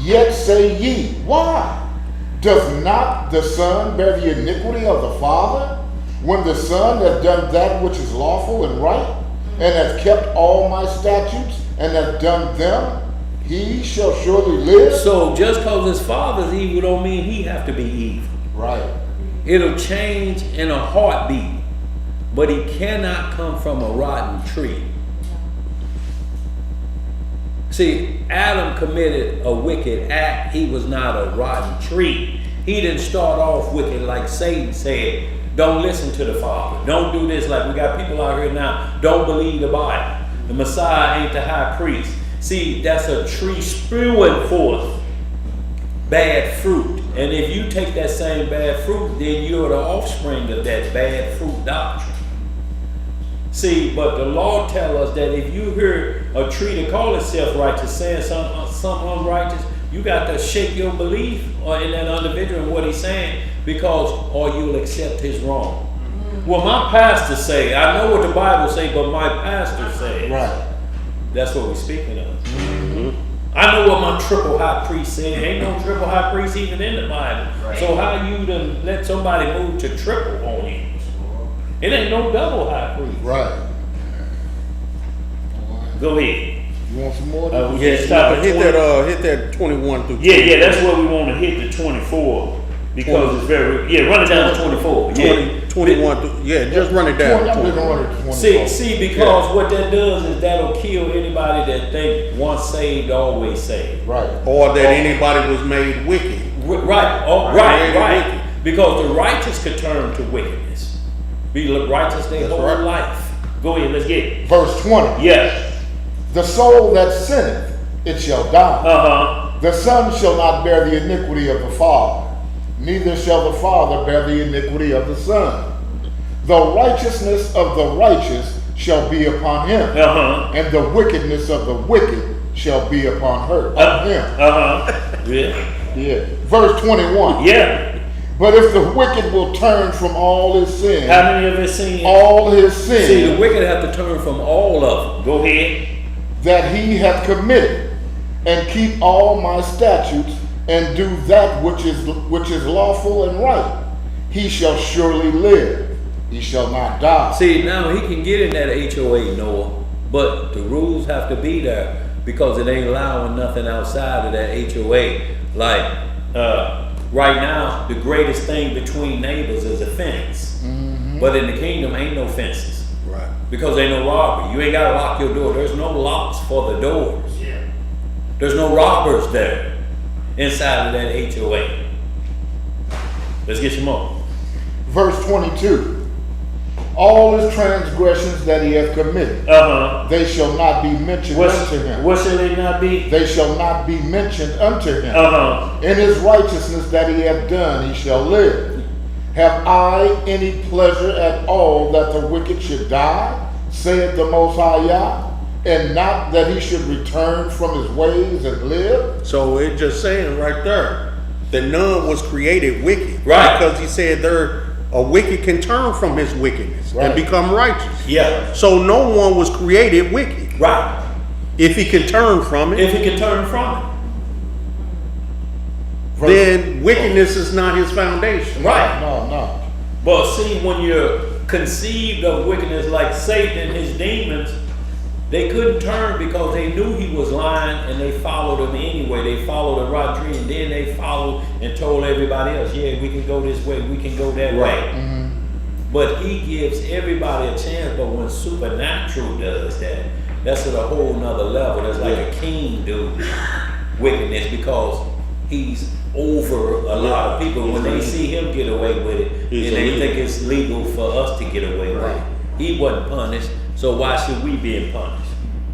Yet say ye, why? Does not the son bear the iniquity of the father, when the son hath done that which is lawful and right, and hath kept all my statutes, and hath done them? He shall surely live. So just because his father's evil don't mean he have to be evil. Right. It'll change in a heartbeat, but he cannot come from a rotten tree. See, Adam committed a wicked act. He was not a rotten tree. He didn't start off wicked like Satan said. Don't listen to the Father. Don't do this. Like we got people out here now. Don't believe the Bible. The Messiah ain't the high priest. See, that's a tree spewing forth bad fruit. And if you take that same bad fruit, then you're the offspring of that bad fruit doctrine. See, but the law tells us that if you hear a tree to call itself righteous saying something unrighteous, you got to shake your belief in that individual and what he's saying, because or you'll accept his wrong. Well, my pastor say, I know what the Bible say, but my pastor say. Right. That's what we're speaking of. I know what my triple high priest said. Ain't no triple high priest even in the Bible. Right. So how you done let somebody move to triple on you? It ain't no double high priest. Right. Go ahead. You want some more? Yeah, stop at Hit that 21 through 24. Yeah, that's what we want to hit, the 24. Because it's very, run it down to 24. 21 through, just run it down. See, because what that does is that'll kill anybody that think once saved, always saved. Right. Or that anybody was made wicked. Right. Oh, right. Because the righteous could turn to wickedness. Be righteous their whole life. Go ahead, let's get it. Verse 20. Yeah. The soul that sinneth, it shall die. The son shall not bear the iniquity of the father, neither shall the father bear the iniquity of the son. The righteousness of the righteous shall be upon him, and the wickedness of the wicked shall be upon him. Yeah. Verse 21. Yeah. But if the wicked will turn from all his sins. How many of his sins? All his sins. See, the wicked have to turn from all of them. Go ahead. That he hath committed, and keep all my statutes, and do that which is lawful and right, he shall surely live. He shall not die. See, now he can get in that HOA, Noah, but the rules have to be there because it ain't allowing nothing outside of that HOA. Like, right now, the greatest thing between neighbors is a fence. But in the kingdom, ain't no fences. Right. Because ain't no robbery. You ain't got to lock your door. There's no locks for the doors. Yeah. There's no robbers there inside of that HOA. Let's get some more. Verse 22. All his transgressions that he hath committed, they shall not be mentioned unto him. What shall they not be? They shall not be mentioned unto him. In his righteousness that he hath done, he shall live. Have I any pleasure at all that the wicked should die, saith the Most High Yah, and not that he should return from his ways and live? So it's just saying right there that none was created wicked. Right. Because he said a wicked can turn from his wickedness Right. and become righteous. Yeah. So no one was created wicked. Right. If he can turn from it, If he can turn from then wickedness is not his foundation. it. Right. No. But see, when you're conceived of wickedness like Satan and his demons, they couldn't turn because they knew he was lying and they followed him anyway. They followed the Rodri and then they followed and told everybody else, yeah, we can go this way, we can go that way. But he gives everybody a chance. But when supernatural does that, that's at a whole nother level. That's like a king do wickedness because he's over a lot of people. When they see him get away with it, He's and they illegal. think it's legal for us to get away with it. He wasn't punished, so why should we be punished?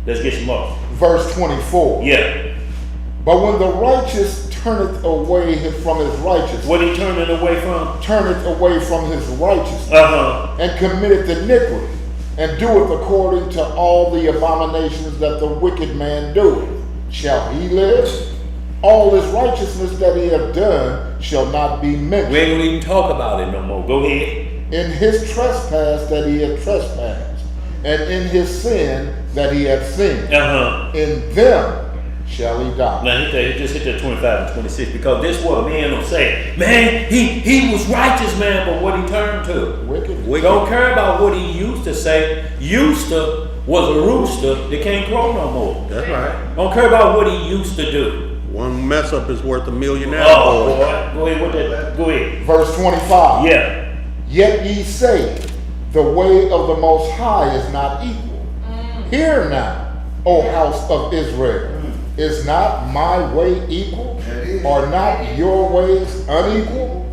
Let's get some more. Verse 24. Yeah. But when the righteous turneth away from his righteousness, What he turning away from? turneth away from his righteousness, Uh-huh. and committeth iniquity, and doeth according to all the abominations that the wicked man doeth, shall he live? All his righteousness that he hath done shall not be We mentioned. ain't gonna even talk about it no more. Go ahead. In his trespass that he hath trespassed, and in his sin that he hath sinned, Uh-huh. in them shall he die. Now he just hit that 25 and 26 because this what a man will say. Man, he was righteous, man, but what he turned to. Wicked. We don't care about what he used to say. Used to was a rooster that can't crow no more. That's right. Don't care about what he used to do. One mess up is worth a millionaire. Oh, boy. Go ahead with that. Go ahead. Verse 25. Yeah. Yet ye say, the way of the Most High is not equal. Hear now, O house of Israel, is not my way equal? Are not your ways unequal?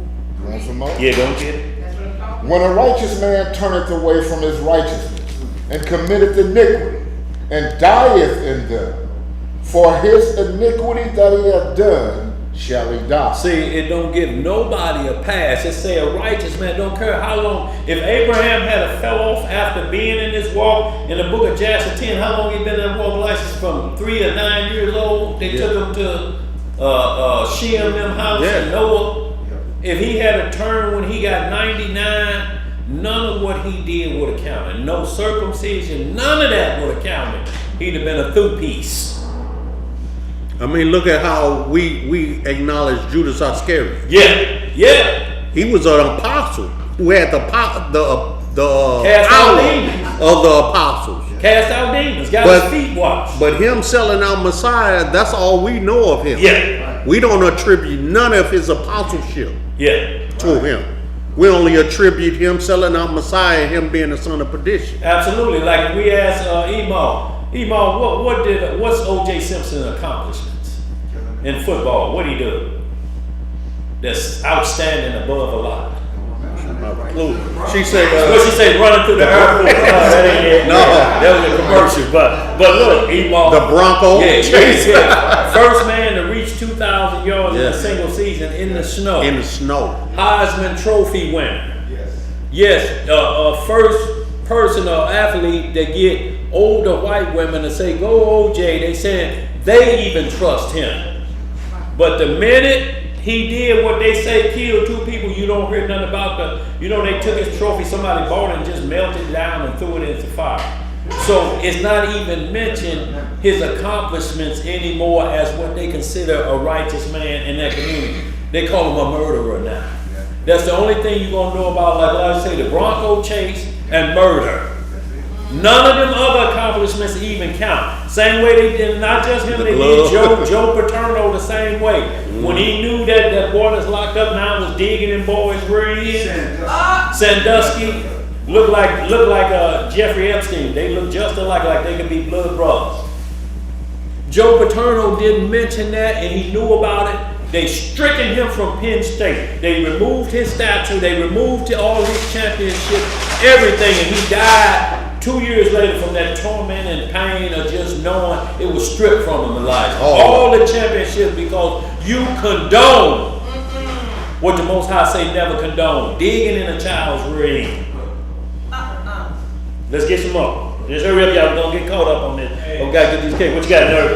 You want some more? Yeah, don't get it. That's what I'm talking When a righteous man turneth away from his righteousness, and committeth iniquity, and dieth in them, for his iniquity that he hath done shall he die. See, it don't give nobody a pass. It say a righteous man, don't care how long. If Abraham had a fell off after being in this walk, in the book of Jasher 10, how long he been in walk license? From 3 to 9 years old. They took him to Shem them house Yeah. and Noah. If he had a turn when he got 99, none of what he did would have counted. No circumcision, none of that would have counted. He'd have been a through piece. I mean, look at how we acknowledge Judas Iscariot. Yeah. He was an apostle who had the Cast out power demons. of the apostles. Cast out demons, got But- his feet washed. But him selling out Messiah, that's all we know of him. Yeah. We don't attribute none of his apostleship Yeah. to him. We only attribute him selling out Messiah, him being the son of perdition. Absolutely. Like if we ask Emo, what's O.J. Simpson's accomplishments in football? What did he do? That's outstanding above a lot. She said, What she say? Running through the airport? That ain't it. No. That was a commercial. But look, Emo. the Bronco. Yeah. First man to reach 2,000 yards in Yeah. a single season in the snow. In the snow. Heisman Trophy winner. Yes, first person or athlete that get older white women to say, go OJ, they saying they even trust him. But the minute he did what they say, killed 2 people, you don't hear nothing about they took his trophy, somebody bought it and just melted it down and threw it into fire. So it's not even mentioned his accomplishments anymore as what they consider a righteous man in that community. They call him a murderer now. That's the only thing you're going to know about, like I say, the Bronco chase and murder. None of them other accomplishments even count. Same way they did, not just him, they did Joe Paterno the same way. When he knew that boy that's locked up now was digging in boys' rear end. Sandusky looked like Jeffrey Epstein. They look just alike, like they could be blood brothers. Joe Paterno didn't mention that, and he knew about it. They stricken him from Penn State. They removed his statue. They removed all his championships, everything, and he died 2 years later from that torment and pain of just knowing it was stripped from him in life. Oh. All the championships because you condone what the Most High say never condone. Digging in a child's rear end. Let's get some more. Just hurry up, y'all. We're gonna get caught up on this. Oh, we gotta get these cakes. What you got, nerd?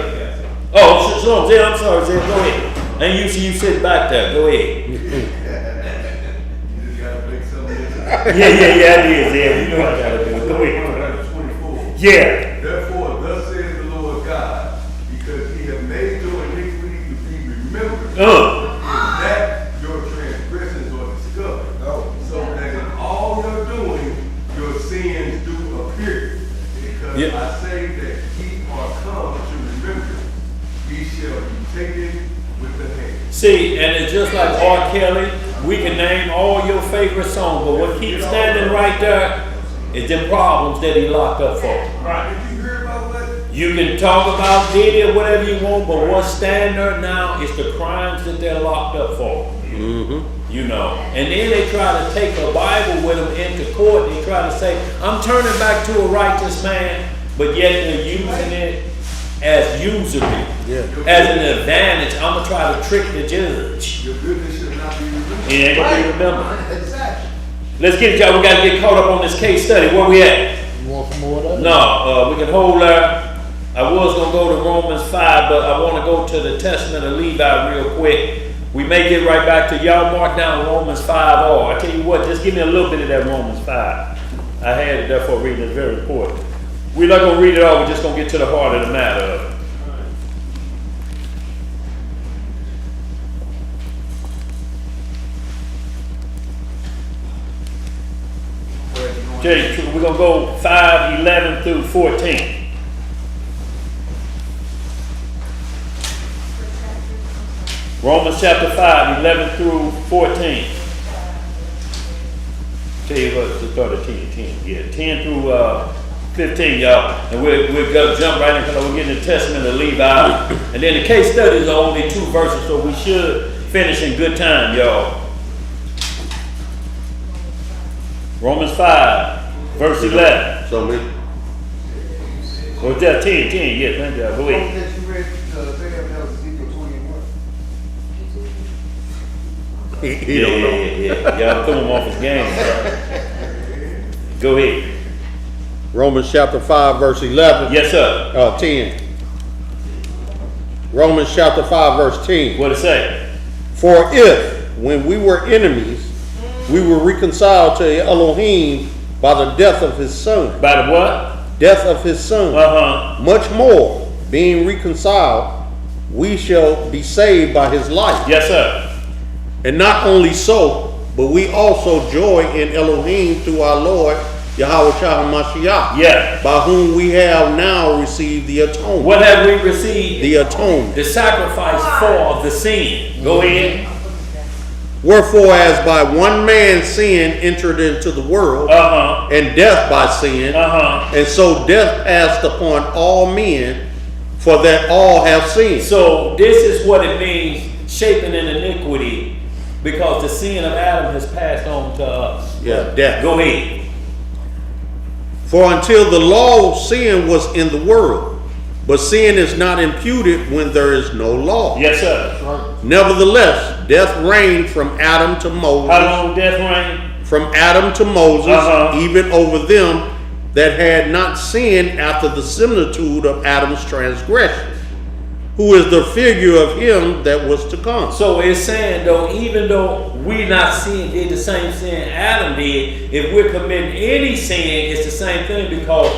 Oh, Shalom. Zay, I'm sorry, Zay. Go ahead. And you see you sitting back there. Go ahead. You just gotta make some of this. Yeah, I did, Zay. You know what I gotta do. Go ahead. 24. Yeah. Therefore, thus says the Lord God, because he have made your iniquity to be remembered, that your transgressions are discovered. So that in all you're doing, your sins do appear. Because I say that ye are come to remember, ye shall be taken with the hand. See, and it's just like R. Kelly. We can name all your favorite songs, but what keeps standing right there is them problems that he locked up for. Right. Did you hear about what? You can talk about Diddy or whatever you want, but what's standing there now is the crimes that they're locked up for. You know, and then they try to take a Bible with them into court. They try to say, I'm turning back to a righteous man, but yet they're using it as usury, as an advantage. I'm going to try to trick the judge. Your goodness should not be remembered. It ain't going to be remembered. Exactly. Let's get it, y'all. We got to get caught up on this case study. Where we at? You want some more of that? No, we can hold there. I was going to go to Romans 5, but I want to go to the Testament of Levi real quick. We may get right back to y'all mark down Romans 5. Oh, I tell you what, just give me a little bit of that Romans 5. I had it there for a reason. It's very important. We're not going to read it all. We're just going to get to the heart of the matter of it. Okay, we're going to go 5:11 through 14. Romans chapter 5, 11 through 14. Tell you what, it's start at 10. Yeah, 10 through 15, y'all. And we're going to jump right in because we're getting the Testament of Levi. And then the case studies are only 2 verses, so we should finish in good time, y'all. Romans 5, verse 11. So we, What's that? 10, yes, thank you. Go ahead. That you read, that was Ezekiel 21. he don't know. Yeah. Y'all threw him off his game, bro. Go ahead. Romans chapter 5, verse 11. Yes, sir. 10. Romans chapter 5, verse 10. What it say? For if, when we were enemies, we were reconciled to Elohim by the death of his son. By the what? Death of his son. Much more, being reconciled, we shall be saved by his life. Yes, sir. And not only so, but we also joy in Elohim through our Lord Yahweh Mashiach, by whom we have now received the atonement. What have we received? The atonement. The sacrifice for the sin. Go ahead. Wherefore, as by one man sin entered into the world, and death by sin, and so death passed upon all men, for that all have sinned. So this is what it means, shaping in iniquity, because the sin of Adam has passed on to us. Yeah, death. Go ahead. For until the law, sin was in the world, but sin is not imputed when there is no law. Yes, sir. Nevertheless, death reigned from Adam to Moses. How long death reigned? From Adam to Moses, even over them that had not sinned after the similitude of Adam's transgression, who is the figure of him that was to come. So it's saying, though, even though we not sin, did the same sin Adam did, if we're committing any sin, it's the same thing because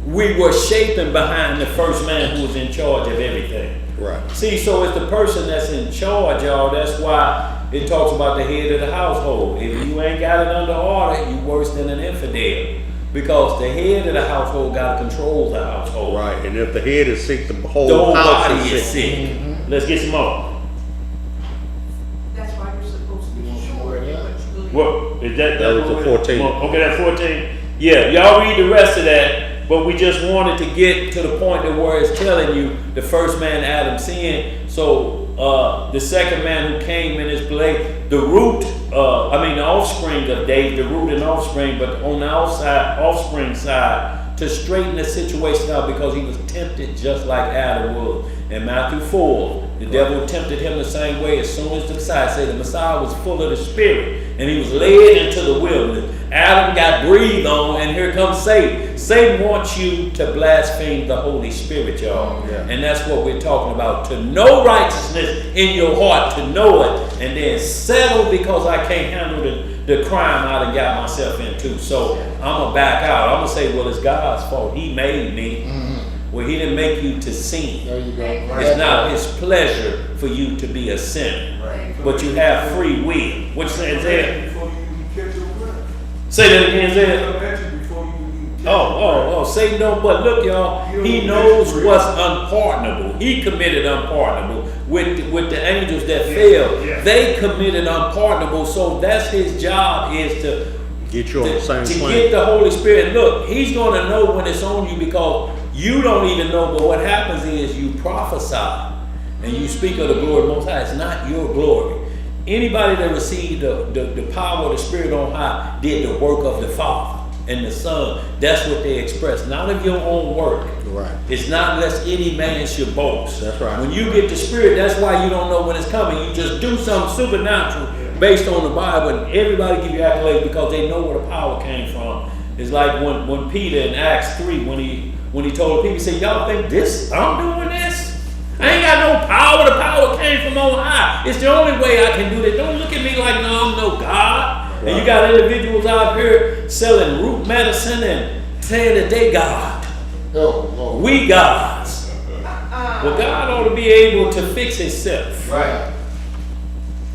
we were shaping behind the first man who was in charge of everything. Right. See, so it's the person that's in charge, y'all. That's why it talks about the head of the household. If you ain't got it under order, you worse than an infidel. Because the head of the household got to control the household. Right, and if the head is sick, the whole house body is sick. sick. Let's get some more. That's why you're supposed to be sure what you believe. What is that? That was the 14. Okay, that's 14. Yeah, y'all read the rest of that, but we just wanted to get to the point of where it's telling you the first man Adam sinned. So the second man who came in his place, the root, the offspring of David, the root and offspring, but on the offspring side, to straighten the situation out because he was tempted just like Adam was. In Matthew 4, The devil tempted him the same way as soon as the Messiah said the Messiah was full of the Spirit and he was led into the wilderness. Adam got breathed on and here comes Satan. Satan wants you to blaspheme the Holy Spirit, y'all. Yeah. And that's what we're talking about. To know righteousness in your heart, to know it, and then settle because I can't handle the crime I done got myself into. So I'm going to back out. I'm going to say, well, it's God's fault. He made me. Well, he didn't make you to sin. There you go. It's not his pleasure for you to be a sinner. Right. But you have free will. What says there? Before you even catch your breath. Say that again, Zed. He'll let you before you even catch Oh, Satan don't, but look, y'all, he knows what's unpardonable. He committed unpardonable with the angels that fell. Yeah. They committed unpardonable, so that's his job is to Get you on the same to plane. get the Holy Spirit. Look, he's going to know when it's on you because you don't even know, but what happens is you prophesy and you speak of the glory of the Most High. It's not your glory. Anybody that received the power of the Spirit on high did the work of the Father and the Son. That's what they express, not of your own work. Right. It's not lest any man should boast. That's right. When you get the Spirit, that's why you don't know when it's coming. You just do something supernatural based on the Bible, and everybody give you accolades because they know where the power came from. It's like when Peter in Acts 3, when he told the people, he said, y'all think this, I'm doing this? I ain't got no power. The power came from on high. It's the only way I can do this. Don't look at me like, no, I'm no God. Right. And you got individuals out here selling root medicine and saying that they God. Oh, Lord. We gods. Well, God ought to be able to fix himself. Right.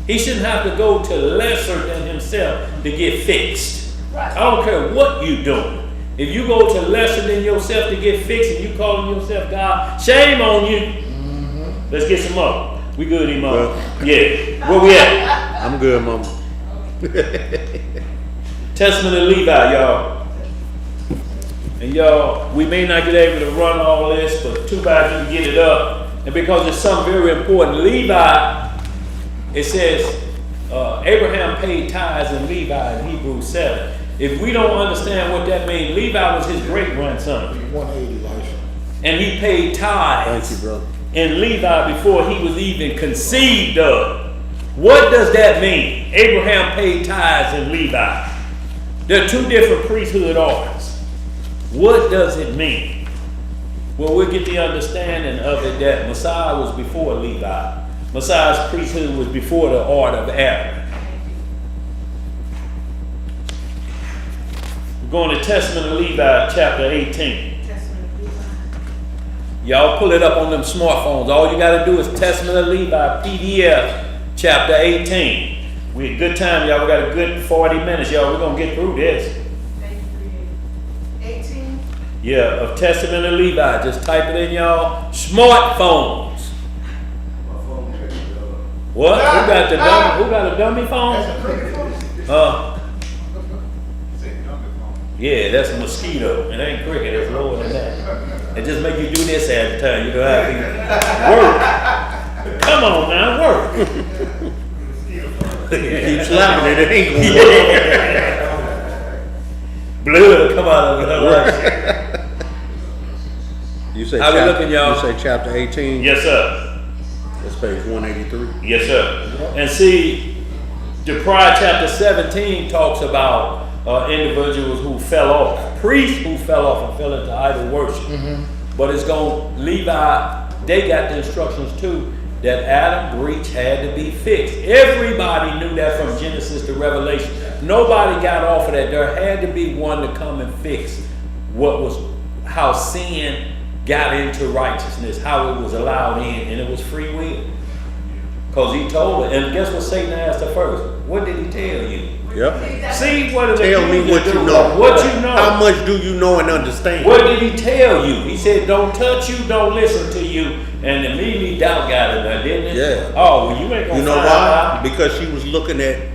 He shouldn't have to go to lesser than himself to get fixed. Right. I don't care what you're doing. If you go to lesser than yourself to get fixed and you calling yourself God, shame on you. Let's get some more. We good, Imam? Well. Yeah. Where we at? I'm good, Mama. Testament of Levi, y'all. And y'all, we may not get able to run all this, but too bad you can get it up. And because it's something very important, Levi, it says Abraham paid tithes in Levi in Hebrews 7. If we don't understand what that means, Levi was his great-grandson. 180 life. And he paid tithes Thank you, brother. in Levi before he was even conceived of. What does that mean? Abraham paid tithes in Levi. There are two different priesthood orders. What does it mean? Well, we'll get the understanding of it that Messiah was before Levi. Messiah's priesthood was before the order of Aaron. We're going to Testament of Levi, chapter 18. Testament of Levi. Y'all pull it up on them smartphones. All you got to do is Testament of Levi, PDF, chapter 18. We had a good time, y'all. We got a good 40 minutes, y'all. We're going to get through this. Thank you, Creator. 18. Yeah, of Testament of Levi. Just type it in, y'all. Smartphones. My phone had it, What? Who got a dummy phone? That's a pretty phone. Yeah, that's a mosquito. It ain't cricket. It's lower than that. It just make you do this all the time. You know how to work. Come on now, work. Keep slapping it, it ain't gonna work. Blood come out of it. You say How we looking, y'all? You say chapter 18? Yes, sir. That's page 183. Yes, sir. And see, the prior chapter 17 talks about individuals who fell off, priests who fell off and fell into idol worship. But it's going, Levi, they got the instructions too, that Adam breach had to be fixed. Everybody knew that from Genesis to Revelation. Nobody got off of that. There had to be one to come and fix how sin got into righteousness, how it was allowed in, and it was free will. Because he told her, and guess what Satan asked her first? What did he tell you? Yep. See what Tell me what you know. What you know. How much do you know and understand? What did he tell you? He said, don't touch you, don't listen to you. And immediately doubt got in there, didn't it? Yeah. Oh, well, you ain't gonna You know find why? out. Because she was looking at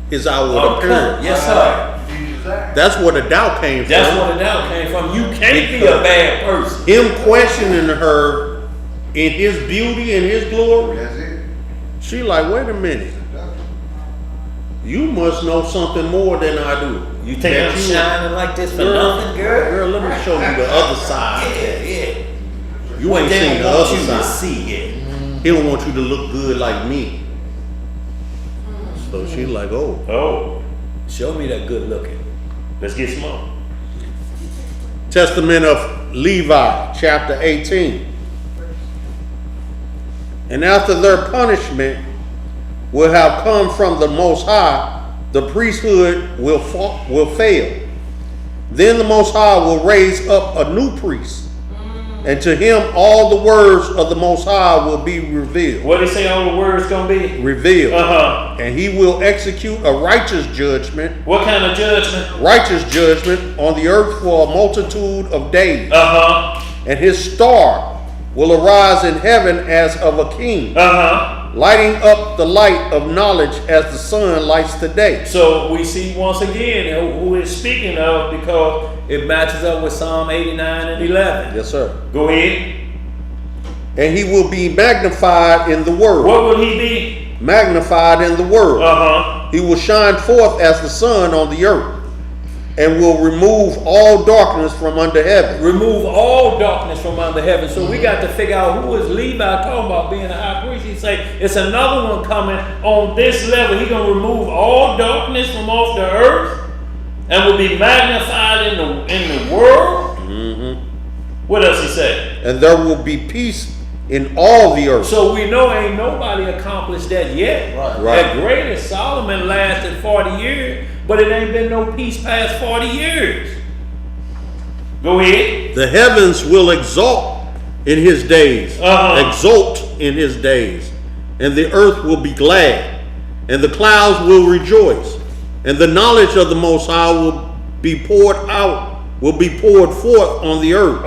his outward Oh, appearance. yes, sir. That's where the doubt came from. That's where the doubt came from. You can't be a bad person. Him questioning her in his beauty and his glory. That's it. She like, wait a minute. You must know something more than I do. You think That I'm shining like this for nothing, girl? Girl, let me show you the other side. Yeah. You ain't They seen don't the want other you to side. see it. he don't want you to look good like me. So she's like, oh. Oh, show me that good looking. Let's get small. Testament of Levi, chapter 18. And after their punishment will have come from the Most High, the priesthood will fail. Then the Most High will raise up a new priest, and to him all the words of the Most High will be revealed. What did he say all the words gonna be? Revealed. Uh-huh. And he will execute a righteous judgment. What kind of judgment? Righteous judgment on the earth for a multitude of days. Uh-huh. And his star will arise in heaven as of a king, lighting up the light of knowledge as the sun lights the day. So we see once again who is speaking of, because it matches up with Psalm 89 and 11. Yes, sir. Go ahead. And he will be magnified in the world. What will he be? Magnified in the world. He will shine forth as the sun on the earth, and will remove all darkness from under heaven. Remove all darkness from under heaven. So we got to figure out who is Levi talking about being a high priest. He say it's another one coming on this level. He gonna remove all darkness from off the earth and will be magnified in the world. What else he say? And there will be peace in all the earth. So we know ain't nobody accomplished that yet. Right. That greatest Solomon lasted 40 years, but it ain't been no peace past 40 years. Go ahead. The heavens will exalt in his days. Exult in his days. And the earth will be glad. And the clouds will rejoice. And the knowledge of the Most High will be poured forth on the earth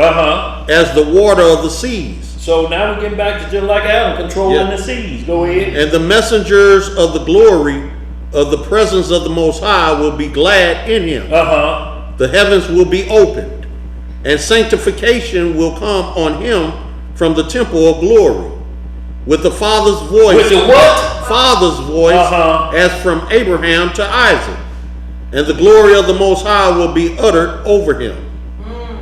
as the water of the seas. So now we're getting back to just like Adam, controlling the seas. Go ahead. And the messengers of the glory of the presence of the Most High will be glad in him. The heavens will be opened, and sanctification will come on him from the temple of glory, with the Father's voice. With the what? Father's voice, as from Abraham to Isaac. And the glory of the Most High will be uttered over him.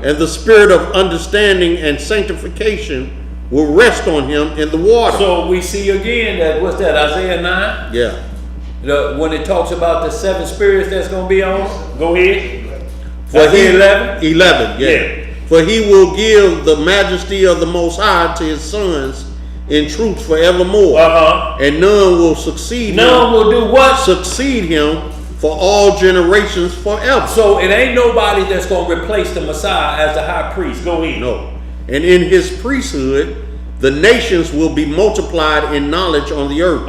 And the spirit of understanding and sanctification will rest on him in the water. So we see again that, what's that, Isaiah 9? Yeah. When it talks about the 7 spirits that's going to be on, go ahead. For Isaiah 11? 11, yeah. For he will give the majesty of the Most High to his sons in truth forevermore. And none will succeed him. None will do what? Succeed him for all generations forever. So it ain't nobody that's going to replace the Messiah as the high priest. Go ahead. No. And in his priesthood, the nations will be multiplied in knowledge on the earth.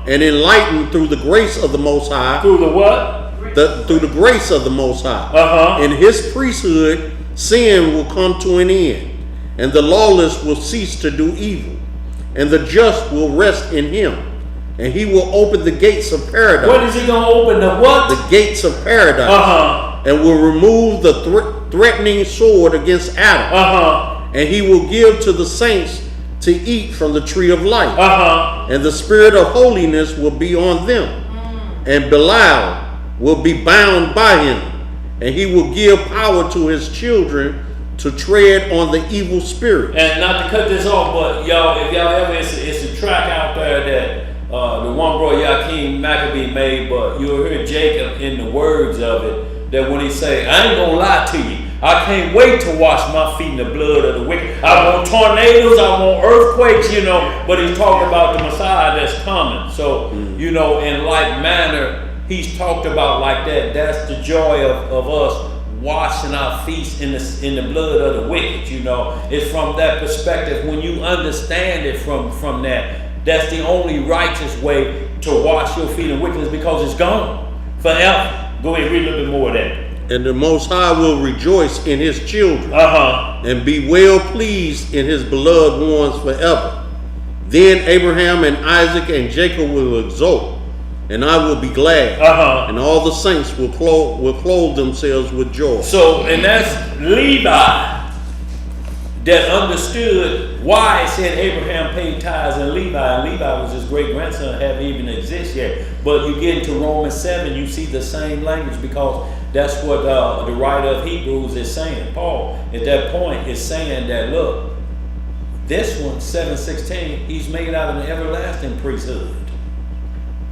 And enlightened through the grace of the Most High. Through the what? Through the grace of the Most High. In his priesthood, sin will come to an end, and the lawless will cease to do evil, and the just will rest in him, and he will open the gates of paradise. What is he going to open? The what? The gates of paradise. And will remove the threatening sword against Adam. And he will give to the saints to eat from the tree of life. And the spirit of holiness will be on them. And Belial will be bound by him. And he will give power to his children to tread on the evil spirit. And not to cut this off, but y'all, if y'all ever, it's a track out there that the one bro Yakim Maccabee made, but you'll hear Jacob in the words of it, that when he say, I ain't gonna lie to you, I can't wait to wash my feet in the blood of the wicked. I want tornadoes, I want earthquakes, but he's talking about the Messiah that's coming. So, in like manner, he's talked about like that. That's the joy of us washing our feet in the blood of the wicked. It's from that perspective. When you understand it from that's the only righteous way to wash your feet in wickedness, because it's gone forever. Go ahead, read a little bit more of that. And the Most High will rejoice in his children, and be well pleased in his beloved ones forever. Then Abraham and Isaac and Jacob will exult, and I will be glad, and all the saints will clothe themselves with joy. So, and that's Levi that understood why it said Abraham paid tithes and Levi was his great grandson, haven't even exist yet. But you get into Romans 7, you see the same language, because that's what the writer of Hebrews is saying. Paul, at that point, is saying that, look, This one, 7:16, he's made out of an everlasting priesthood.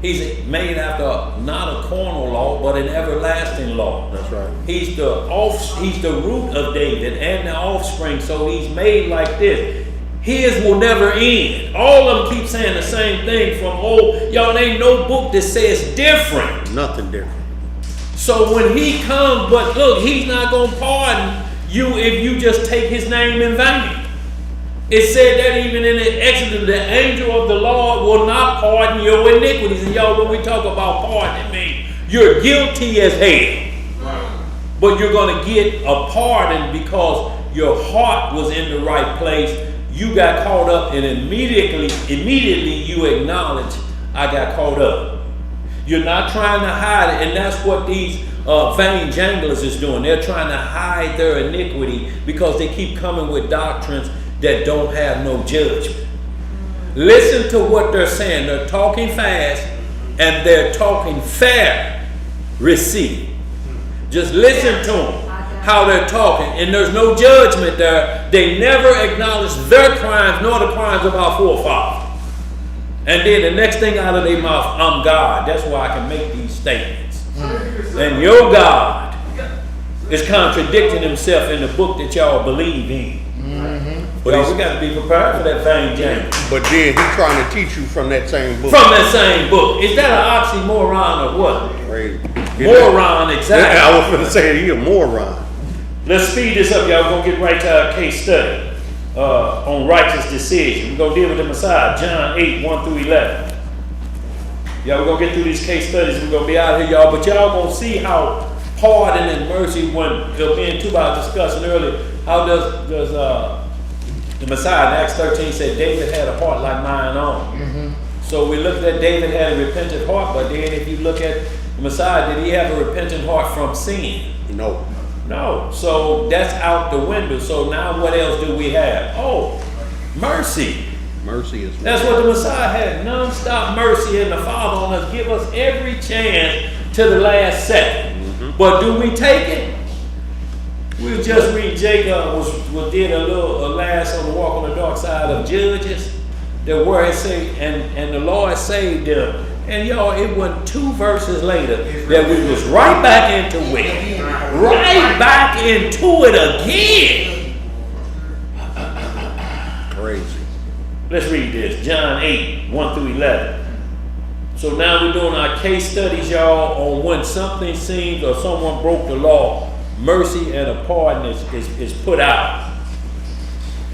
He's made after not a carnal law, but an everlasting law. That's right. He's the root of David and the offspring, so he's made like this. His will never end. All of them keep saying the same thing from old. Y'all ain't no book that says different. Nothing different. So when he comes, but look, he's not going to pardon you if you just take his name in vain. It said that even in the Exodus, the angel of the Lord will not pardon your iniquities. And y'all, when we talk about pardon, it means you're guilty as hell. But you're going to get a pardon because your heart was in the right place. You got caught up and immediately you acknowledge, I got caught up. You're not trying to hide it. And that's what these vain janglers is doing. They're trying to hide their iniquity because they keep coming with doctrines that don't have no judgment. Listen to what they're saying. They're talking fast and they're talking fair. Receive. Just listen to them, how they're talking. And there's no judgment there. They never acknowledge their crimes nor the crimes of our forefathers. And then the next thing out of their mouth, I'm God. That's why I can make these statements. And your God is contradicting himself in the book that y'all believe in. But we got to be prepared for that vain jangle. But then he's trying to teach you from that same book. From that same book. Is that an oxymoron or what? Crazy. Moron, exactly. I was going to say he's a moron. Let's speed this up, y'all. We're going to get right to our case study on righteous decision. We're going to deal with the Messiah, John 8, 1 through 11. Y'all, we're going to get through these case studies. We're going to be out here, y'all. But y'all going to see how pardon and mercy, when being too about discussing earlier, how does the Messiah in Acts 13 said David had a heart like mine own. So we looked at David had a repentant heart, but then if you look at the Messiah, did he have a repentant heart from sin? No. No. So that's out the window. So now what else do we have? Oh, mercy. Mercy is. That's what the Messiah had. Non-stop mercy, and the Father on us give us every chance to the last second. But do we take it? We just read Jacob did a last on the walk on the dark side of Judges. That where it say, and the Lord saved them. And y'all, it wasn't 2 verses later that we was right back into it. Right back into it again. Crazy. Let's read this. John 8, 1 through 11. So now we're doing our case studies, y'all, on when something seems or someone broke the law. Mercy and a pardon is put out.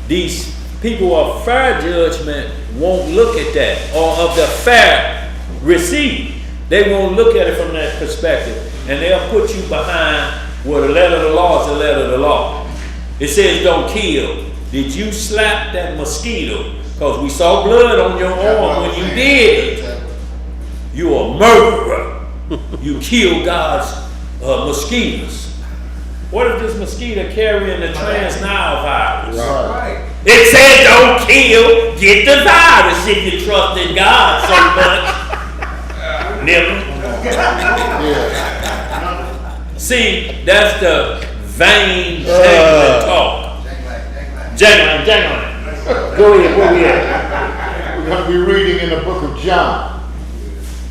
These people of fair judgment won't look at that, or of the fair receive. They won't look at it from that perspective. And they'll put you behind where the letter of the law is the letter of the law. It says don't kill. Did you slap that mosquito? Because we saw blood on your arm when you did it. You're a murderer. You killed God's mosquitoes. What if this mosquito carrying the trans-Nile virus? Right. It said don't kill, get the virus if you trust in God so much. Nipple. See, that's the vain jangling talk. Jangling. Go ahead, where we at? We're going to be reading in the book of John,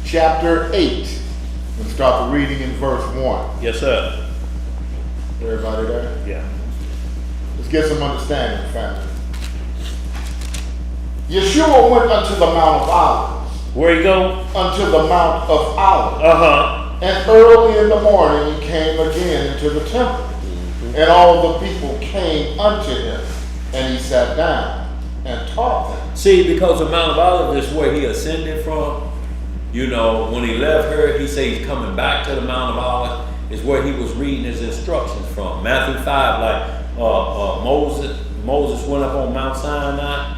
chapter 8. We'll start the reading in verse 1. Yes, sir. Everybody there? Yeah. Let's get some understanding, family. Yeshua went unto the Mount of Olives. Where you go? Unto the Mount of Olives. And early in the morning he came again into the temple. And all the people came unto him. And he sat down and taught them. See, because the Mount of Olives is where he ascended from. You know, when he left her, he said he's coming back to the Mount of Olives. Is where he was reading his instructions from. Matthew 5, like Moses went up on Mount Sinai.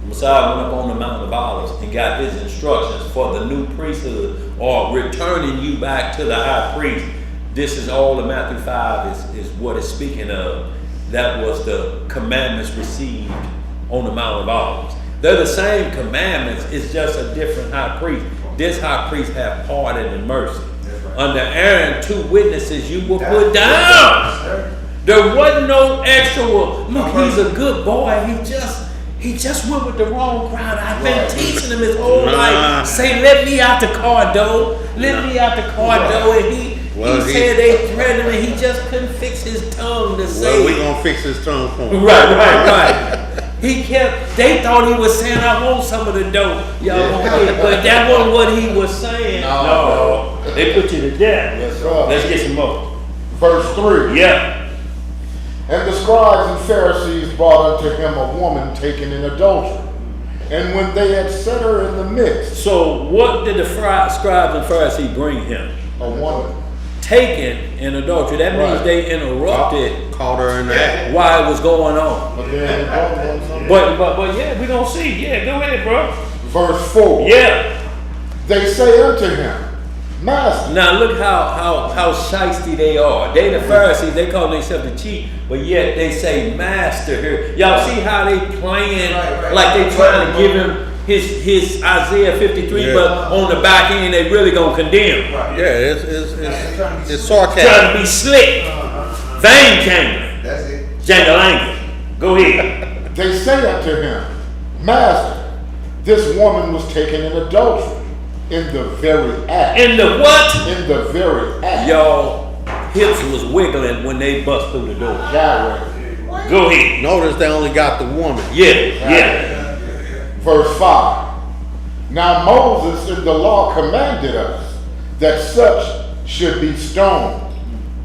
Messiah went up on the Mount of Olives and got his instructions for the new priesthood, or returning you back to the high priest. This is all the Matthew 5 is what it's speaking of. That was the commandments received on the Mount of Olives. They're the same commandments, it's just a different high priest. This high priest have pardon and mercy. Under Aaron, 2 witnesses you will put down. There wasn't no extra, look, he's a good boy. He just went with the wrong crowd. I've been Right. teaching him his whole Nah. life. Say, let me out the car, though. Let me out the car, though. And he said they threatened him, and he just couldn't fix his tongue to say. Well, we gonna fix his tongue for him. Right. He kept, they thought he was saying, I want some of the dough. Y'all gonna get, but that wasn't what he was saying. No. They put you to death. Yes, sir. Let's get some more. Verse 3. Yeah. And the scribes and Pharisees brought unto him a woman taken in adultery. And when they had set her in the midst, So what did the scribes and Pharisees bring him? a woman. Taken in adultery. That means Right. they interrupted Caught her in the act. while it was going on. But then But yeah, we gonna see. Yeah, go ahead, bro. verse 4. Yeah. They say unto him, Master. Now look how shiesty they are. They the Pharisees, they call themselves the chief, but yet they say master here. Y'all see how they playing Right. like they trying to give him his Isaiah 53, Yeah. but on the back end they really gonna condemn. Right. Yeah, it's sarcasm. Trying to be slick. Vain jangling. That's it. Jangle. Go ahead. They say unto him, Master, this woman was taken in adultery in the very act. In the what? In the very act. Y'all hips was wiggling when they bust through the door. Yahweh. Go ahead. Notice they only got the woman. Yeah. Verse 5. Now Moses in the law commanded us that such should be stoned.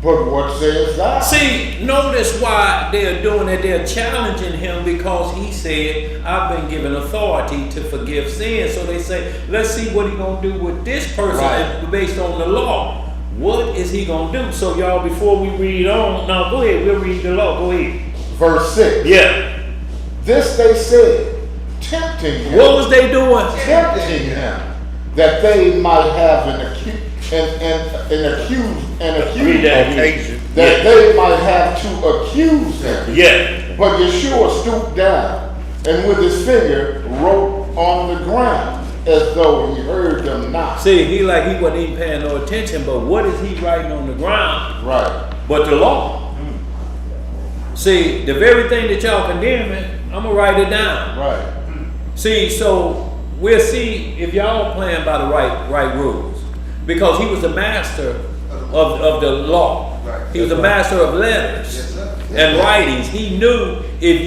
But what says thou? See, notice why they're doing it. They're challenging him because he said, I've been given authority to forgive sin. So they say, let's see what he's going to do with this person Right. based on the law. What is he going to do? So y'all, before we read on, now go ahead, we'll read the law. Go ahead. Verse 6. Yeah. This they said, tempting him. What was they doing? Tempting him, that they might have an accused, Read that. Occasion. that they might have to accuse him. Yeah. But Yeshua stooped down and with his finger wrote on the ground as though he heard them not. See, he wasn't even paying no attention, but what is he writing on the ground? Right. But the law. See, the very thing that y'all condemning, I'm going to write it down. Right. See, so we'll see if y'all playing by the right rules. Because he was the master of the law. Right. He was the master of letters Yes, sir. and writings. He knew if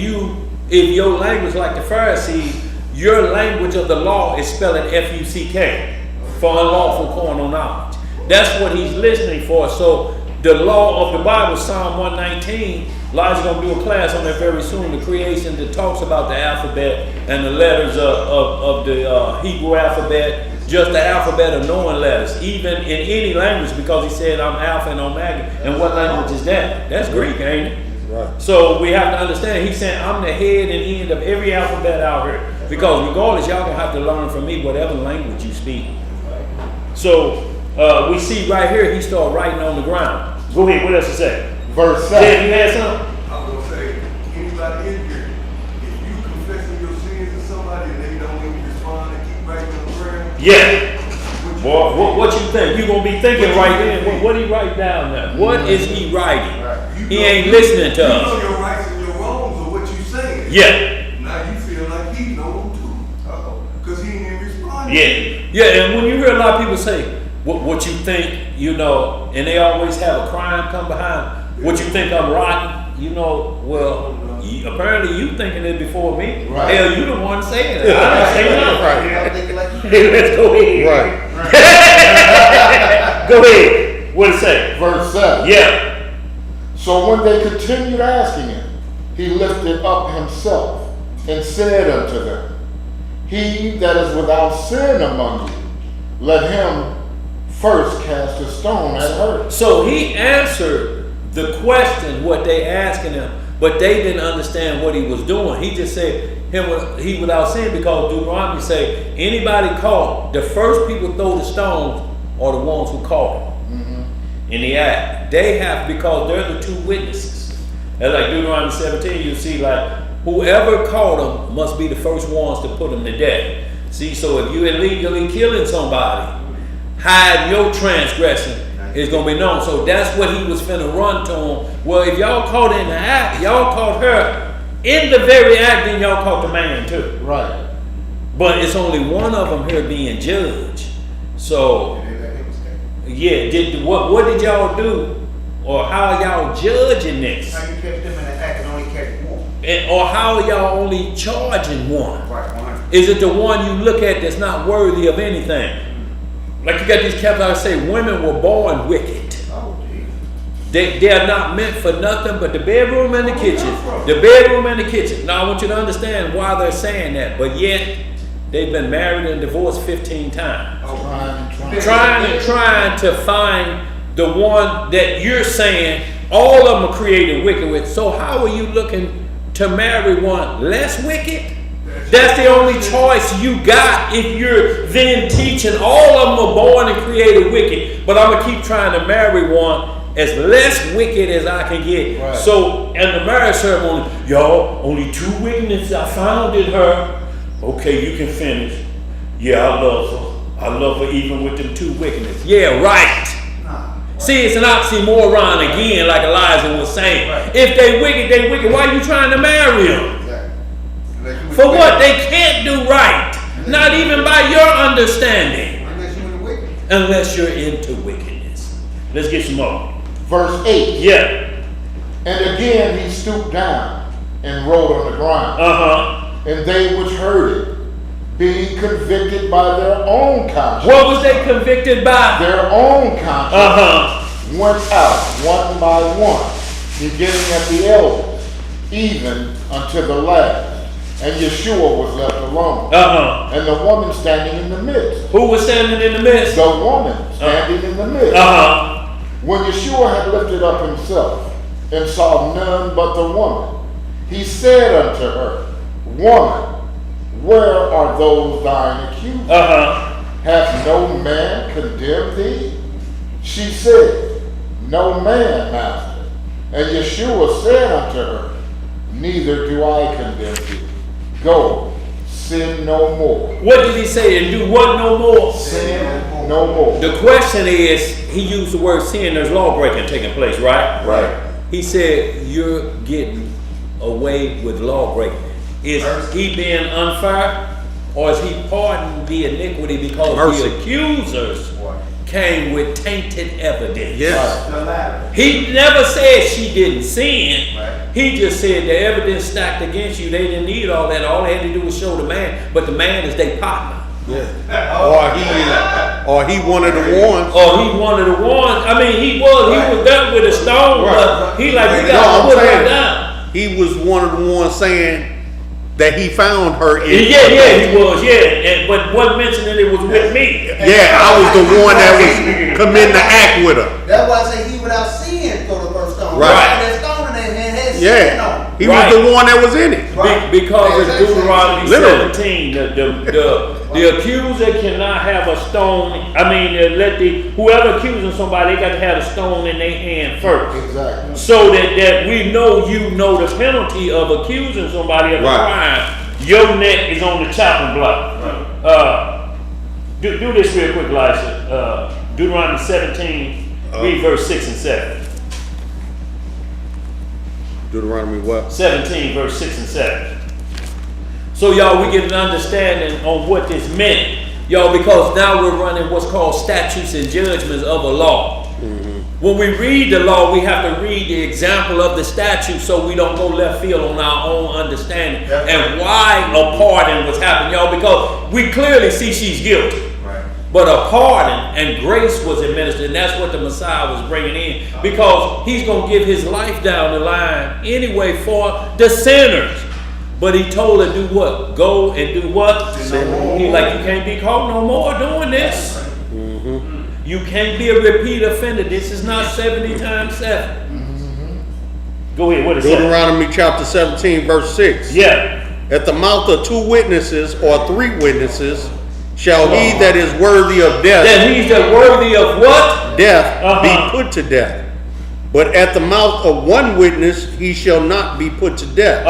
your language like the Pharisees, your language of the law is spelling F-U-C-K for unlawful carnal knowledge. That's what he's listening for. So the law of the Bible, Psalm 119, Elijah's going to do a class on that very soon, the creation that talks about the alphabet and the letters of the Hebrew alphabet, just the alphabet of knowing letters, even in any language, because he said, I'm Alpha and Omega. And what language is that? That's Greek, ain't it? Right. So we have to understand, he's saying, I'm the head and end of every alphabet out here. Because regardless, y'all going to have to learn from me whatever language you speak. So we see right here, he started writing on the ground. Go ahead, what else to say? Verse Jay, 7. you had something? I was gonna say, anybody in here, if you confessing your sins to somebody and they don't even respond and keep writing on the ground, Yeah. what Boy, what you think? You gonna be thinking right then. What he write down there? What is he writing? you He know- ain't listening to you us. know your rights and your wrongs or what you saying. Yeah. Now you feel like he know them too. Cause he ain't even responding. Yeah, and when you hear a lot of people say, what you think, and they always have a crime come behind, what you think I'm rotten, well, apparently you thinking it before me. Right. Hell, you the one saying it. I didn't say nothing. Right. I'm thinking like you. Hey, let's go ahead. Right. Go ahead. What it say? Verse 7. Yeah. So when they continued asking him, he lifted up himself and said unto them, He that is without sin among you, let him first cast a stone at her. So he answered the question, what they asking him, but they didn't understand what he was doing. He just said, he without sin, because Deuteronomy say, anybody caught, the first people throw the stones are the ones who caught him in the act. They have, because they're the two witnesses. And like Deuteronomy 17, you see like, whoever caught him must be the first ones to put him to death. See, so if you illegally killing somebody, hide your transgression is going to be known. So that's what he was finna run to him. Well, if y'all caught in the act, y'all caught her In the very act, then y'all caught the man too. Right. But it's only one of them here being judged. So, yeah, what did y'all do? Or how are y'all judging this? How you catch them in the act and only catch one? Or how are y'all only charging one? Right, 100. Is it the one you look at that's not worthy of anything? Like you got these capitals that say women were born wicked. Oh, geez. They are not meant for nothing but the bedroom and the kitchen. The bedroom and the kitchen. Now I want you to understand why they're saying that, but yet they've been married and divorced 15 times. Trying to find the one that you're saying all of them are created wicked with. So how are you looking to marry one less wicked? That's the only choice you got if you're then teaching all of them are born and created wicked, but I'm going to keep trying to marry one as less wicked as I can get. Right. So in the marriage ceremony, y'all, only 2 witnesses I found in her. Okay, you can finish. Yeah, I love her. I love her even with them 2 wickedness. Yeah, right. See, it's an oxymoron again, like Elijah was saying. Right. If they wicked, they wicked. Why are you trying to marry them? Exactly. For what? They can't do right. Not even by your understanding. Unless you're in the wicked. Unless you're into wickedness. Let's get some more. Verse 8. Yeah. And again he stooped down and wrote on the ground. And they which heard it, being convicted by their own conscience. What was they convicted by? Their own conscience went out one by one, beginning at the elders, even unto the last. And Yeshua was left alone. And the woman standing in the midst. Who was standing in the midst? The woman standing in the midst. When Yeshua had lifted up himself and saw none but the woman, he said unto her, Woman, where are those thine accusers? Hath no man condemned thee? She said, No man, Master. And Yeshua said unto her, Neither do I condemn thee. Go, sin no more. What did he say? And do what no more? Sin no more. The question is, he used the word sin, there's law breaking taking place, right? Right. He said, you're getting away with law breaking. Is he being unfair? Or is he pardoning the iniquity because the accusers came with tainted evidence? Yes. The latter. He never said she didn't sin. Right. He just said the evidence stacked against you. They didn't need all that. All they had to do was show the man. But the man is their partner. Yeah. Or he one of the ones. Or he one of the ones. I mean, he was done with a stone. But he like, you got to put her down. He was one of the ones saying that he found her in. Yeah, he was. Yeah, but wasn't mentioning it was with me. Yeah, I was the one that was committing the act with her. That's why I say he without sin throw the first stone. Right. That stone in their hand had sin Yeah, on it. he was the one that was in it. Because of Deuteronomy Literally. 17, the accuser cannot have a stone. I mean, whoever accusing somebody, they got to have a stone in their hand first. Exactly. So that we know you know the penalty of accusing somebody of a crime. Your neck is on the chopping block. Do this real quick, Elisha. Deuteronomy 17, read verse 6 and 7. Deuteronomy what? 17, verse 6 and 7. So y'all, we get an understanding on what this meant. Y'all, because now we're running what's called statutes and judgments of a law. When we read the law, we have to read the example of the statute so we don't go left field on our own understanding and why a pardon was happening, y'all, because we clearly see she's guilty. But a pardon and grace was administered, and that's what the Messiah was bringing in, because he's going to give his life down the line anyway for the sinners. But he told her, do what? Go and do what? He like, you can't be caught no more doing this. You can't be a repeat offender. This is not 70 times 7. Go ahead, what is that? Deuteronomy chapter 17, verse 6. Yeah. At the mouth of 2 witnesses or 3 witnesses shall he that is worthy of death. That he's that worthy of what? Death be put to death. But at the mouth of 1 witness he shall not be put to death.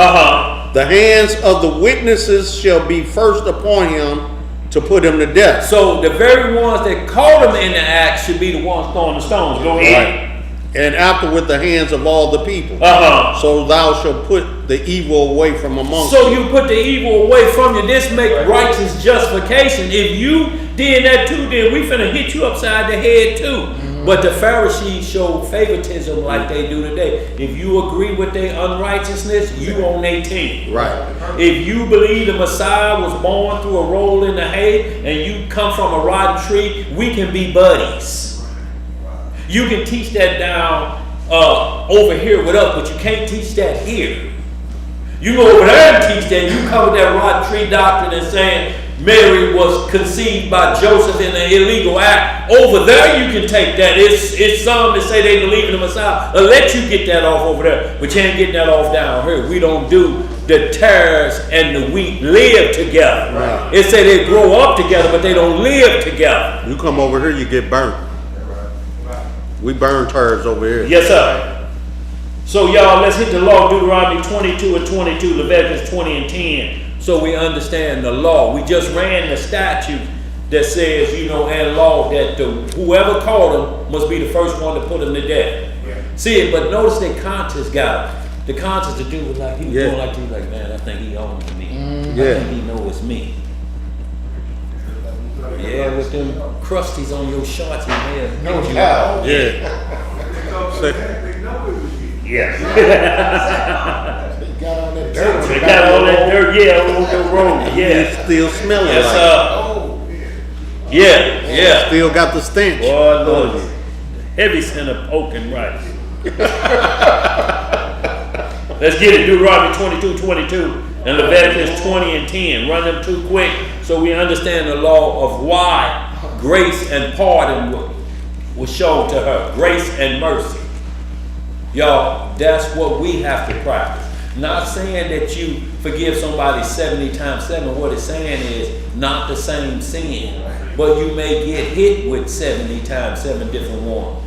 The hands of the witnesses shall be first upon him to put him to death. So the very ones that caught him in the act should be the ones throwing the stones. Go ahead. and after with the hands of all the people. So thou shalt put the evil away from amongst So you put the evil away from you. This make righteous justification. If you did that too, then we finna hit you upside the head too. But the Pharisees show favoritism like they do today. If you agree with their unrighteousness, you on their team. Right. If you believe the Messiah was born through a roll in the hay and you come from a rotten tree, we can be buddies. You can teach that down over here with us, but you can't teach that here. You go over there and teach that. You come with that rotten tree doctrine and saying Mary was conceived by Joseph in an illegal act. Over there you can take that. It's some that say they believe in the Messiah. I'll let you get that off over there, but you ain't getting that off down here. We don't do the tares and the wheat live together. Right. It say they grow up together, but they don't live together. You come over here, you get burnt. We burn tares over here. Yes, sir. So y'all, let's hit the law, Deuteronomy 22 and 22, Leviticus 20 and 10. So we understand the law. We just ran the statute that says, and law that whoever caught him must be the first one to put him to death. Yeah. See it, but notice their conscience got it. The conscience to do was like, he was doing like, he was like, man, I think he owns me. I think he knows it's me. Yeah, with them crusties on your shorts, he may have known you out. Yeah. Yeah. They got on that dirt. They got all that dirt, on the road. Yeah. It's still smelling Yes, like Yeah. Still got the stench. Boy, Lord. Heavy scent of poking rice. Let's get it. Deuteronomy 22 and Leviticus 20 and 10. Run them too quick so we understand the law of why grace and pardon was shown to her. Grace and mercy. Y'all, that's what we have to practice. Not saying that you forgive somebody 70 times 7. What it's saying is not the same sin. But you may get hit with 70 times 7 different ones.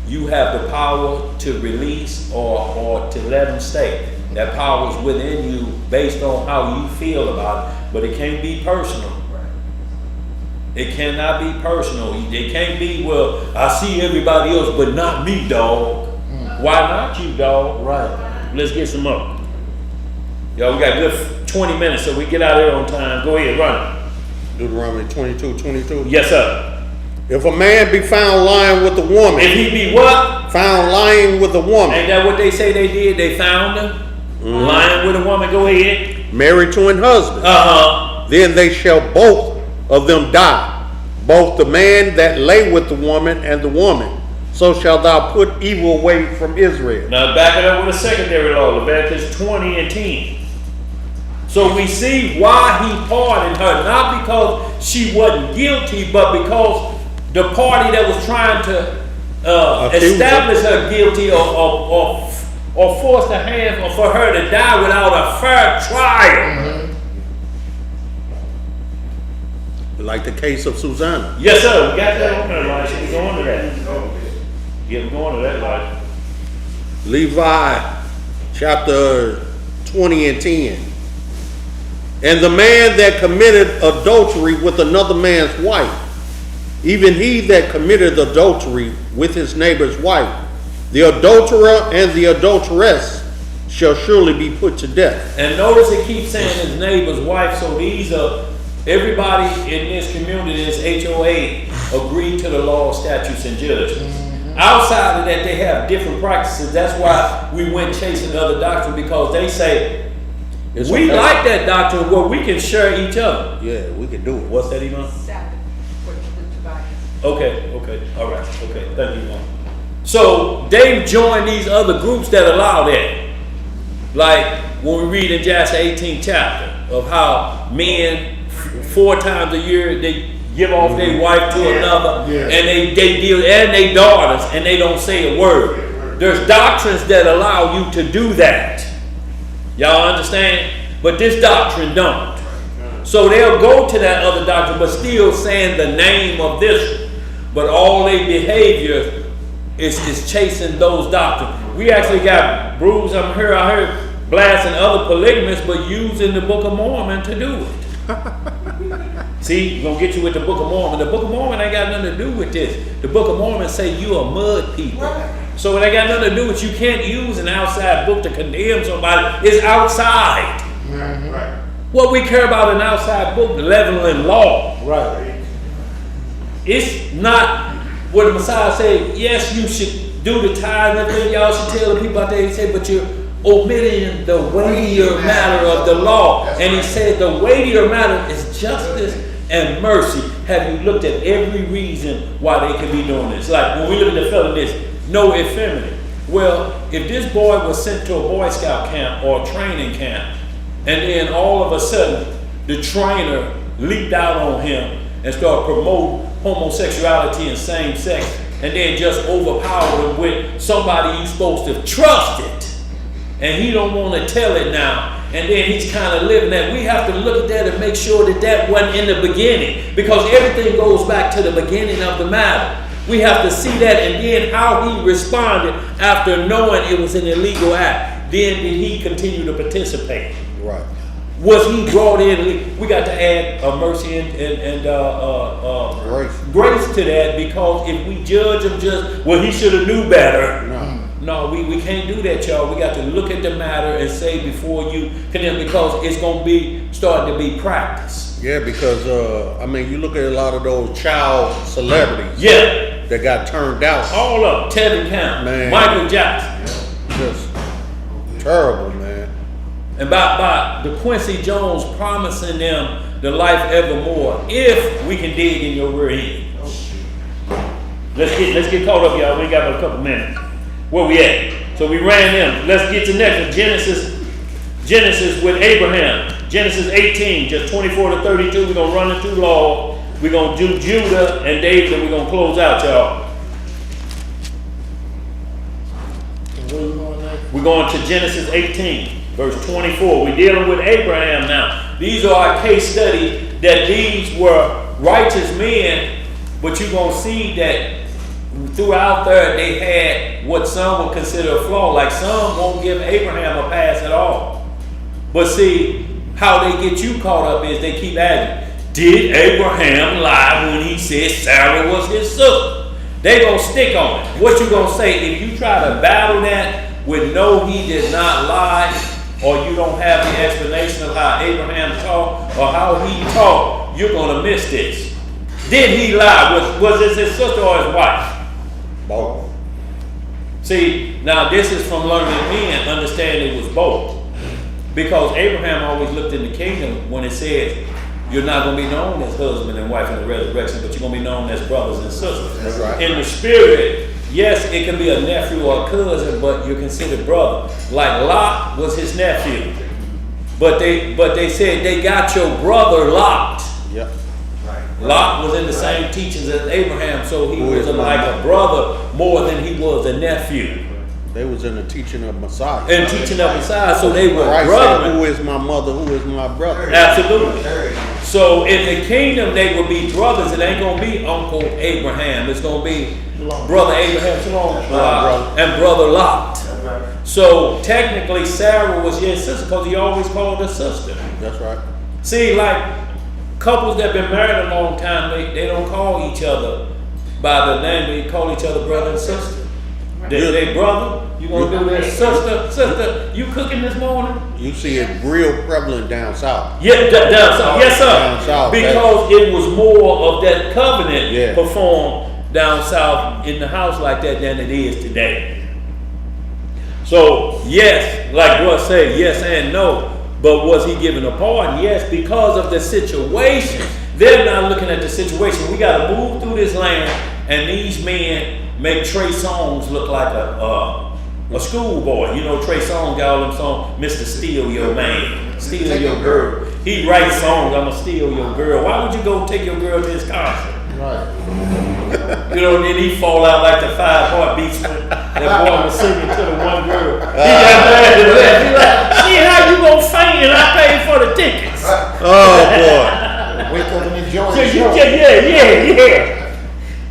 You have the power to release or to let them stay. That power is within you based on how you feel about it. But it can't be personal. It cannot be personal. It can't be, well, I see everybody else, but not me, dog. Why not you, dog? Right. Let's get some up. Y'all, we got a good 20 minutes, so we get out of here on time. Go ahead, run it. Deuteronomy 22. Yes, sir. If a man be found lying with a woman. If he be what? Found lying with a woman. Ain't that what they say they did? They found her lying with a woman. Go ahead. Married to an husband. Then they shall both of them die. Both the man that lay with the woman and the woman. So shalt thou put evil away from Israel. Now back it up with a secondary law, Leviticus 20 and 10. So we see why he pardoned her, not because she wasn't guilty, but because the party that was trying to establish her guilty or force the hand for her to die without a fair trial. Like the case of Susanna. Yes, sir. We got that on there, Elijah. We're going to that. Yeah, we're going to that, Elijah. Levi chapter 20 and 10. And the man that committed adultery with another man's wife, even he that committed adultery with his neighbor's wife, the adulterer and the adulteress shall surely be put to death. And notice it keeps saying his neighbor's wife, so these are, everybody in this community, this HOA, agreed to the law, statutes, and judgments. Outside of that, they have different practices. That's why we went chasing other doctrine, because they say, we like that doctrine where we can share each other. Yeah, we can do it. What's that, Iman? Okay, all right, okay, thank you, Iman. So they've joined these other groups that allow that. Like when we read in Jasher 18th chapter of how men 4 times a year they give off their wife to another, and they deal and their daughters, and they don't say a word. There's doctrines that allow you to do that. Y'all understand? But this doctrine don't. So they'll go to that other doctrine, but still saying the name of this one. But all their behavior is chasing those doctrines. We actually got Bruce, I heard blasting other polygamists, but using the Book of Mormon to do it. See, we're going to get you with the Book of Mormon. The Book of Mormon ain't got nothing to do with this. The Book of Mormon say you are mud people. So it ain't got nothing to do with, you can't use an outside book to condemn somebody. It's outside. Right. What we care about an outside book, the leveling law. Right. It's not what the Messiah said, yes, you should do the tithe and everything, y'all should tell the people out there, he said, but you're omitting the weightier matter of the law. And he said the weightier matter is justice and mercy. Have you looked at every reason why they could be doing this? Like when we look at the fellow, this no effeminate. Well, if this boy was sent to a Boy Scout camp or a training camp, and then all of a sudden the trainer leaped out on him and started promoting homosexuality and same sex, and then just overpowered him with somebody you supposed to trust it, and he don't want to tell it now, and then he's kind of living that. We have to look at that and make sure that that wasn't in the beginning, because everything goes back to the beginning of the matter. We have to see that, and then how he responded after knowing it was an illegal act. Then did he continue to participate? Right. Was he brought in? We got to add mercy and grace to that, because if we judge him just, well, he should have knew better. No, we can't do that, y'all. We got to look at the matter and say before you condemn, because it's going to be starting to be practice. Yeah, because I mean, you look at a lot of those child celebrities. Yeah, that got turned out. all of them. Tevin Campbell, Man. Michael Jackson. Just terrible, man. And by the Quincy Jones promising them the life evermore, if we can dig in your rear end. Let's get caught up, y'all. We got about a couple minutes. Where we at? So we ran them. Let's get to next. Genesis with Abraham. Genesis 18, just 24 to 32. We're gonna run it through law. We're gonna do Judah and David, and we're gonna close out, y'all. We're going to Genesis 18. Verse 24, we're dealing with Abraham now. These are our case studies that these were righteous men, but you're going to see that throughout there they had what some would consider a flaw. Like some won't give Abraham a pass at all. But see, how they get you caught up is they keep asking, did Abraham lie when he said Sarah was his sister? They going to stick on it. What you going to say, if you try to battle that with no, he did not lie, or you don't have the explanation of how Abraham taught or how he taught, you're going to miss this. Did he lie? Was this his sister or his wife? Both. See, now this is from learning men, understand it was both. Because Abraham always looked in the kingdom when it says, you're not going to be known as husband and wife in the resurrection, but you're going to be known as brothers and sisters. That's right. In the spirit, yes, it can be a nephew or a cousin, but you're considered brother. Like Lot was his nephew. But they said they got your brother Lot. Yep. Lot was in the same teachings as Abraham, so he was like a brother more than he was a nephew. They was in the teaching of Messiah. And teaching of Messiah, so they were Christ brothers. said, who is my mother? Who is my brother? Absolutely. So in the kingdom, they will be brothers. It ain't going to be Uncle Abraham. It's going to be Brother Abraham, and Brother Lot. So technically, Sarah was his sister because he always called her sister. That's right. See, like couples that been married a long time, they don't call each other by the name. They call each other brother and sister. They brother, you gonna do this? Sister, you cooking this morning? You see it real prevalent down south. Yeah, down south. Yes, sir. Down south, because it was more of that covenant Yeah. performed down south in the house like that than it is today. So yes, like Russ said, yes and no. But was he given a pardon? Yes, because of the situation. They're not looking at the situation. We got to move through this land, and these men make Trey Songz look like a schoolboy. You know, Trey Songz got all them songs, Mr. Steal Your Man, Steal Your Girl. He writes songs, I'ma steal your girl. Why would you go take your girl to his concert? Right. You know, then he fall out like the 5 Heartbeats when that boy was singing to the one girl. He got mad and left. He like, see how you gonna faint and I paid for the tickets. Oh boy. Wake up and enjoy So the you show. yeah.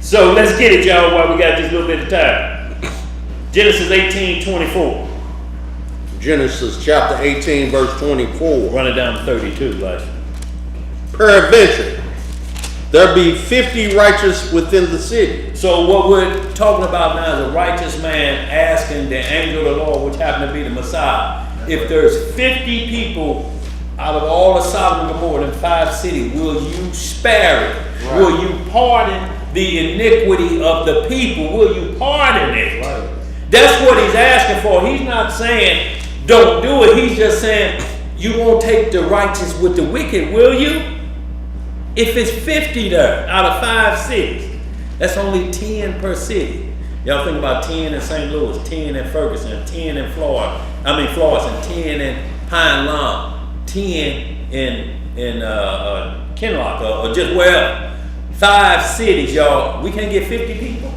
So let's get it, y'all, while we got this little bit of time. Genesis 18:24. Genesis chapter 18, verse 24. Run it down to 32, like. Peradventure, there be 50 righteous within the city. So what we're talking about now is a righteous man asking the angel of the Lord, which happened to be the Messiah, if there's 50 people out of all of Sodom and Gomorrah in 5 cities, will you spare it? Right. Will you pardon the iniquity of the people? Will you pardon it? Right. That's what he's asking for. He's not saying don't do it. He's just saying you won't take the righteous with the wicked, will you? If it's 50 there out of 5 cities, that's only 10 per city. Y'all think about 10 in St. Louis, 10 in Ferguson, 10 in Florida, and 10 in Pine Lawn, 10 in Kinlock, or just wherever. 5 cities, y'all. We can't get 50 people.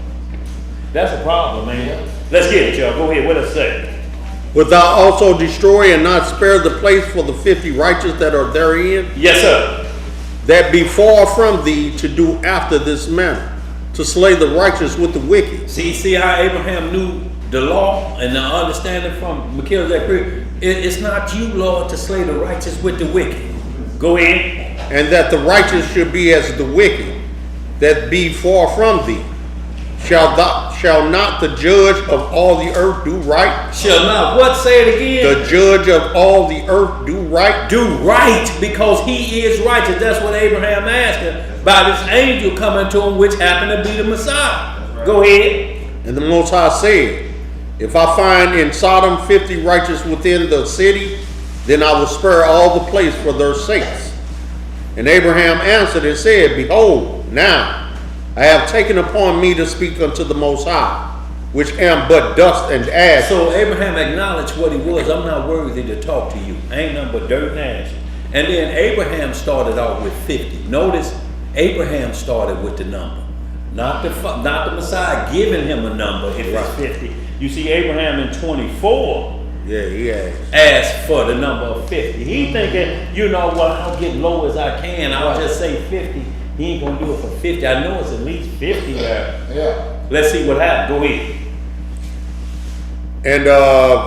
That's a problem, man. Let's get it, y'all. Go ahead. What does it say? Wilt thou also destroy and not spare the place for the 50 righteous that are therein? Yes, sir. That be far from thee to do after this manner, to slay the righteous with the wicked. See how Abraham knew the law and the understanding from Melchizedek. It's not you, Lord, to slay the righteous with the wicked. Go ahead. And that the righteous should be as the wicked, that be far from thee. Shall not the judge of all the earth do right? Shall not what? Say it again. The judge of all the earth do right? Do right, because he is righteous. That's what Abraham asked him by this angel coming to him, which happened to be the Messiah. Right. Go ahead. And the Most High said, if I find in Sodom 50 righteous within the city, then I will spare all the place for their sakes. And Abraham answered and said, behold, now I have taken upon me to speak unto the Most High, which am but dust and ash. So Abraham acknowledged what he was. I'm not worthy to talk to you. I ain't nothing but dirt and ash. And then Abraham started out with 50. Notice, Abraham started with the number. Not the Messiah giving him a number if it's 50. You see Abraham in 24. Yeah, he asked for the number of 50. He thinking, you know what, I'll get low as I can. I'll just say 50. He ain't gonna do it for 50. I know it's at least 50 there. Yeah. Let's see what happened. Go ahead. And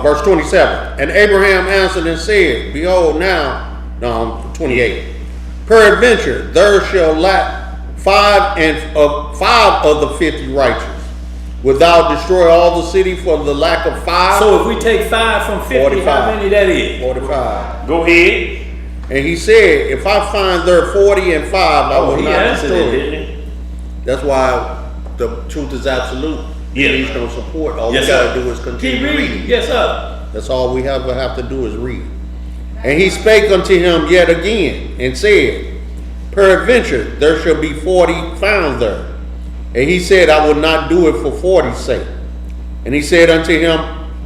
verse 27. And Abraham answered and said, behold now, 28. Peradventure there shall lack 5 of the 50 righteous. Wilt thou destroy all the city for the lack of 5? So if we take 5 from 50, 45. how many that is? 45. Go ahead. And he said, if I find there 40 and 5, I will not answered destroy it, it. didn't he? That's why the truth is absolute. Yeah. He's going to support. All Yes, we got sir. to do is continue Keep reading. reading. Yes, sir. That's all we have to do is read. And he spake unto him yet again, and said, peradventure there shall be 40 found there. And he said, I will not do it for 40's sake. And he said unto him,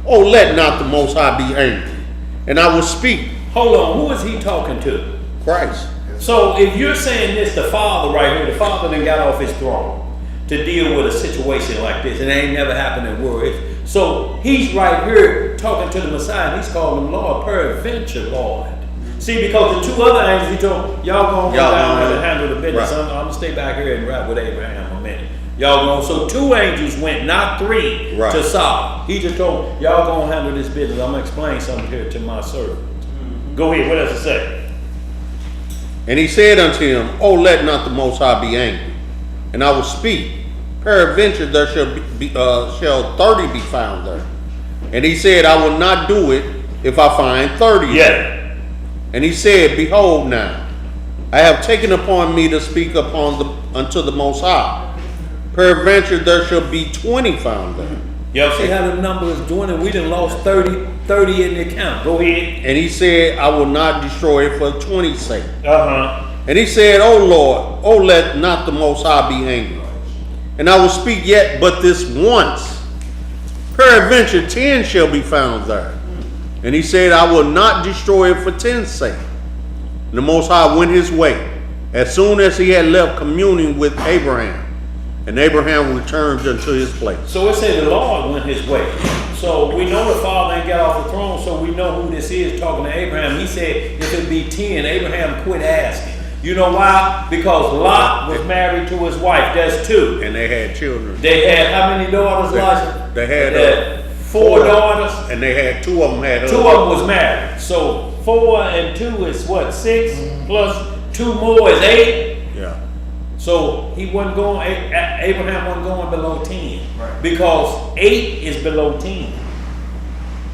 oh, let not the Most High be angry, and I will speak. Hold on. Who is he talking to? Christ. So if you're saying this, the Father right here, the Father then got off his throne to deal with a situation like this, and it ain't never happened in words. So he's right here talking to the Messiah, and he's calling him Lord, peradventure, Lord. See, because the 2 other angels, he told y'all gonna go down there and handle the business. Right. I'm gonna stay back here and rap with Abraham a minute. Y'all gonna, so 2 angels went, not 3, right, to Sodom. He just told y'all gonna handle this business. I'm gonna explain something here to my servant. Go ahead, what does it say? And he said unto him, oh, let not the Most High be angry, and I will speak. Peradventure there shall 30 be found there. And he said, I will not do it if I find 30. Yeah. And he said, behold now, I have taken upon me to speak unto the Most High. Peradventure there shall be 20 found there. Y'all see how the number is doing it? We done lost 30 in the account. Go ahead. And he said, I will not destroy it for 20's sake. Uh-huh. And he said, O Lord, oh, let not the Most High be angry, and I will speak yet but this once. Peradventure 10 shall be found there. And he said, I will not destroy it for 10's sake. And the Most High went his way, as soon as he had left communing with Abraham. And Abraham returned unto his place. So it said the Lord went his way. So we know the Father ain't got off the throne, so we know who this is talking to Abraham. He said if it be 10, Abraham quit asking. You know why? Because Lot was married to his wife. That's 2. And they had children. They had how many daughters, Elijah? They had 4 daughters. And they had 2 of them had 2 of them was married. So 4 and 2 is what? 6 plus 2 more is 8. Yeah. So he wasn't going, Abraham wasn't going below 10. Right. Because 8 is below 10.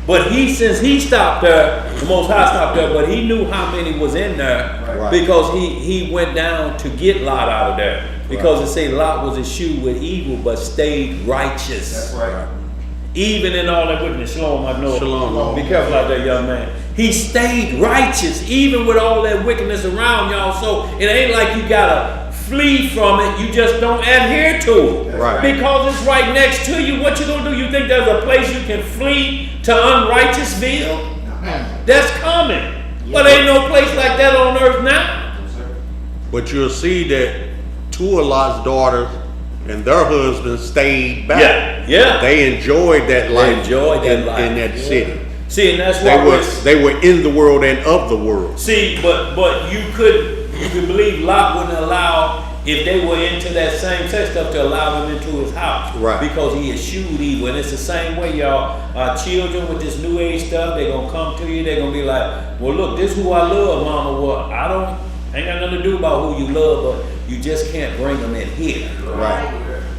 But since he stopped there, the Most High stopped there, but he knew how many was in there. Right. Because he went down to get Lot out of there. Because it said Lot was eschewed with evil, but stayed righteous. That's right. Even in all that wickedness. Shalom, I know. Shalom. Be careful out there, young man. He stayed righteous, even with all that wickedness around y'all. So it ain't like you gotta flee from it. You just don't adhere to it. Right. Because it's right next to you. What you gonna do? You think there's a place you can flee to unrighteousville? That's coming. But ain't no place like that on earth now. But you'll see that 2 of Lot's daughters and their husbands stayed back. Yeah. They enjoyed that life. enjoyed that in, life. in that city. See, and that's They why they were in the world and of the world. see, but you could believe Lot wouldn't allow, if they were into that same sex stuff, to allow them into his house. Right. Because he eschewed evil. And it's the same way, y'all. Our children with this new age stuff, they're gonna come to you, they're gonna be like, well look, this is who I love, mama. Well, ain't got nothing to do about who you love, but you just can't bring them in here. Right.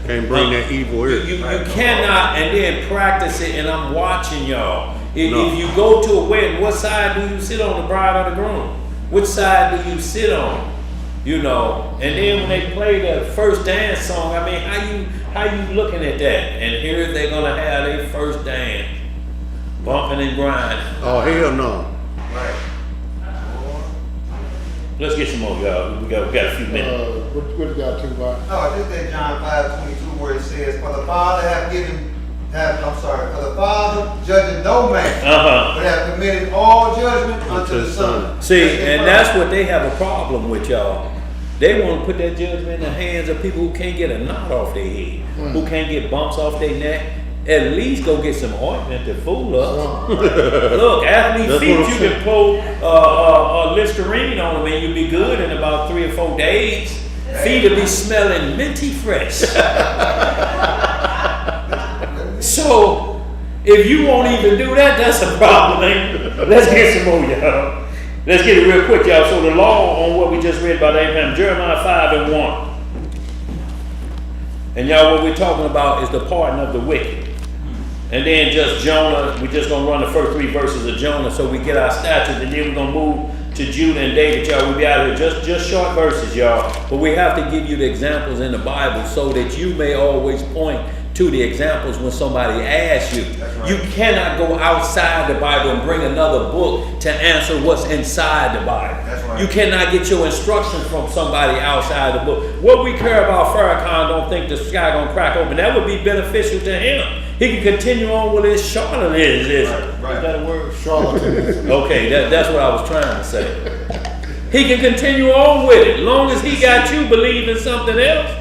Can't bring that evil here. You cannot and then practice it, and I'm watching y'all. If No. you go to a wedding, what side do you sit on, the bride or the groom? Which side do you sit on? You know, and then when they play the first dance song, I mean, how you looking at that? And here they're gonna have their first dance, bumping and grinding. Oh, hell no. Right. Let's get some more, y'all. We got a few minutes. What you got, Tupac? No, just that John 5:22 where it says, for the Father judging no man, but have committed all judgment unto the Son. See, and that's what they have a problem with, y'all. They want to put that judgment in the hands of people who can't get a knot off their head, who can't get bumps off their neck. At least go get some ointment to fool us. Look, athlete That's feet, what I'm you saying. can pull Listerine on them and you'll be good in about 3 or 4 days. Feet will be smelling minty fresh. So, if you won't even do that, that's a problem, ain't it? Let's get some more, y'all. Let's get it real quick, y'all. So the law on what we just read about Abraham, Jeremiah 5:1. And y'all, what we're talking about is the pardon of the wicked. And then just Jonah, we're just going to run the first 3 verses of Jonah so we get our statutes, and then we're going to move to Judah and David, y'all. We'll be out of here. Just short verses, y'all. But we have to give you the examples in the Bible so that you may always point to the examples when somebody asks you. Right. You cannot go outside the Bible and bring another book to answer what's inside the Bible. That's right. You cannot get your instructions from somebody outside the book. What we care about, Farrakhan don't think the sky gonna crack open. That would be beneficial to him. He can continue on with his charlatanism. Right. Is that a word? Charlatanism. Okay, that's what I was trying to say. He can continue on with it, long as he got you believing something else.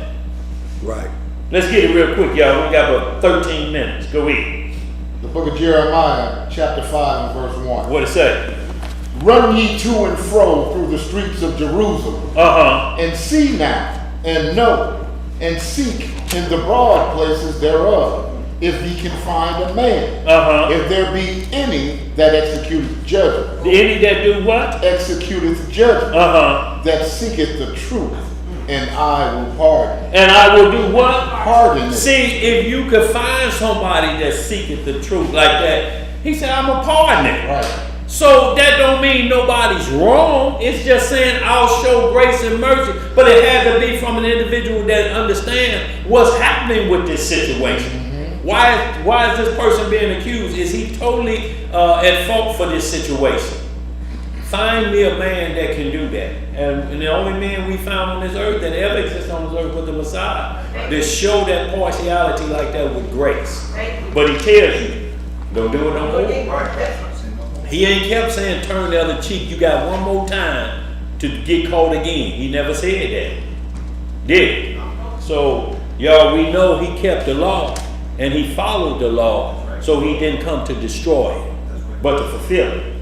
Right. Let's get it real quick, y'all. We got about 13 minutes. Go ahead. The book of Jeremiah, chapter 5 and verse 1. What it say? Run ye to and fro through the streets of Jerusalem, and see now, and know, and seek in the broad places thereof, if ye can find a man, if there be any that executeth judgment. Any that do what? Executeth judgment, that seeketh the truth, and I will pardon. And I will do what? Pardon it. See, if you could find somebody that seeketh the truth like that, he said, I'm a pardon it. Right. So that don't mean nobody's wrong. It's just saying I'll show grace and mercy. But it had to be from an individual that understands what's happening with this situation. Why is this person being accused? Is he totally at fault for this situation? Find me a man that can do that. And the only man we found on this earth that ever existed on this earth was the Messiah. That show that partiality like that with grace. But he tells you, don't do it no more. Right. He ain't kept saying turn the other cheek. You got one more time to get caught again. He never said that. Did he? So, y'all, we know he kept the law and he followed the law. So he didn't come to destroy it, but to fulfill it.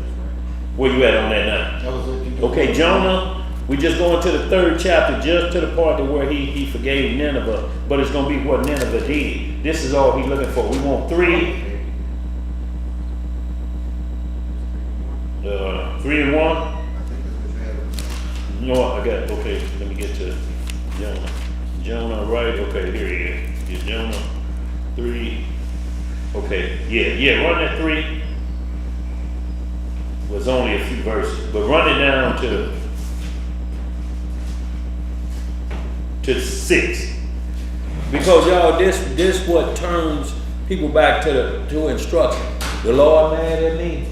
Where you at on that now? That was it. Okay, Jonah, we just going to the 3rd chapter, just to the part where he forgave Nineveh, but it's going to be what Nineveh did. This is all he's looking for. We want 3 and 1. No, I got it. Okay, let me get to it. Jonah, right? Okay, here he is. Yeah, Jonah 3. Okay, yeah, run that 3. Was only a few verses, but run it down to 6. Because y'all, this what turns people back to instruction. The Lord mad at me.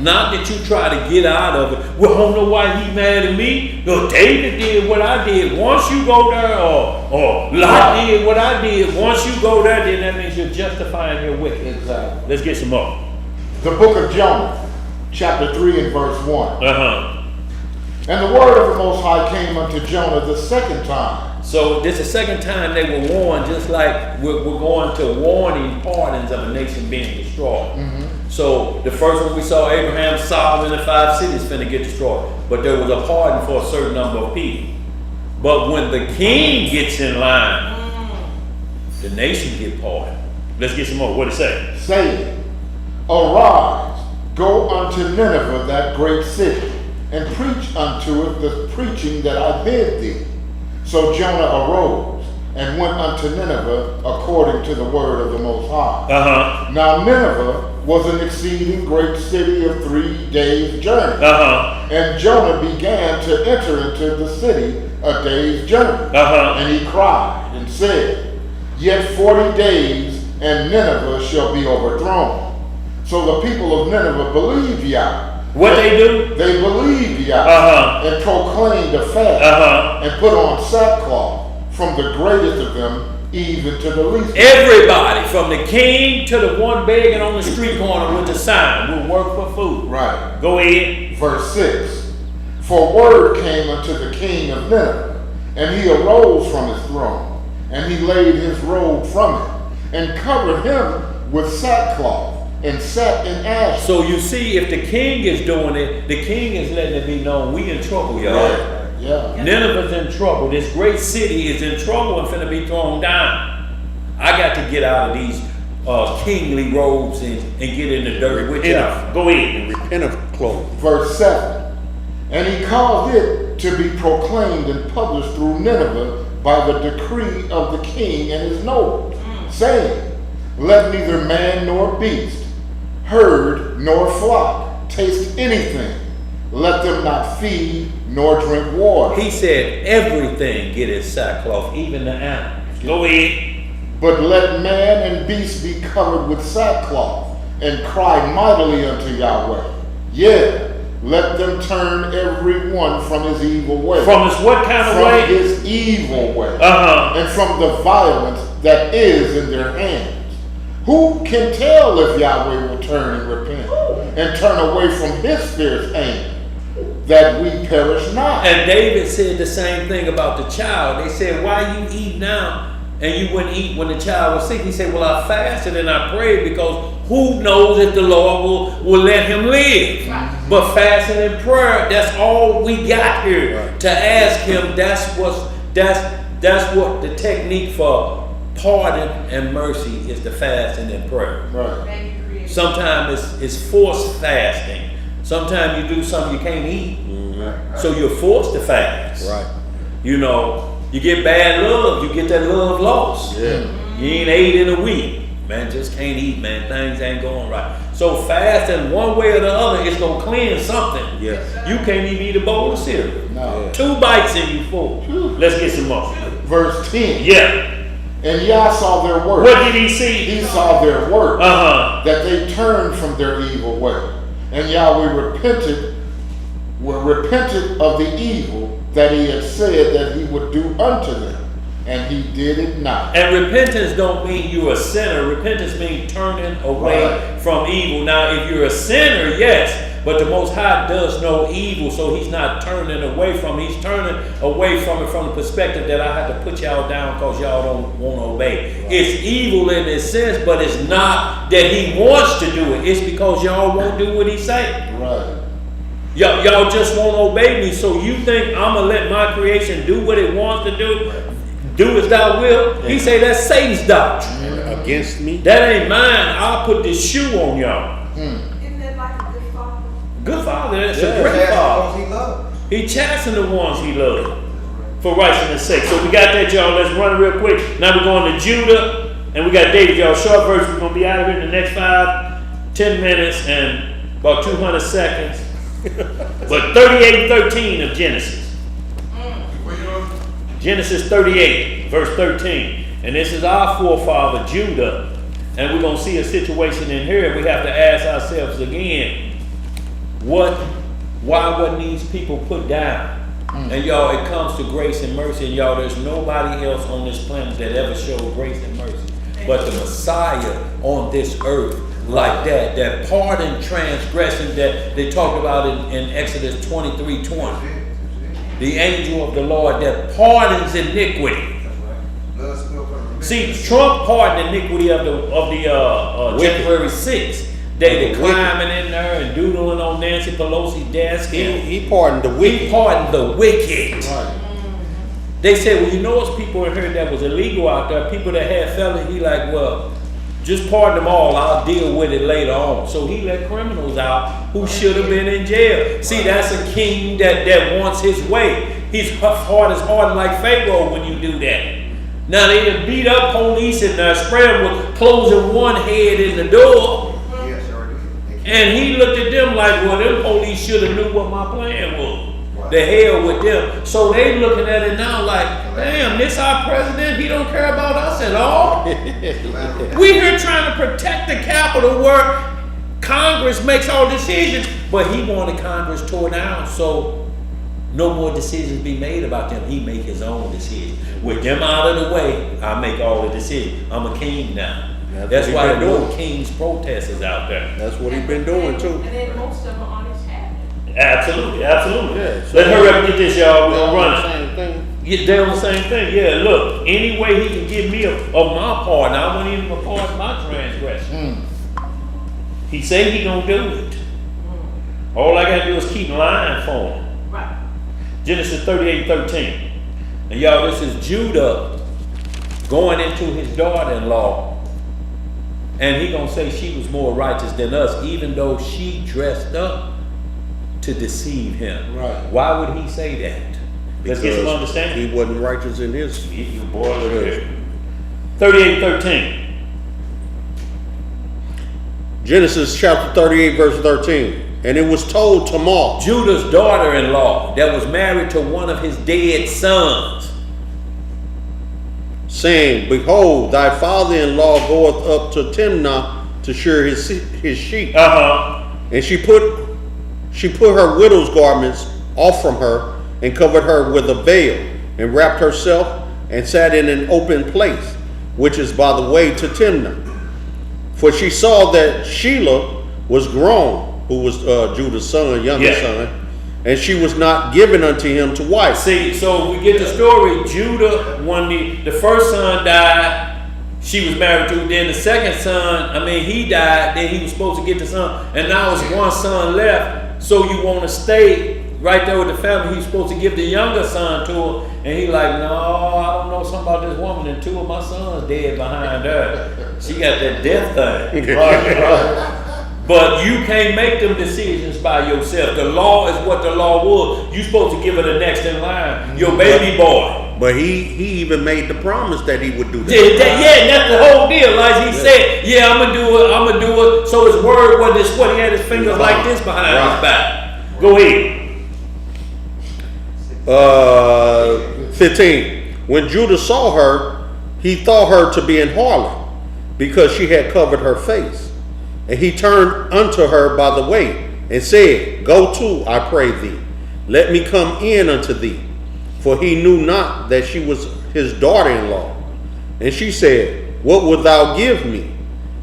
Not that you try to get out of it. Well, I don't know why he mad at me. No, David did what I did. Once you go there, or Lot did what I did. Once you go there, then that means you're justifying your wicked. Exactly. Let's get some more. The book of Jonah, chapter 3 and verse 1. Uh-huh. And the word of the Most High came unto Jonah the second time. So this is the second time they were warned, just like we're going to warning pardons of a nation being destroyed. So the first one we saw, Abraham, Sodom, and the 5 cities finna get destroyed. But there was a pardon for a certain number of people. But when the king gets in line, the nation get pardoned. Let's get some more. What it say? Saying, Arise, go unto Nineveh, that great city, and preach unto it the preaching that I bid thee. So Jonah arose and went unto Nineveh according to the word of the Most High. Now Nineveh was an exceeding great city of 3 days' journey. And Jonah began to enter into the city a day's journey. And he cried and said, Yet 40 days, and Nineveh shall be overthrown. So the people of Nineveh believed Yah. What they do? They believed Yah and proclaimed a fast and put on sackcloth, from the greatest of them even to the least. Everybody, from the king to the one begging on the street corner with the sign, will work for food. Right. Go ahead. Verse 6. For word came unto the king of Nineveh, and he arose from his throne, and he laid his robe from him, and covered him with sackcloth, and sat in ashes. So you see, if the king is doing it, the king is letting it be known we in trouble, y'all. Right. Yeah. Nineveh's in trouble. This great city is in trouble and finna be thrown down. I got to get out of these kingly robes and get in the dirt with y'all. Go ahead. And repent of clothes. Verse 7. And he caused it to be proclaimed and published through Nineveh by the decree of the king and his nobles, saying, Let neither man nor beast, herd nor flock taste anything. Let them not feed nor drink water. He said everything get its sackcloth, even the animals. Go ahead. But let man and beast be covered with sackcloth, and cry mightily unto Yahweh. Yea, let them turn every one from his evil way. From his what kind of way? From his evil way. Uh-huh. And from the violence that is in their hands. Who can tell if Yahweh will turn and repent, and turn away from his fierce anger, that we perish not? And David said the same thing about the child. They said, why you eat now and you wouldn't eat when the child was sick? He said, well, I fasted and I prayed because who knows if the Lord will let him live? Right. But fasting and prayer, that's all we got here. Right. To ask him. That's what the technique for pardon and mercy is, the fasting and prayer. Right. Sometimes it's forced fasting. Sometimes you do something you can't eat. So you're forced to fast. Right. You know, you get bad love, you get that love lost. Yeah. You ain't ate in a week. Man, just can't eat, man. Things ain't going right. So fasting one way or the other is gonna cleanse something. Yeah. You can't even eat a bowl of cereal. No. Yeah. 2 bites and you full. Let's get some more. Verse 10. Yeah. And Yah saw their work. What did he see? He saw their work. Uh-huh. That they turned from their evil way. And Yahweh repented of the evil that he had said that he would do unto them. And he did it not. And repentance don't mean you're a sinner. Repentance means turning away from evil. Now, if you're a sinner, yes, but the Most High does no evil, so he's not turning away from it. He's turning away from it from the perspective that I have to put y'all down because y'all don't want to obey. Right. It's evil in its sense, but it's not that he wants to do it. It's because y'all won't do what he say. Right. Y'all just won't obey me, so you think I'm going to let my creation do what it wants to do? Do as thou will. He say that's Satan's doctrine. And against me. That ain't mine. I'll put this shoe on y'all. Isn't that like a good father? Good father. That's a great father. He loved. He chastened the ones he loved. for righteousness' sake. So we got that, y'all. Let's run it real quick. Now we're going to Judah, and we got David, y'all. Short verse. We're going to be out of here in the next 10 minutes, and about 200 seconds. But 38 and 13 of Genesis. Genesis 38, verse 13. And this is our forefather, Judah. And we're going to see a situation in here. We have to ask ourselves again, why wasn't these people put down? And y'all, it comes to grace and mercy. And y'all, there's nobody else on this planet that ever showed grace and mercy but the Messiah on this earth like that. That pardon transgression that they talked about in Exodus 23:20. The angel of the Lord that pardons iniquity. See, Trump pardoned iniquity of the January 6th. They climbing in there and doodling on Nancy Pelosi's desk. He pardoned the wicked. He pardoned the wicked. Right. They said, well, you know, it's people in here that was illegal out there, people that had felony. He like, well, just pardon them all. I'll deal with it later on. So he let criminals out who should have been in jail. See, that's a king that wants his way. His heart is hardened like Pharaoh when you do that. Now they done beat up police and spread them with closing one head in the door. And he looked at them like, well, them police should have knew what my plan was. The hell with them. So they looking at it now like, damn, this our president, he don't care about us at all. We here trying to protect the Capitol where Congress makes all decisions, but he wanted Congress tore down so no more decisions be made about them. He make his own decisions. With them out of the way, I make all the decisions. I'm a king now. That's why there are no king's protesters out there. That's what he's been doing too. And then most of them are on his cabinet. Absolutely, absolutely. Yeah, so let's hurry up and get this, y'all. We're gonna run it. Same thing. Yeah, they're on the same thing. Yeah, look, any way he can give me of my pardon, I want him to pardon my transgression. He said he gonna do it. All I gotta do is keep lying for him. Right. Genesis 38:13. And y'all, this is Judah going into his daughter-in-law. And he gonna say she was more righteous than us, even though she dressed up to deceive him. Right. Why would he say that? Let's get some understanding. He wasn't righteous in his. You boy, look at it. 38:13. Genesis chapter 38, verse 13. And it was told Tamar, Judah's daughter-in-law that was married to one of his dead sons, saying, behold, thy father-in-law goeth up to Timnah to shear his sheep. And she put her widow's garments off from her, and covered her with a veil, and wrapped herself, and sat in an open place, which is by the way to Timnah. For she saw that Shelah was grown, who was Judah's son, youngest son, and she was not given unto him to wife. See, so we get the story. Judah, when the first son died, she was married to. Then the second son, he died. Then he was supposed to get the son, and now it's one son left. So you want to stay right there with the family. He's supposed to give the younger son to her, and he like, no, I don't know something about this woman, and two of my sons dead behind her. She got that death thing. Right. But you can't make them decisions by yourself. The law is what the law was. You're supposed to give her the next in line, your baby boy. But he even made the promise that he would do that. And that's the whole deal. Like he said, yeah, I'm gonna do it. So his word was this, what he had his fingers like this behind his back. Go ahead. 15. When Judah saw her, he thought her to be an harlot, because she had covered her face. And he turned unto her by the way, and said, go to, I pray thee, let me come in unto thee. For he knew not that she was his daughter-in-law. And she said, what wilt thou give me,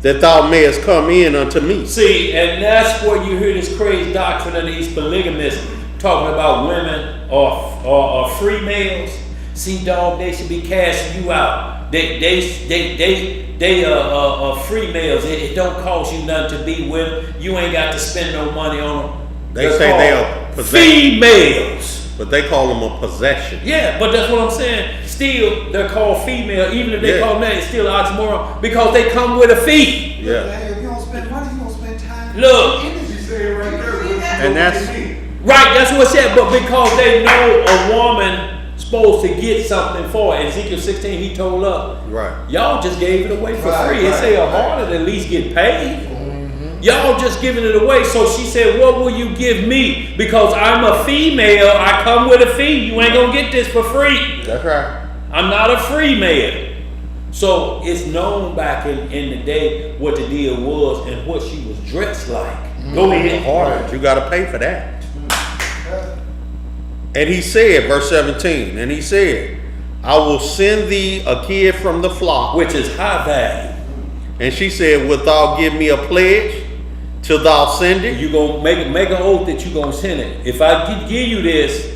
that thou mayest come in unto me? See, and that's where you hear this crazy doctrine of these polygamists talking about women or free males. See, dog, they should be casting you out. They are free males. It don't cost you nothing to be with them. You ain't got to spend no money on them. They say they are females, but they call them a possession. Yeah, but that's what I'm saying. Still, they're called female. Even if they call them that, it's still an oxymoron because they come with a fee. Yeah. If you don't spend money, you don't spend time. Look, and that's right. That's what it said. But because they know a woman supposed to get something for it. Ezekiel 16, he told us, Right. y'all just gave it away for Right, free. It right, say a right. harlot at least get paid. Y'all just giving it away. So she said, what will you give me? Because I'm a female, I come with a fee. You ain't gonna get this for free. That's right. I'm not a free man. So it's known back in the day what the deal was and what she was dressed like. Go ahead. Harlot, you got to pay for that. And he said, verse 17, and he said, I will send thee a kid from the flock. Which is high value. And she said, wilt thou give me a pledge till thou send it? You gonna make an oath that you gonna send it. If I give you this,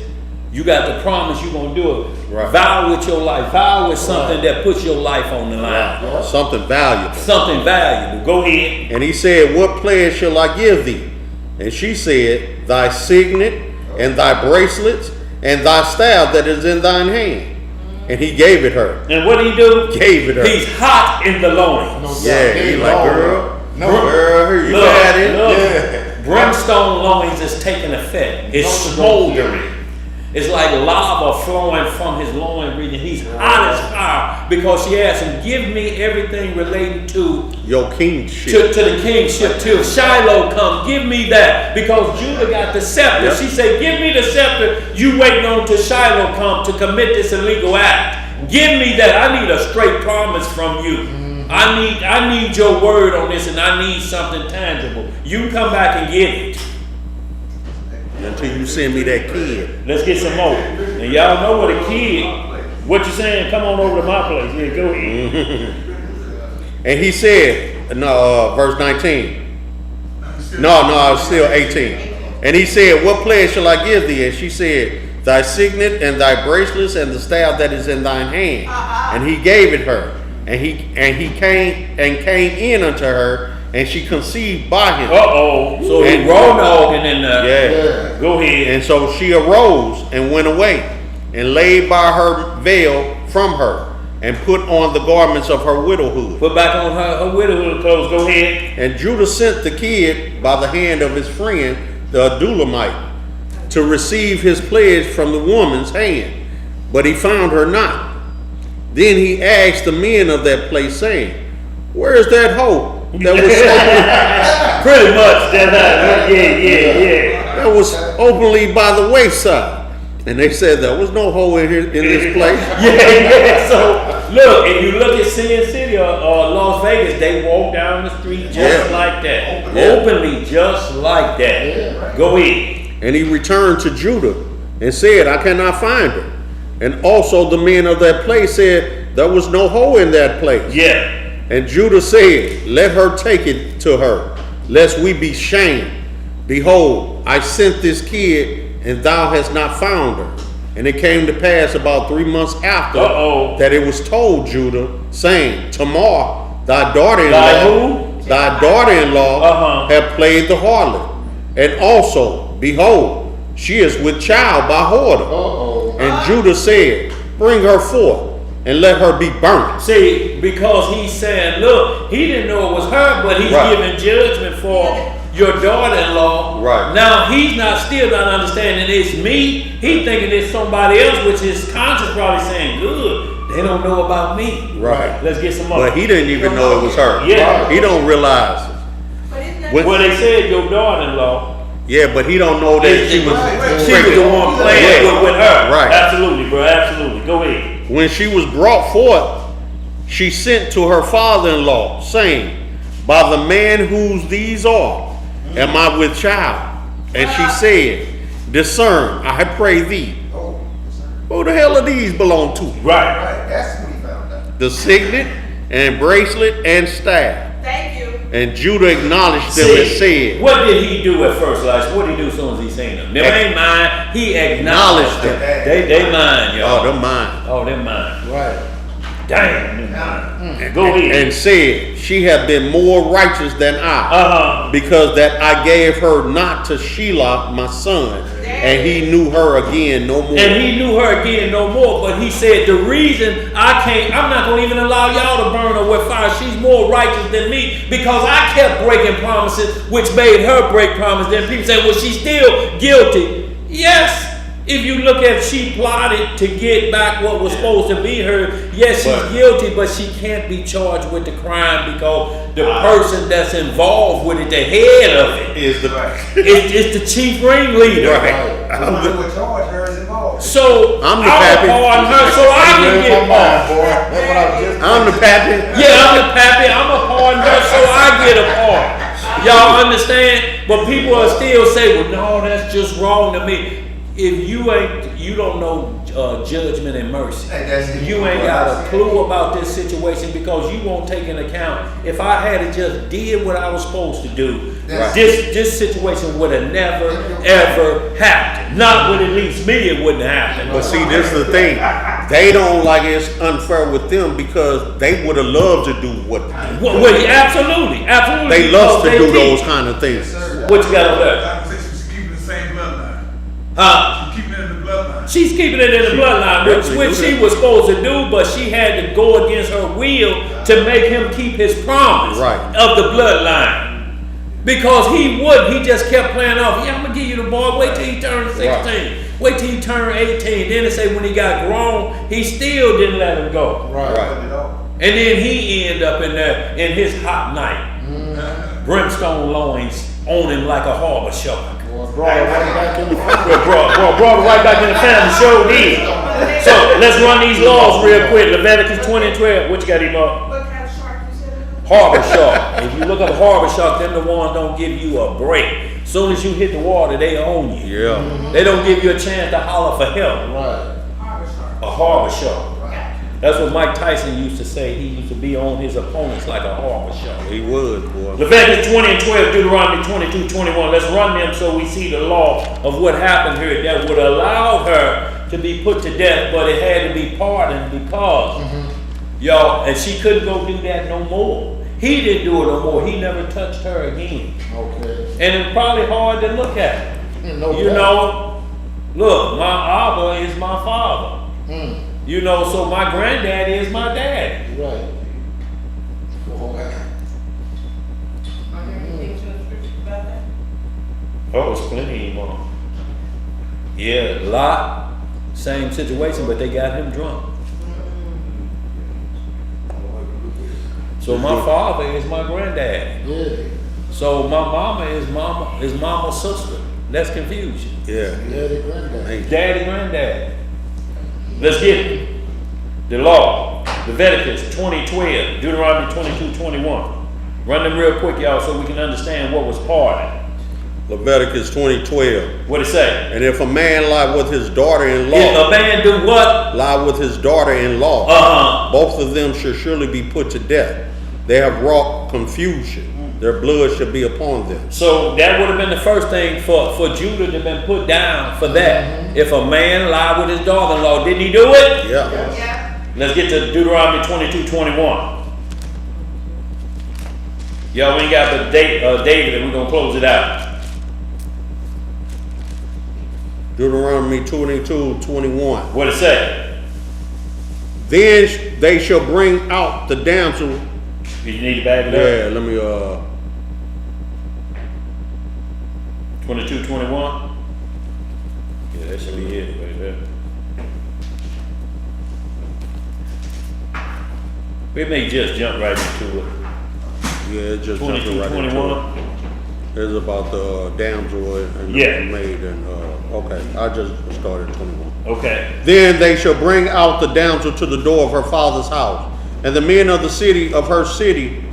you got to promise you gonna do it. Right. Vow with your life. Vow with something that puts your life on the line. Something valuable. Something valuable. Go ahead. And he said, what pledge shall I give thee? And she said, thy signet and thy bracelets and thy staff that is in thine hand. And he gave it her. And what did he do? Gave it her. He's hot in the loins. Yeah, he like, girl, No. you got it. Look, brimstone loins is taking effect. It's smoldering. It's like lava flowing from his loin region. He's hot as fire because she asked him, give me everything related to Your kingship. to the kingship, till Shiloh come. Give me that. Because Judah got the scepter. Yep. She said, give me the scepter. You waiting on till Shiloh come to commit this illegal act. Give me that. I need a straight promise from you. I need your word on this, and I need something tangible. You can come back and get it. Until you send me that kid. Let's get some more. And y'all know what a kid. What you saying? Come on over to my place. Yeah, go ahead. And he said, no, verse 19. No, it's still 18. And he said, what pledge shall I give thee? And she said, thy signet and thy bracelets and the staff that is in thine hand. And he gave it her. And he came in unto her, and she conceived by him. So he And- raw dogging in there. Yeah. Go ahead. And so she arose and went away, and laid by her veil from her, and put on the garments of her widowhood. Put back on her widowhood clothes. Go ahead. And Judah sent the kid by the hand of his friend, the Adulamite, to receive his pledge from the woman's hand, but he found her not. Then he asked the men of that place, saying, where is that hoe that was Pretty much. Yeah. that was openly by the wayside? And they said, there was no hoe in here in this place. Yeah. So look, if you look at Sin City or Las Vegas, they walk down the street just like that, openly, just like that. Go ahead. And he returned to Judah and said, I cannot find her. And also the men of that place said, there was no hoe in that place. Yeah. And Judah said, let her take it to her, lest we be shamed. Behold, I sent this kid, and thou hast not found her. And it came to pass about 3 months after that it was told Judah, saying, Tamar, thy daughter-in-law have played the harlot. And also, behold, she is with child by whoredom. And Judah said, bring her forth, and let her be burnt. See, because he's saying, look, he didn't know it was her, but he's giving judgment for your daughter-in-law. Right. Now he's still not understanding it's me. He thinking it's somebody else, which his conscience probably saying, good, they don't know about me. Right. Let's get some more. But he didn't even know it was her. Yeah. He don't realize it. But isn't that Well, they said your daughter-in-law. Yeah, but he don't know that she was the one playing with her. Right. Absolutely, bro. Absolutely. Go ahead. When she was brought forth, she sent to her father-in-law, saying, by the man whose these are, am I with child? And she said, discern, I pray thee. Who the hell are these belong to? Right. That's what he found out. The signet and bracelet and staff. Thank you. And Judah acknowledged them and said, what did he do at first, Elijah? What did he do as soon as he seen them? Them ain't mine. He acknowledged them. They mine, y'all. oh, they're mine. Oh, they're mine. Right. Damn, they're mine. Go ahead. And said, she hath been more righteous than I, because that I gave her not to Shelah my son, and he knew her again no more. And he knew her again no more, but he said, the reason I'm not going to even allow y'all to burn her with fire. She's more righteous than me because I kept breaking promises, which made her break promises. Then people say, well, she's still guilty. Yes, If you look at, she plotted to get back what was supposed to be her. Yes, she's But- guilty, but she can't be charged with the crime because the person that's involved with it, the head of it, Is the it's the chief ringleader. right? The one who would charge her is involved. So I'm the I'll pappy. pardon her so I can get pardoned. That's what I was just. I'm the pappy. Yeah, I'm the pappy. I'm a pardon her so I get a pardon. Y'all understand? But people will still say, well, no, that's just wrong to me. If you don't know judgment and mercy. Hey, that's it. You ain't got a clue about this situation because you won't take into account. If I had just did what I was supposed to do, Right. this situation would have never ever happened. Not with at least me, it wouldn't happen. But see, this is the thing. They don't like it's unfair with them because they would have loved to do what Well, absolutely. they love to because do they those teach. kind of things. What you got over there? Bible says she was keeping the same bloodline. Huh? She's keeping it in the bloodline. She's keeping it in the bloodline, which she was supposed to do, but she had to go against her will to make him keep his promise Right. of the bloodline. Because he just kept playing off. Yeah, I'm gonna give you the boy. Wait till he turns 16. Wait till he turned 18. Then they say when he got grown, he still didn't let him go. Right. And then he ended up in there in his hot night. Brimstone loins on him like a harbor shark. Boy, brought it right back in the family. Brought it right back in the family. Sure did. So let's run these laws real quick. Leviticus 20 and 12. What you got, Emo? What kind of shark you said it was? Harbor shark. If you look up harbor shark, them the ones don't give you a break. Soon as you hit the water, they own you. Yeah. They don't give you a chance to holler for help. Right. Harbor shark. A harbor shark. Gotcha. That's what Mike Tyson used to say. He used to be on his opponents like a harbor shark. He was, boy. Leviticus 20 and 12, Deuteronomy 22, 21. Let's run them so we see the law of what happened here that would allow her to be put to death, but it had to be pardoned because, y'all, and she couldn't go do that no more. He didn't do it no more. He never touched her again. Okay. And it's probably hard to look at. No You doubt. know, look, my Abba is my father. Mm, You know, so my granddaddy is my dad. right. Boy. Are there anything to the scripture about that? Oh, it's plenty more. Yeah, Lot, same situation, but they got him drunk. So my father is my granddad. Yeah. So my mama is mama's sister. That's confusion. Yeah. Daddy, granddaddy. Ain't- Daddy, granddad. Let's get it. The law. Leviticus 20:12, Deuteronomy 22:21. Run them real quick, y'all, so we can understand what was pardoned. Leviticus 20:12. What it say? And if a man lie with his If daughter-in-law, a man do what? lie with his daughter-in-law, both of them shall surely be put to death. They have wrought confusion. Their blood shall be upon them. So that would have been the first thing for Judah to have been put down for that. If a man lied with his daughter-in-law, didn't he do it? Yeah. Yeah. Let's get to Deuteronomy 22:21. Y'all, we ain't got the David, and we're gonna close it out. Deuteronomy 22:21. What it say? Then they shall bring out the damsel. You need to back it up. Yeah, let me 22:21. Yeah, that should be it right there. We may just jump right into it. yeah, it just jumped right into it. 22:21. It's about the damsel and Yeah. the maid and okay, I just started 21. Okay. Then they shall bring out the damsel to the door of her father's house, and the men of the city of her city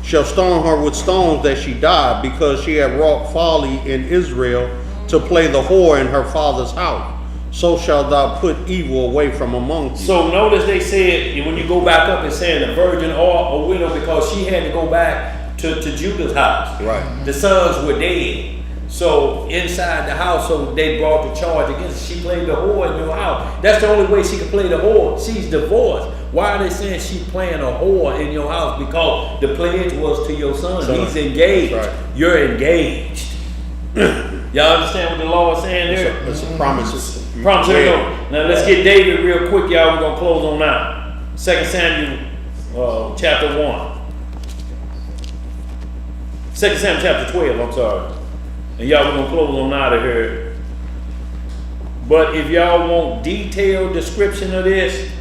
shall stone her with stones that she die, because she had wrought folly in Israel to play the whore in her father's house. So shalt thou put evil away from among you. So notice they said, when you go back up, it's saying a virgin or a widow, because she had to go back to Judah's house. Right. The sons were dead. So inside the house, so they brought the charge against her. She played the whore in your house. That's the only way she could play the whore. She's divorced. Why are they saying she's playing a whore in your house? Because the pledge was to your son. He's engaged. Right. You're engaged. Y'all understand what the law is saying there? It's a promise. Promise here we go. Now let's get David real quick, y'all. We're gonna close on now. 2 Samuel chapter 1. 2 Samuel chapter 12, I'm sorry. And y'all, we're gonna close on out of here. But if y'all want detailed description of this,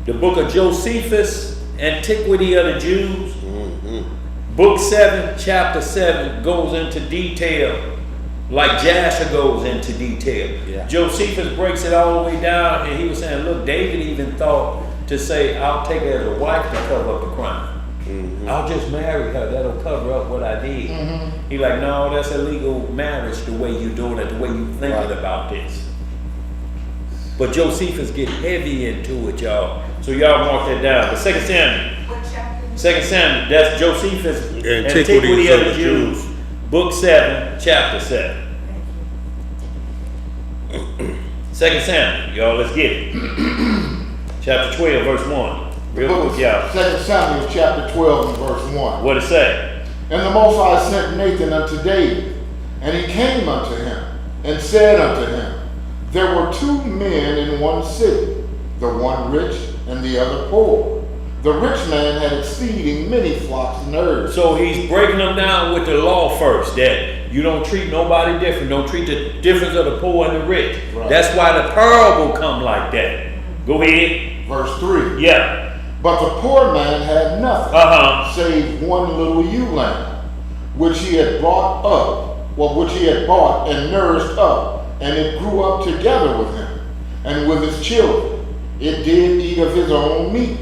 the book of Josephus, Antiquity of the Jews, book 7, chapter 7 goes into detail, like Jasher goes into detail. Yeah. Josephus breaks it all the way down, and he was saying, look, David even thought to say, I'll take her as a wife to cover up the crime. I'll just marry her, that'll cover up what I did. He like, no, that's illegal marriage the way you doing it, the way you thinking about this. But Josephus get heavy into it, y'all. So y'all mark that down. But 2 Samuel. What chapter? 2 Samuel, that's Josephus, Antiquity of the Jews, book 7, chapter 7. 2 Samuel, y'all, let's get it. Chapter 12, verse 1. Real quick, y'all. 2 Samuel chapter 12 and verse 1. What it say? And the Most High sent Nathan unto David, and he came unto him, and said unto him, there were 2 men in one city, the one rich and the other poor. The rich man had exceeding many flocks and herds. So he's breaking them down with the law first, that you don't treat nobody different. Don't treat the difference of the poor and the rich. Right. That's why the parable come like that. Go ahead. Verse 3. Yeah. But the poor man had nothing, save one little ewe lamb, which he had brought up, which he had bought and nourished up, and it grew up together with him, and with his children. It did eat of his own meat,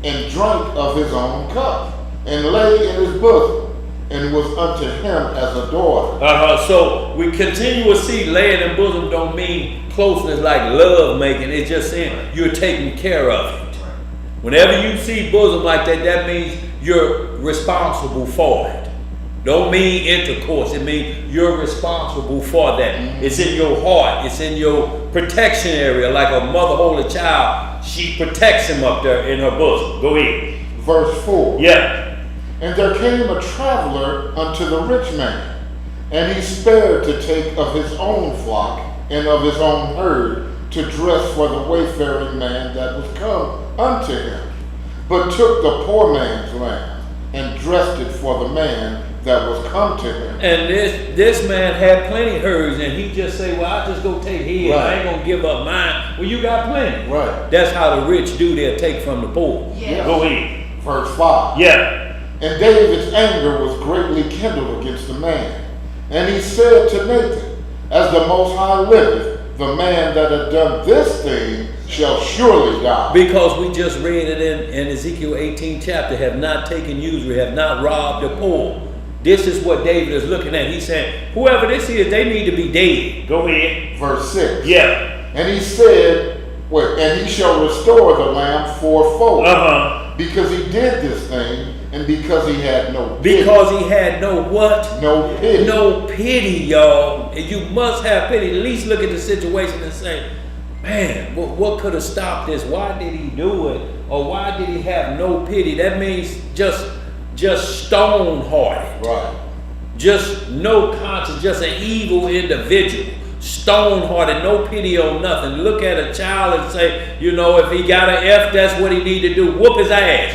and drank of his own cup, and lay in his bosom, and was unto him as a daughter. So we continue to see laying in bosom don't mean closeness like love making. It's just saying you're taking care of it. Whenever you see bosom like that, that means you're responsible for it. Don't mean intercourse. It means you're responsible for that. It's in your heart. It's in your protection area. Like a mother hold a child, she protects him up there in her bosom. Go ahead. Verse 4. Yeah. And there came a traveler unto the rich man, and he spared to take of his own flock and of his own herd to dress for the wayfaring man that was come unto him, but took the poor man's lamb and dressed it for the man that was come to him. And this man had plenty herds, and he just say, well, I'll just go take his. Right. I ain't gonna give up mine. Well, you got plenty. Right. That's how the rich do. They'll take from the poor. Yes. Go ahead. Verse 5. Yeah. And David's anger was greatly kindled against the man. And he said to Nathan, as the Most High liveth, the man that had done this thing shall surely die. Because we just read it in Ezekiel 18 chapter, have not taken usury, have not robbed the poor. This is what David is looking at. He's saying, whoever this is, they need to be dead. Go ahead. Verse 6. Yeah. And he said, and he shall restore the lamb fourfold. Because he did this thing, and because he had no pity. Because he had no what? No pity. No pity, y'all. And you must have pity. At least look at the situation and say, man, what could have stopped this? Why did he do it? Or why did he have no pity? That means just stone-hearted. Right. Just no conscience, just an evil individual. Stone-hearted, no pity on nothing. Look at a child and say, you know, if he got an F, that's what he need to do. Whoop his ass.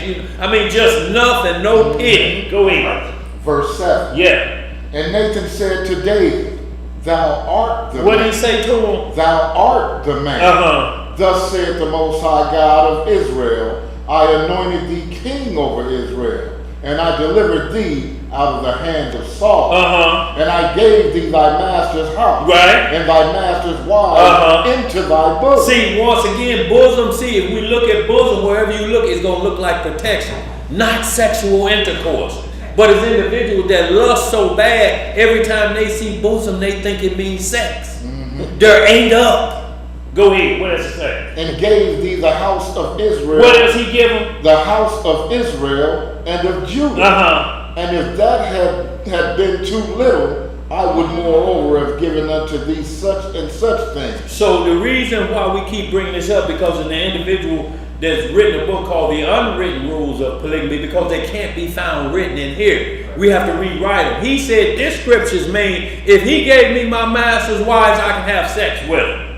Just nothing, no pity. Go ahead. Verse 7. Yeah. And Nathan said to David, thou art the man. What did he say to him? Thou art the man. Thus saith the Most High God of Israel, I anointed thee king over Israel, and I delivered thee out of the hand of Saul. And I gave thee thy master's house, and thy master's wife into thy bosom. See, once again, bosom. See, if we look at bosom, wherever you look, it's going to look like protection, not sexual intercourse. But it's individuals that lust so bad, every time they see bosom, they think it means sex. They're ate up. Go ahead, what does it say? And gave thee the house of Israel. What does he give them? The house of Israel and of Judah. And if that had been too little, I would moreover have given unto thee such and such things. So the reason why we keep bringing this up, because in the individual that's written a book called The Unwritten Rules of Polygamy, because they can't be found written in here. We have to rewrite them. He said this scriptures mean, if he gave me my master's wives, I can have sex with them.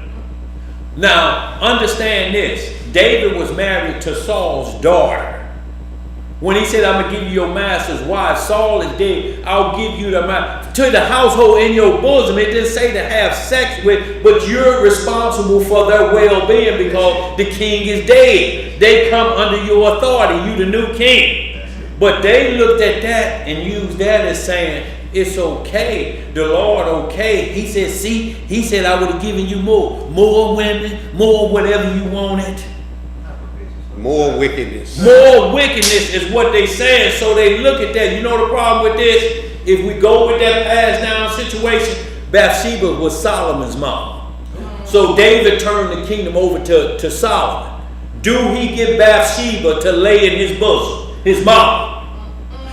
Now, understand this. David was married to Saul's daughter. When he said, I'm going to give you your master's wife, Saul is dead. I'll give you the to the household in your bosom. It didn't say to have sex with, but you're responsible for their well-being because the king is dead. They come under your authority. You the new king. But they looked at that and used that as saying, it's okay. The Lord okay. He said, see, he said, I would have given you more women, more whatever you wanted. More wickedness. More wickedness is what they saying. So they look at that. You know the problem with this? If we go with that passed down situation, Bathsheba was Solomon's mom. So David turned the kingdom over to Solomon. Do he get Bathsheba to lay in his bosom, his mom?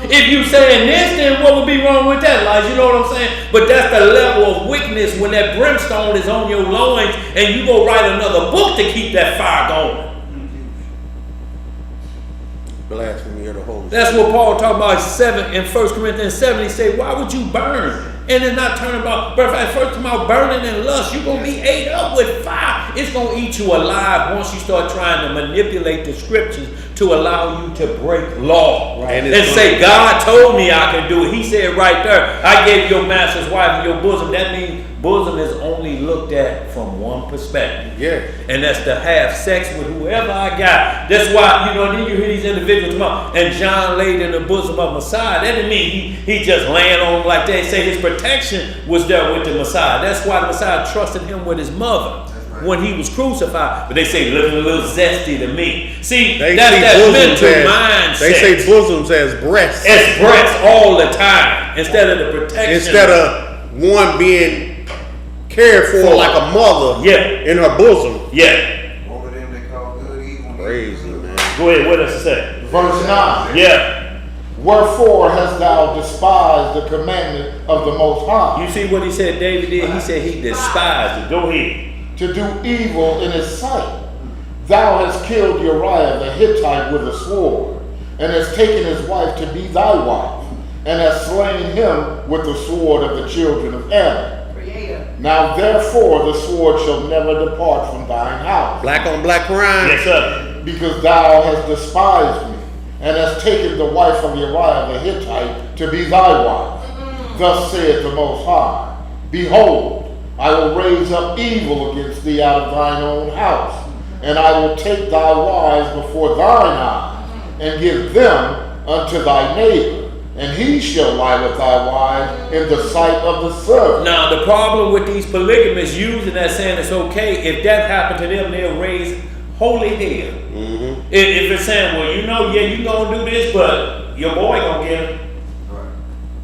If you saying this, then what would be wrong with that, Elijah? You know what I'm saying? But that's the level of wickedness when that brimstone is on your loins and you go write another book to keep that fire going. Blasphemy of the Holy Spirit. That's what Paul talked about in 1 Corinthians 7. He said, why would you burn? And then not turn about, but if first about burning and lust, you're going to be ate up with fire. It's going to eat you alive once you start trying to manipulate the scriptures to allow you to break law. Right. And say, God told me I can do it. He said right there, I gave your master's wife your bosom. That means bosom is only looked at from one perspective. Yeah. And that's to have sex with whoever I got. That's why, you know, then you hear these individuals come out, and John laid in the bosom of Messiah. That didn't mean he just laying on like they say his protection was there with the Messiah. That's why the Messiah trusted him with his mother when he was crucified. But they say looking a little zesty to me. See, that's that mental mindset. They say bosoms as breasts. As breasts all the time. Instead of the protection. Instead of one being cared for like a mother in her bosom. Yeah. Over them they call good evil. Crazy, man. Go ahead, what does it say? Verse 9. Yeah. Wherefore hast thou despised the commandment of the Most High? You see what he said David did? He said he despised it. Go ahead. To do evil in his sight. Thou hast killed Uriah the Hittite with a sword, and hast taken his wife to be thy wife, and hast slain him with the sword of the children of Ammon. Now therefore the sword shall never depart from thine house. Black on black crime. Yes, sir. Because thou hast despised me, and hast taken the wife of Uriah the Hittite to be thy wife. Thus saith the Most High, Behold, I will raise up evil against thee out of thine own house, and I will take thy wives before thine eyes, and give them unto thy neighbor, and he shall lie with thy wives in the sight of the servant. Now the problem with these polygamists using that saying it's okay, if that happened to them, they'll raise holy hell. Mm-hmm. If it's saying, well, you know, yeah, you gonna do this, but your boy gonna get him. Right.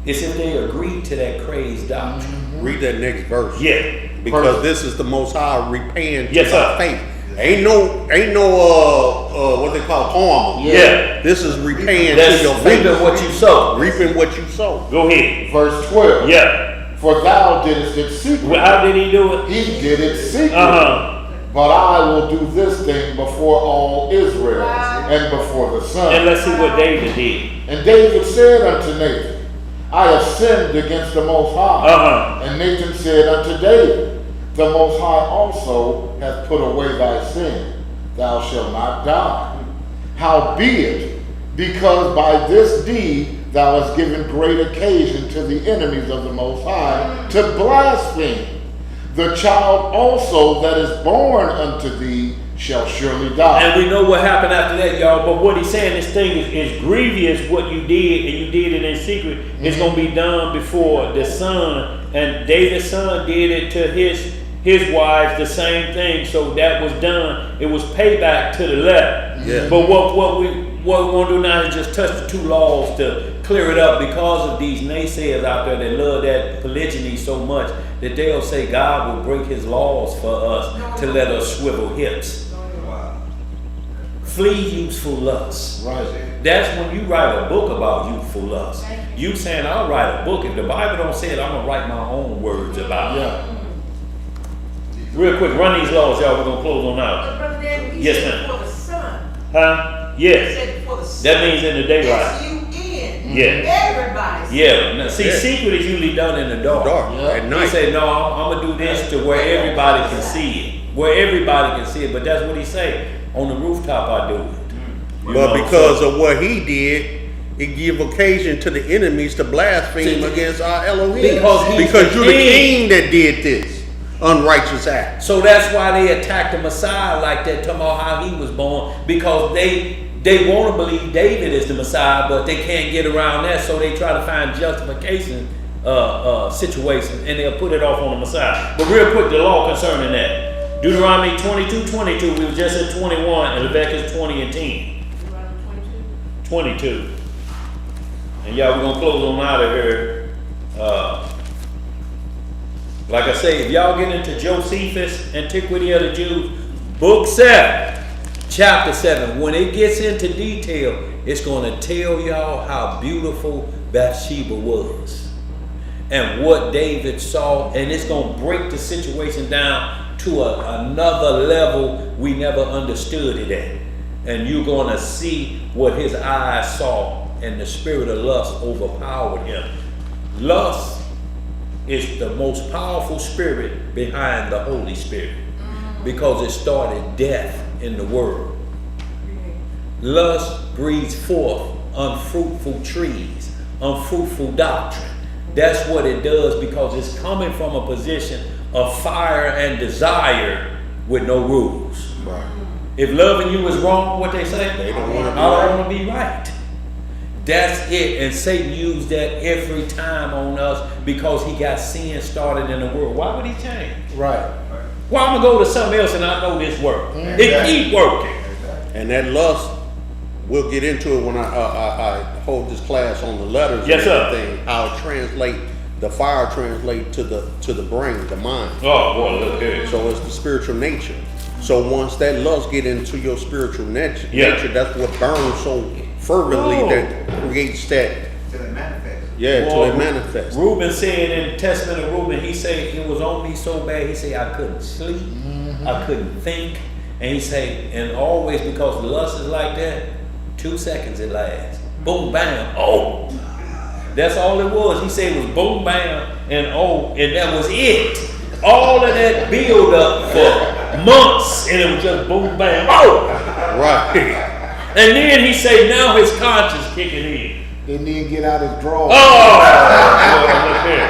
It's if they agree to that crazy doctrine. Mm-hmm. Read that next verse. Yeah. Because this is the Most High repaying yes, to faith. Ain't no what they call karma. Yeah. This is repaying That's to your faith. reaping what you sow. Reaping what you sow. Go ahead. Verse 12. Yeah. For thou didst it secretly. Well, how did he do it? He did it secretly. Uh-huh. But I will do this thing before all Israel and before the sun. And let's see what David did. And David said unto Nathan, I have sinned against the Most High. Uh-huh. And Nathan said unto David, the Most High also hath put away thy sin. Thou shalt not die. Howbeit, because by this deed thou hast given great occasion to the enemies of the Most High to blaspheme, the child also that is born unto thee shall surely die. And we know what happened after that, y'all. But what he's saying, this thing is grievous what you did, and you did it in secret. Mm-hmm. It's going to be done before the son. And David's son did it to his wives, the same thing. So that was done. It was payback to the left. Yeah. But what we want to do now is just touch the two laws to clear it up, because of these naysayers out there that love that polygyny so much that they'll say God will break his laws for us to let us swivel hips. Flee youthful lust. Right. That's when you write a book about youthful lust. You saying, I'll write a book. If the Bible don't say it, I'm going to write my own words about it. Real quick, run these laws, y'all. We're going to close on out. Brother Dan, he Yes, said ma'am. for the sun. Huh? He Yes. said for the sun. That means in the daylight. S-U-N. Yeah. Everybody. Yeah. Now, see, secret is usually done in the dark. At He night. said, no, I'm going to do this to where everybody can see it. Where everybody can see it. But that's what he say. On the rooftop, I do it. You But know, because of what he did, it give occasion to the enemies to blaspheme against our Elohim. Because you're the king that did this unrighteous act. So that's why they attacked the Messiah like that, talking about how he was born, because they want to believe David is the Messiah, but they can't get around that, so they try to find justification situation, and they'll put it off on the Messiah. But real quick, the law concerning that. Deuteronomy 22:22, we were just at 21, and Leviticus 20 and 10. 22. And y'all, we're gonna close on out of here. Like I say, if y'all get into Josephus, Antiquity of the Jews, book 7, chapter 7, when it gets into detail, it's gonna tell y'all how beautiful Bathsheba was and what David saw, and it's gonna break the situation down to another level we never understood it at. And you're gonna see what his eyes saw, and the spirit of lust overpowered him. Lust is the most powerful spirit behind the Holy Spirit, because it started death in the world. Lust breeds forth unfruitful trees, unfruitful doctrine. That's what it does, because it's coming from a position of fire and desire with no rules. Right. If loving you is wrong, what they say? They don't want to be I want to be right. That's it. And Satan used that every time on us, because he got sin started in the world. Why would he change? Right. Why I'm going to go to something else and I know this works? It keep working. And that lust, we'll get into it when I hold this class on the letters. Yes, and sir. everything, how it translate, the fire translate to the brain, the mind. Oh, boy, look here. So it's the spiritual nature. So once that lust get into your spiritual nature, that's what burns so fervently that creates that. Till it manifests. Yeah, till it manifests. Reuben said in the Testament of Reuben, he said it was on me so bad, he said I couldn't sleep, I couldn't think. And he said, and always, because lust is like that, 2 seconds it lasts. Boom, bam, oh. That's all it was. He said it was boom, bam, and oh, and that was it. All of that build up for months, and it was just boom, bam, oh. Right. And then he said, now his conscience kicking in. Didn't even get out his drawers. Oh, look here.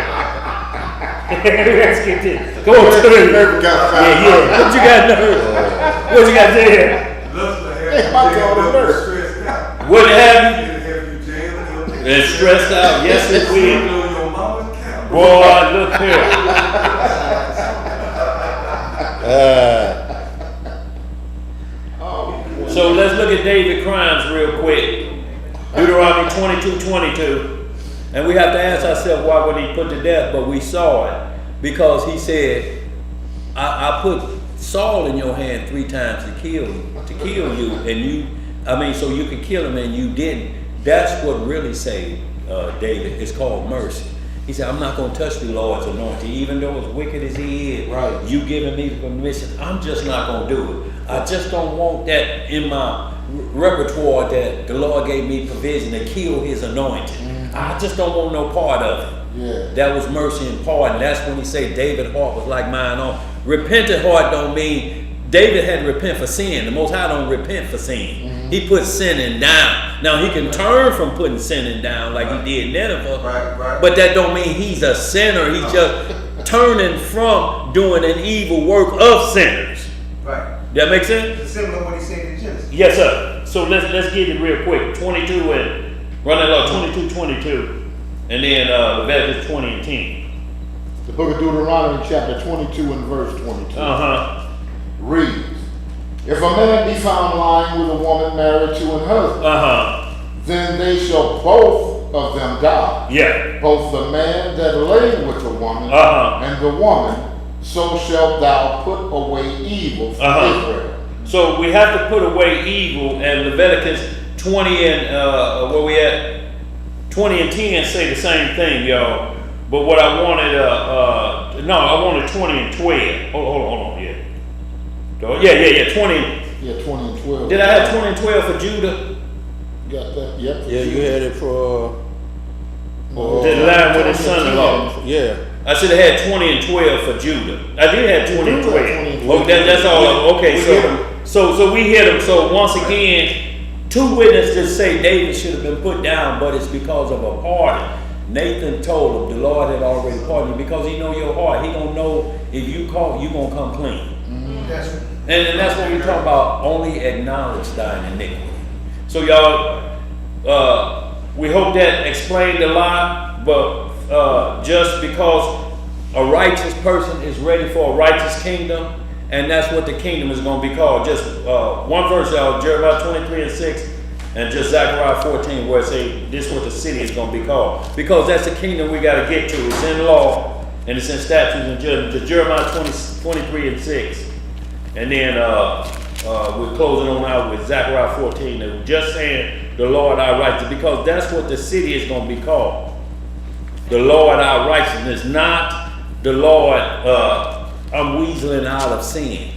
Let's get this. Go on to the Nerve got found. yeah. What you got nerve? What you got there? Lust will have Hey, you my jammed God, up nerve. and stressed out. What have It'll have you jammed up you? And stressed out. Yes, it will. on your mama's couch. Boy, look here. So let's look at David's crimes real quick. Deuteronomy 22:22. And we have to ask ourselves, why would he put to death? But we saw it, because he said, I put Saul in your hand 3 times to kill you, and so you could kill him, and you didn't. That's what really saved David. It's called mercy. He said, I'm not going to touch the Lord's anointing, even though as wicked as he is. Right. You giving me the permission, I'm just not going to do it. I just don't want that in my repertoire that the Lord gave me provision to kill his anointing. I just don't want no part of it. Yeah. That was mercy and pardon. That's when he said David's heart was like mine on. Repentant heart don't mean David had to repent for sin. The Most High don't repent for sin. He put sinning down. Now he can turn from putting sinning down like he did Nineveh. Right. But that don't mean he's a sinner. He's just turning from doing an evil work of sinners. Right. That make sense? It's similar to what he said in Genesis. Yes, sir. So let's get it real quick. 22 and run that law. 22, and then Leviticus 20 and 10. The book of Deuteronomy chapter 22 and verse 22. Reads, if a man be found lying with a woman married to an husband, then they shall both of them die. Yeah. Both the man that lay with the woman and the woman, so shalt thou put away evil from Israel. So we have to put away evil, and Leviticus 20 and where we at? 20 and 10 say the same thing, y'all. But what I wanted, I wanted 20 and 12. Hold on, yeah. 20. Yeah, 20 and 12. Did I have 20 and 12 for Judah? Got that? Yep. Yeah, you had it for. Did line with his son-in-law? Yeah. I should have had 20 and 12 for Judah. I did have 20 and 12. You did have 20 and 12. That's all. Okay, We hit 'em. so we hit them. So once again, Two witnesses say David should have been put down, but it's because of a pardon. Nathan told him the Lord had already pardoned you because he know your heart. He gonna know if you call, you gonna come clean. That's right. And that's what we talk about, only acknowledge thine iniquity. So y'all, we hope that explained a lot, but just because a righteous person is ready for a righteous kingdom, and that's what the kingdom is going to be called. Just one verse, y'all, Jeremiah 23:6, and just Zechariah 14, where it says this is what the city is going to be called. Because that's the kingdom we got to get to. It's in law, and it's in statutes and judgments. Jeremiah 23:6. And then we're closing on out with Zechariah 14. And just saying the Lord our righteousness, because that's what the city is going to be called. The Lord our righteousness, not the Lord I'm weaseling out of sin.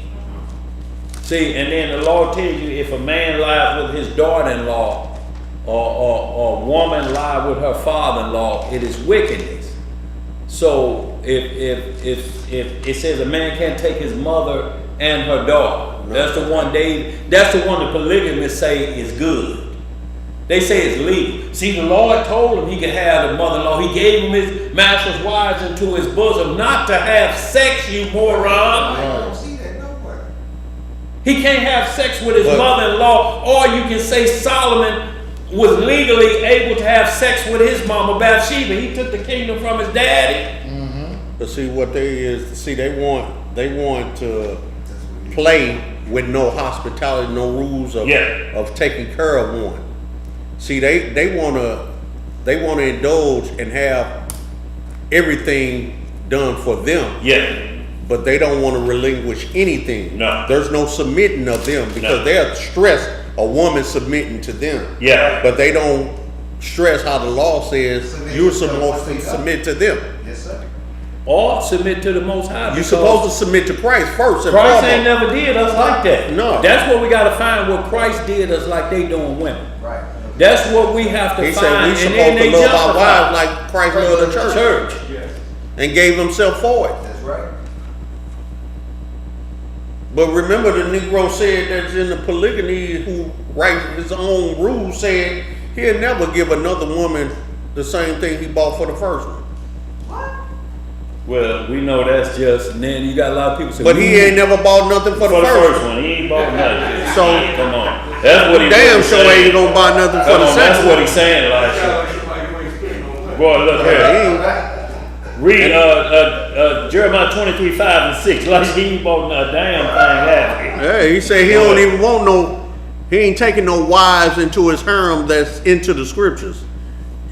See, and then the Lord tells you if a man lies with his daughter-in-law or a woman lies with her father-in-law, it is wickedness. So if it says a man can't take his mother and her daughter, that's the one the polygamists say is good. They say it's legal. See, the Lord told him he could have the mother-in-law. He gave him his master's wives into his bosom, not to have sex, you moron. I don't see that nowhere. He can't have sex with his mother-in-law, or you can say Solomon was legally able to have sex with his mama Bathsheba. He took the kingdom from his daddy. But see what they want to play with no hospitality, no rules of taking care of one. See, they wanna indulge and have everything done for them. Yeah. But they don't want to relinquish anything. No. There's no submitting of them because they're stressed a woman submitting to them. Yeah. But they don't stress how the law says you're supposed to submit to them. Yes, sir. Or submit to the Most High. You're supposed to submit to Christ first. And Christ foremost. ain't never did us like that. No. That's what we got to find, what Christ did us like they doing women. Right. That's what we have to He find. said we and supposed then to they love our justify wives like Christ loved the church. And gave himself for it. That's right. But remember the Negro said that's in the polygamy who writes his own rules said he'll never give another woman the same thing he bought for the first one. Well, we know that's just, and then you got a lot of people say, But he ain't never bought nothing for the first one. one. He ain't bought nothing. So Come on. That's what he damn really sure saying. ain't gonna buy nothing for Come the on, that's second what one. he's saying, Elijah. Sound like somebody you ain't spending no money. Boy, look He here. ain't- Read Jeremiah 23:5-6. Like he ain't bought a damn thing, have Yeah, he said he don't even want he ain't taking no wives into his harem that's into the scriptures.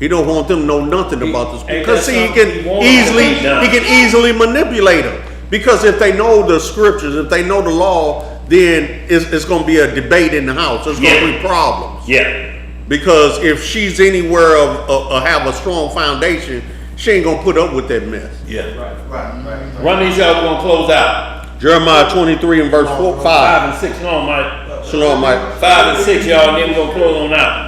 He don't want them to know nothing about this ain't because that see, something he wants to be done? he can easily manipulate them. Because if they know the scriptures, if they know the law, then it's going to be a debate in the house. There's going to be problems. Yeah. Because if she's anywhere of have a strong foundation, she ain't gonna put up with that mess. Yeah. Right. Run these y'all, we're going to close out. Jeremiah 23 and verse 5. 5 and 6. Shalom, Mike. Shalom, Mike. 5 and 6, y'all, and then we're going to close on out.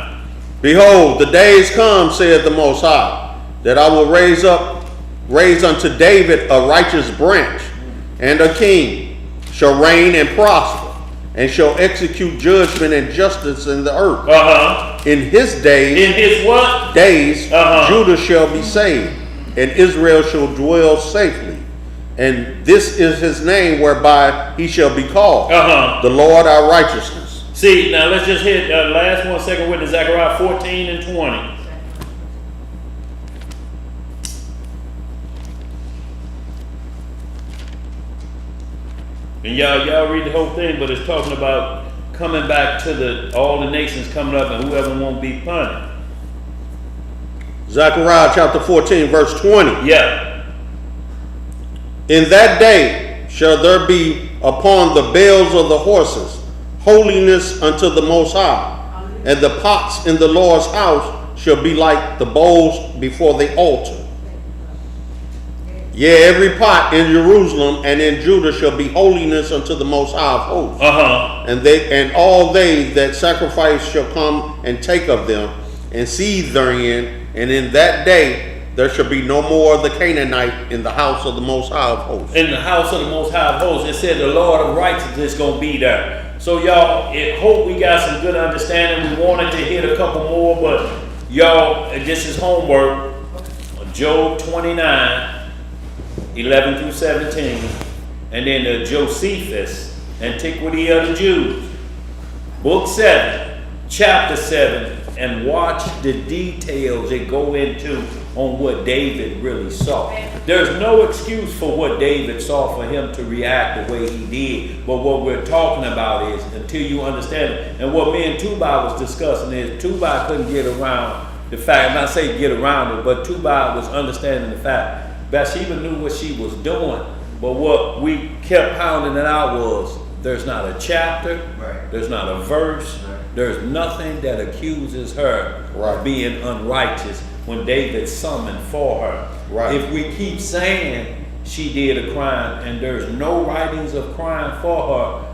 Behold, the days come, saith the Most High, that I will raise unto David a righteous branch, and a king shall reign and prosper, and shall execute judgment and justice in the earth. In his days, In his what? days, Judah shall be saved, and Israel shall dwell safely. And this is his name whereby he shall be called, the Lord our righteousness. See, now let's just hit last 1 second witness, Zechariah 14 and 20. And y'all read the whole thing, but it's talking about coming back to all the nations coming up and whoever won't be punished. Zechariah chapter 14 verse 20. Yeah. In that day shall there be upon the bells of the horses holiness unto the Most High, and the pots in the Lord's house shall be like the bowls before the altar. Yea, every pot in Jerusalem and in Judah shall be holiness unto the Most High of hosts. And all they that sacrifice shall come and take of them, and seethe therein, and in that day there shall be no more of the Canaanite in the house of the Most High of hosts. In the house of the Most High of hosts, it said the Lord of righteousness is going to be there. So y'all, I hope we got some good understanding. We wanted to hit a couple more, but y'all, this is homework. Job 29, 11 through 17, and then the Josephus, Antiquity of the Jews, Book 7, Chapter 7, and watch the details that go into on what David really saw. There's no excuse for what David saw for him to react the way he did. But what we're talking about is, until you understand it, and what me and Tubai was discussing is, Tubai couldn't get around the fact, I'm not saying get around it, but Tubai was understanding the fact Bathsheba knew what she was doing. But what we kept pounding it out was, there's not a chapter, Right. there's not a verse, Right. there's nothing that accuses her of being unrighteous when David summoned for her. Right. If we keep saying she did a crime and there's no writings of crime for her,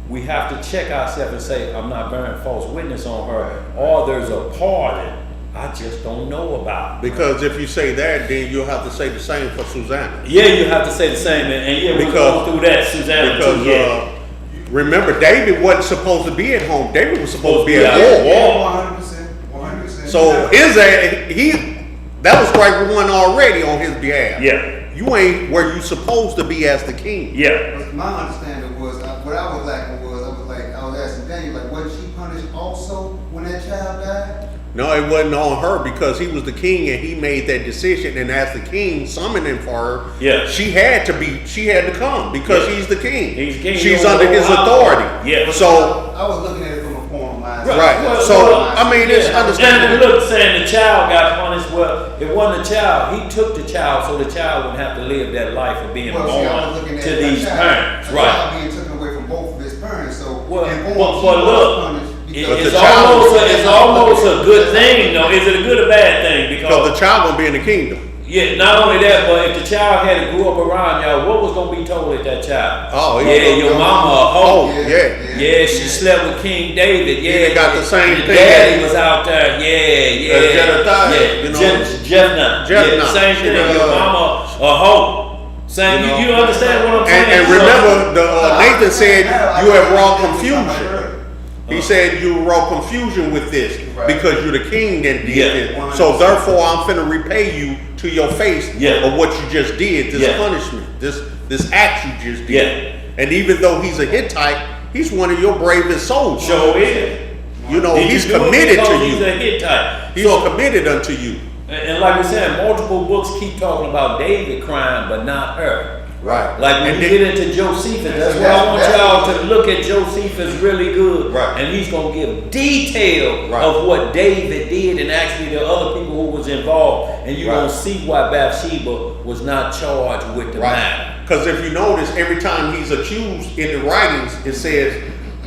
we have to check ourselves and say, I'm not bearing false witness on her, or there's a pardon I just don't know about. Because if you say that, then you'll have to say the same for Susanna. Yeah, you have to say the same, and yeah, we're going through that, Susanna, too, yeah. Remember, David wasn't supposed to be at home. David was supposed to be at war. 100%. 100%. So that was strike one already on his behalf. Yeah. You ain't where you supposed to be as the king. Yeah. But my understanding was, what I was lacking was, I was asking Daniel, like, wasn't she punished also when that child died? No, it wasn't on her because he was the king and he made that decision. And as the king summoned him for her, Yeah. she had to come because he's the king. He's king. She's under his authority. Yeah. So I was looking at it from a form of mindset. right. Well, So well, I mean, it's And understandable. look, saying the child got punished. Well, it wasn't the child. He took the child so the child wouldn't have to live that life of being Well, see, I was born looking at to that these child, parents. a Right. child being taken away from both of his parents. So, Well, and born, but she was look, punished because it's the child- almost a good thing, though. Is it a good or bad thing? Because the child gonna be in the kingdom. Yeah, not only that, but if the child had to grow up around y'all, what was gonna be told at that child? Oh, yeah, your mama a hoe. Oh, yeah. Yeah, she slept with King David. Yeah, They got the same and thing. Daddy was out there. Yeah. Jephthah, you know. Jephthah. Yeah, same thing. Your mama a hoe. Same. You understand what I'm saying? And remember, Nathan said you have wrought confusion. He said you wrought confusion with this because you're the king that did it. So therefore, I'm finna repay you to your face of what you just did. This punishment, this act you just did. Yeah. And even though he's a Hittite, he's one of your bravest soldiers. Sure is. You know, Did he's you do it committed to because you. He's a Hittite. He's committed unto you. And like we said, multiple books keep talking about David crying, but not her. Right. Like when And you then- get into Josephus, that's why I want y'all to look at Josephus really good. Right. And he's going to give detail Right. of what David did and actually the other people who was involved. And you're going to see why Bathsheba was not charged with the matter. Because if you notice, every time he's accused in the writings, it says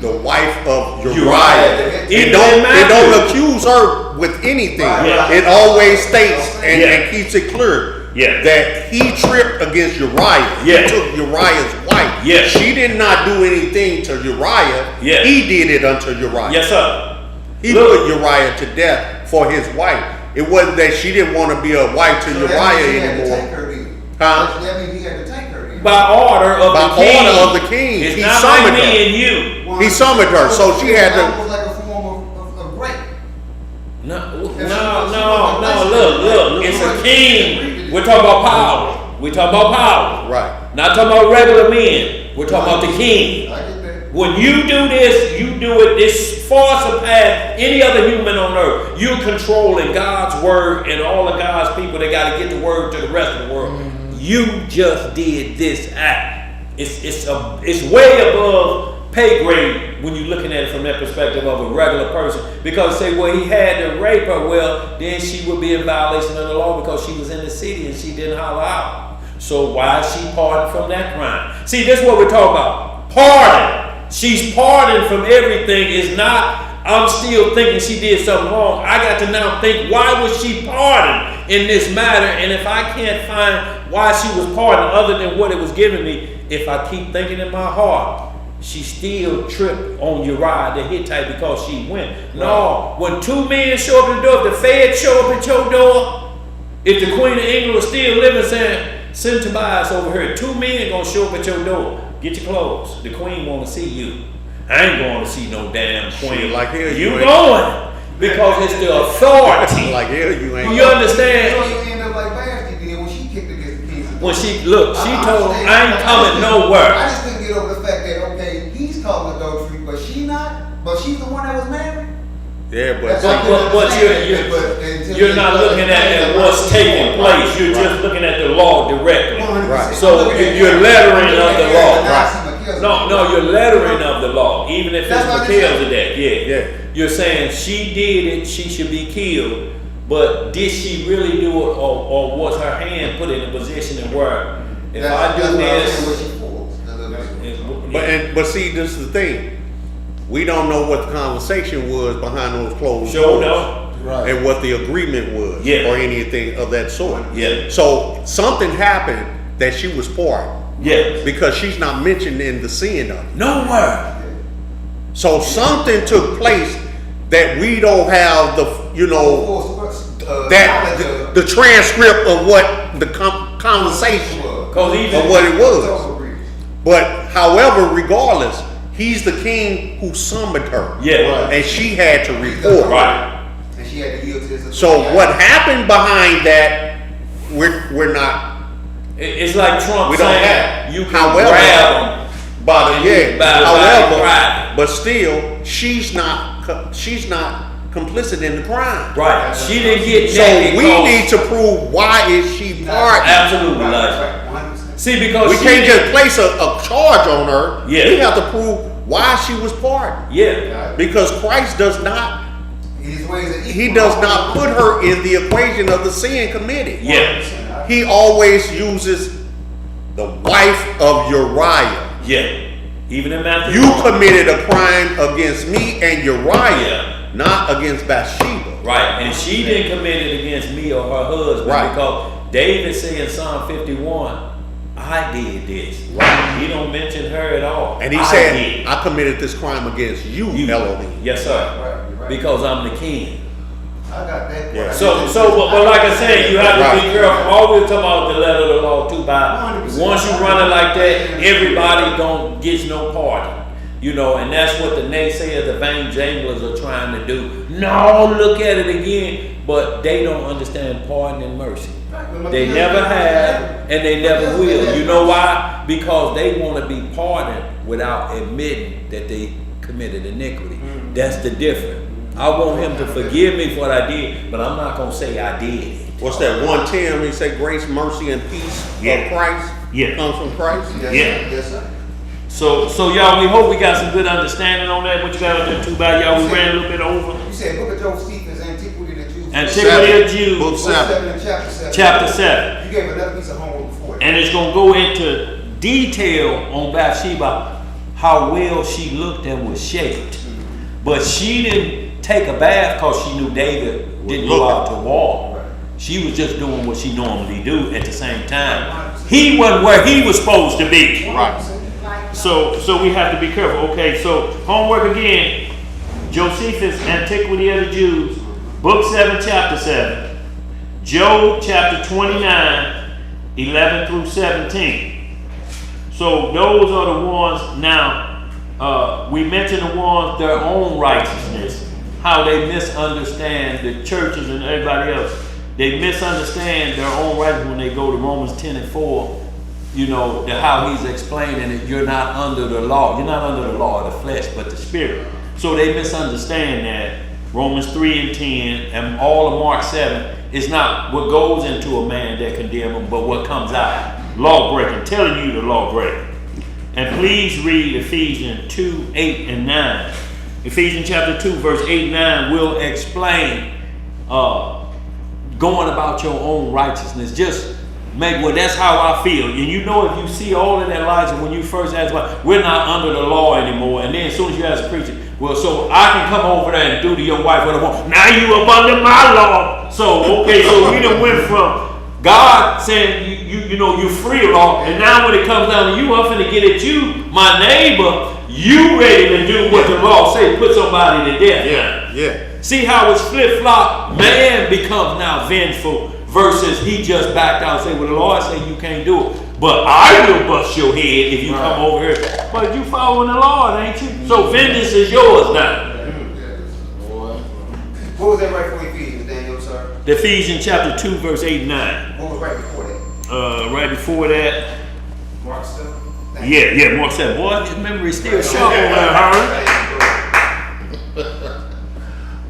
the wife of Uriah. It don't accuse her with anything. Right. It always states and keeps it clear that he tripped against Uriah. Yeah. He took Uriah's wife. Yeah. She did not do anything to Uriah. Yeah. He did it unto Uriah. Yes, sir. He put Uriah to death for his wife. It wasn't that she didn't want to be a wife to Uriah anymore. Huh? That means he had to take her then. By order of the king. By order of the king. It's He not summoned like her. me and you. He summoned her, so she had It to. was like a form of rape. No, look. It's a king. We're talking about power. We're talking about power. Right. Not talking about regular men. We're talking about the king. I get that. When you do this, you do it this far surpass any other human on earth. You're controlling God's word and all of God's people. They got to get the word to the rest of the world. You just did this act. It's way above pay grade when you're looking at it from that perspective of a regular person. Because say, well, he had to rape her. Well, then she would be in violation of the law because she was in the city and she didn't holler out. So why is she pardoned from that crime? See, this is what we're talking about. Pardon. She's pardoned from everything. Is not, I'm still thinking she did something wrong. I got to now think, why was she pardoned in this matter? And if I can't find why she was pardoned other than what it was giving me, if I keep thinking in my heart, she still tripped on Uriah the Hittite because she went. No, when two men show up at the door, if the feds show up at your door, if the Queen of England was still living, saying, send Tobias over here, two men gonna show up at your door. Get your clothes. The Queen want to see you. I ain't going to see no damn queen. Shit, like hell you you ain't. going because it's the authority. Like hell you ain't. You understand? You end up like Vashti did when she kicked against the kings. When she told him, I ain't coming I nowhere. just couldn't get over the fact that, okay, he's called adultery, but she not? But she's the one that was married? Yeah, but You're not looking at what's taking place. You're just looking at the law directly. 100%. So you're lettering of the law. Right. No, you're lettering of the law, even if it's That's what I Melchizedek. Yeah. You're saying she did it, she should be killed, but did she really do it, or was her hand put in a position where if I do this? But see, this is the thing. We don't know what the conversation was behind those closed Sure doors. no. Right. And what the agreement was, Yeah. or anything of that sort. Yeah. So something happened that she was part, Yes. because she's not mentioned in the sin of it. Nowhere. So something took place that we don't have the, that the transcript of what the conversation Cause even of what it was. But however, regardless, he's the king who summoned her. Yeah. And she had to report. Right. And she had to yield to his So what happened behind that, we're not. It's like Trump We don't saying have. you can However, grab them. However, but still, she's not complicit in the crime. Right. She didn't get So naked. we need to prove why is she part. Absolutely. Like, see, because We she can't didn't- just place a charge on her. Yeah. We have to prove why she was part. Yeah. Because Christ does not. His ways are He equal. does not put her in the equation of the sin committed. Yeah. He always uses the wife of Uriah. Yeah. Even in Matthew. You committed a crime against me and Uriah, Yeah. not against Bathsheba. Right. And she didn't commit it against me or her husband. Right. Because David said in Psalm 51, I did this. Right. He don't mention her at all. And he I said, did. I committed this crime against you, Elohim. Yes, sir. Right. Because I'm the king. I got that. Yeah. But like I said, you have to be careful. Always talk about the letter of the law too. By 100%. once you run it like that, everybody don't get no pardon. And that's what the naysayers, the vain janglers are trying to do. No, look at it again. But they don't understand pardon and mercy. They never have, and they never will. You know why? Because they want to be pardoned without admitting that they committed iniquity. That's the difference. I want him to forgive me for what I did, but I'm not going to say I did it. What's that? 110, he said grace, mercy, and peace of Christ comes from Christ. Yes, sir. So y'all, we hope we got some good understanding on that. What you got on there too, by y'all? We ran a little bit over. You said Book of Josephus, Antiquity of the Jews. Antiquity of Jews, Book Book 7. and chapter 7. chapter 7. You gave another piece of homework before. And it's going to go into detail on Bathsheba, how well she looked and was shaped. But she didn't take a bath because she knew David didn't go out to war. She was just doing what she normally do at the same time. He wasn't where he was supposed to be. Right. So we have to be careful. Okay, so homework again. Josephus, Antiquity of the Jews, Book 7, Chapter 7. Job, Chapter 29, 11 through 17. So those are the ones. Now, we mentioned the ones, their own righteousness, how they misunderstand the churches and everybody else. They misunderstand their own righteousness when they go to Romans 10 and 4. How he's explaining it, you're not under the law. You're not under the law of the flesh, but the spirit. So they misunderstand that. Romans 3 and 10 and all of Mark 7 is not what goes into a man that condemns him, but what comes out. Law breaking, telling you the law breaking. And please read Ephesians 2, 8 and 9. Ephesians chapter 2, verse 8 and 9 will explain going about your own righteousness. Just that's how I feel. And if you see all of that logic when you first ask, we're not under the law anymore. And then as soon as you ask a preacher, well, so I can come over there and do to your wife what I want. Now you up under my law. So we done went from God saying you're free of law, and now when it comes down to you, I'm finna get at you, my neighbor. You ready to do what the law says? Put somebody to death. Yeah. See how it's flip flop. Man becomes now vengeful versus he just backed out and say, well, the Lord said you can't do it. but I will bust your head if you come over here. But you following the Lord, ain't you? So vengeance is yours now. What was that right before Ephesians, Daniel, sir? Ephesians chapter 2, verse 8 and 9. What was right before that? Right before that, Mark 7. yeah, Mark said, boy, his memory's still sharp over there, Harry.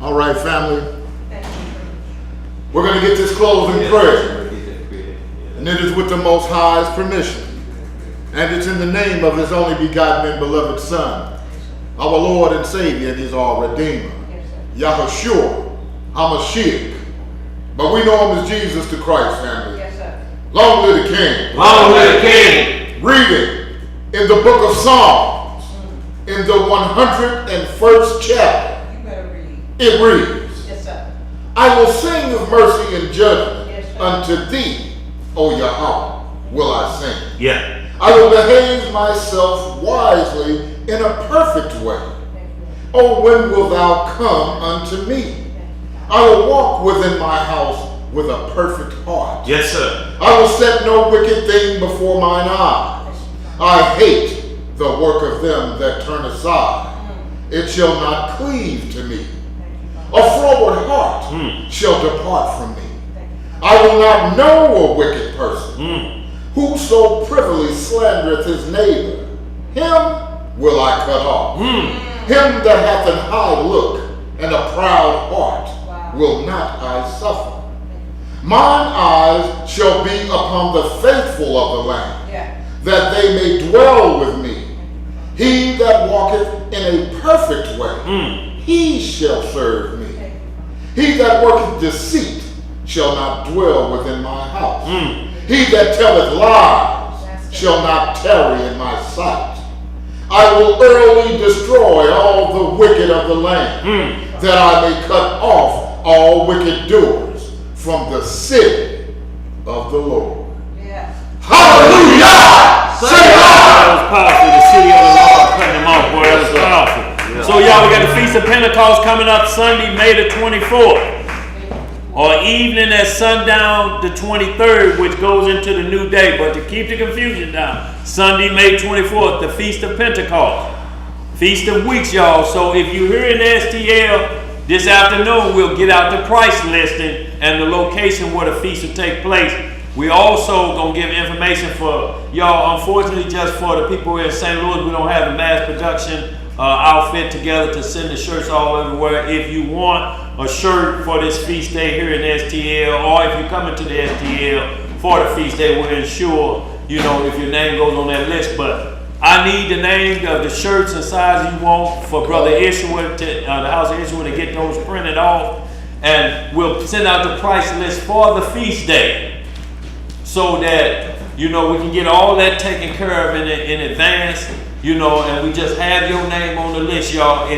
All right, family. We're going to get this closed in prayer. And it is with the Most High's permission. And it's in the name of his only begotten and beloved Son, our Lord and Savior and his all Redeemer, Yahushua, HaMashiach. But we know him as Jesus the Christ, family. Yes, sir. Long live the King. Long live the King. Reading in the book of Psalms, in the 101st chapter, You better read. it reads, Yes, sir. I will sing of mercy and judgment. Yes, sir. Unto thee, O Yahweh, will I sing. Yeah. I will behave myself wisely in a perfect way. Thank you. Oh, when wilt thou come unto me? I will walk within my house with a perfect heart. Yes, sir. I will set no wicked thing before mine eyes. I hate the work of them that turn aside. It shall not cleave to me. A froward heart shall depart from me. I will not know a wicked person. Whoso privily slandereth his neighbor, him will I cut off. Him that hath an high look and a proud heart will not I suffer. Mine eyes shall be upon the faithful of the land, that they may dwell with me. He that walketh in a perfect way, he shall serve me. He that worketh deceit shall not dwell within my house. He that telleth lies shall not tarry in my sight. I will early destroy all the wicked of the land, that I may cut off all wicked doers from the city of the Lord. Hallelujah! Say That was powerful. The city of the Lord cutting them off, boy. That was powerful. So y'all, we got the Feast of Pentecost coming up Sunday, May the 24th. Or evening at sundown the 23rd, which goes into the new day. But to keep the confusion down, Sunday, May 24th, the Feast of Pentecost. Feast of Weeks, y'all. So if you're here in the STL this afternoon, we'll get out the price listing and the location where the feast will take place. We also gonna give information for y'all. Unfortunately, just for the people in St. Louis, we don't have a mass production outfit together to send the shirts all everywhere. If you want a shirt for this feast day here in the STL, or if you come into the STL for the feast day, we'll ensure, you know, if your name goes on that list. But I need the name of the shirts and size you want for Brother Ishua, the House of Ishua, to get those printed off. And we'll send out the price list for the feast day so that, you know, we can get all that taken care of in advance, you know, and we just have your name on the list, y'all.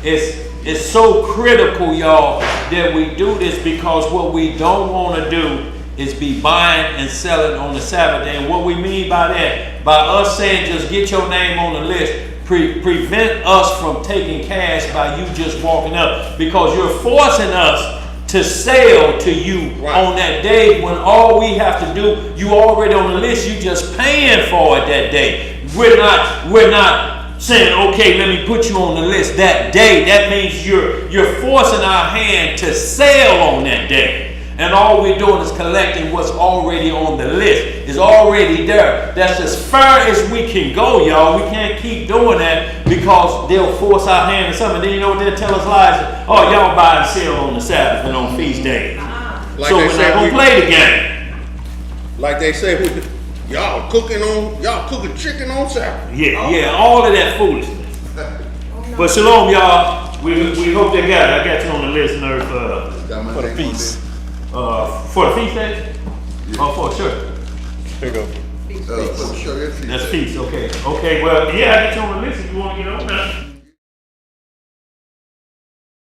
It's so critical, y'all, that we do this, because what we don't want to do is be buying and selling on the Sabbath day. And what we mean by that, by us saying just get your name on the list, prevent us from taking cash by you just walking up, because you're forcing us to sell to you on that day, when all we have to do, you already on the list, you just paying for it that day. We're not saying, okay, let me put you on the list that day. That means you're forcing our hand to sell on that day. And all we're doing is collecting what's already on the list. It's already there. That's as far as we can go, y'all. We can't keep doing that, because they'll force our hand or something. Then you know what they'll tell us lies? Oh, y'all buy and sell on the Sabbath and on feast days. Like So they we're said, not gonna play the game. Like they say, y'all cooking chicken on Sabbath. Yeah, all of that foolishness. But shalom, y'all. We hope they got it. I got you on the list, nerd, For the feast. for the feast day? Oh, for sure. Here you go. That's feast, okay. Okay, well, yeah, I get you on the list if you want to get on now.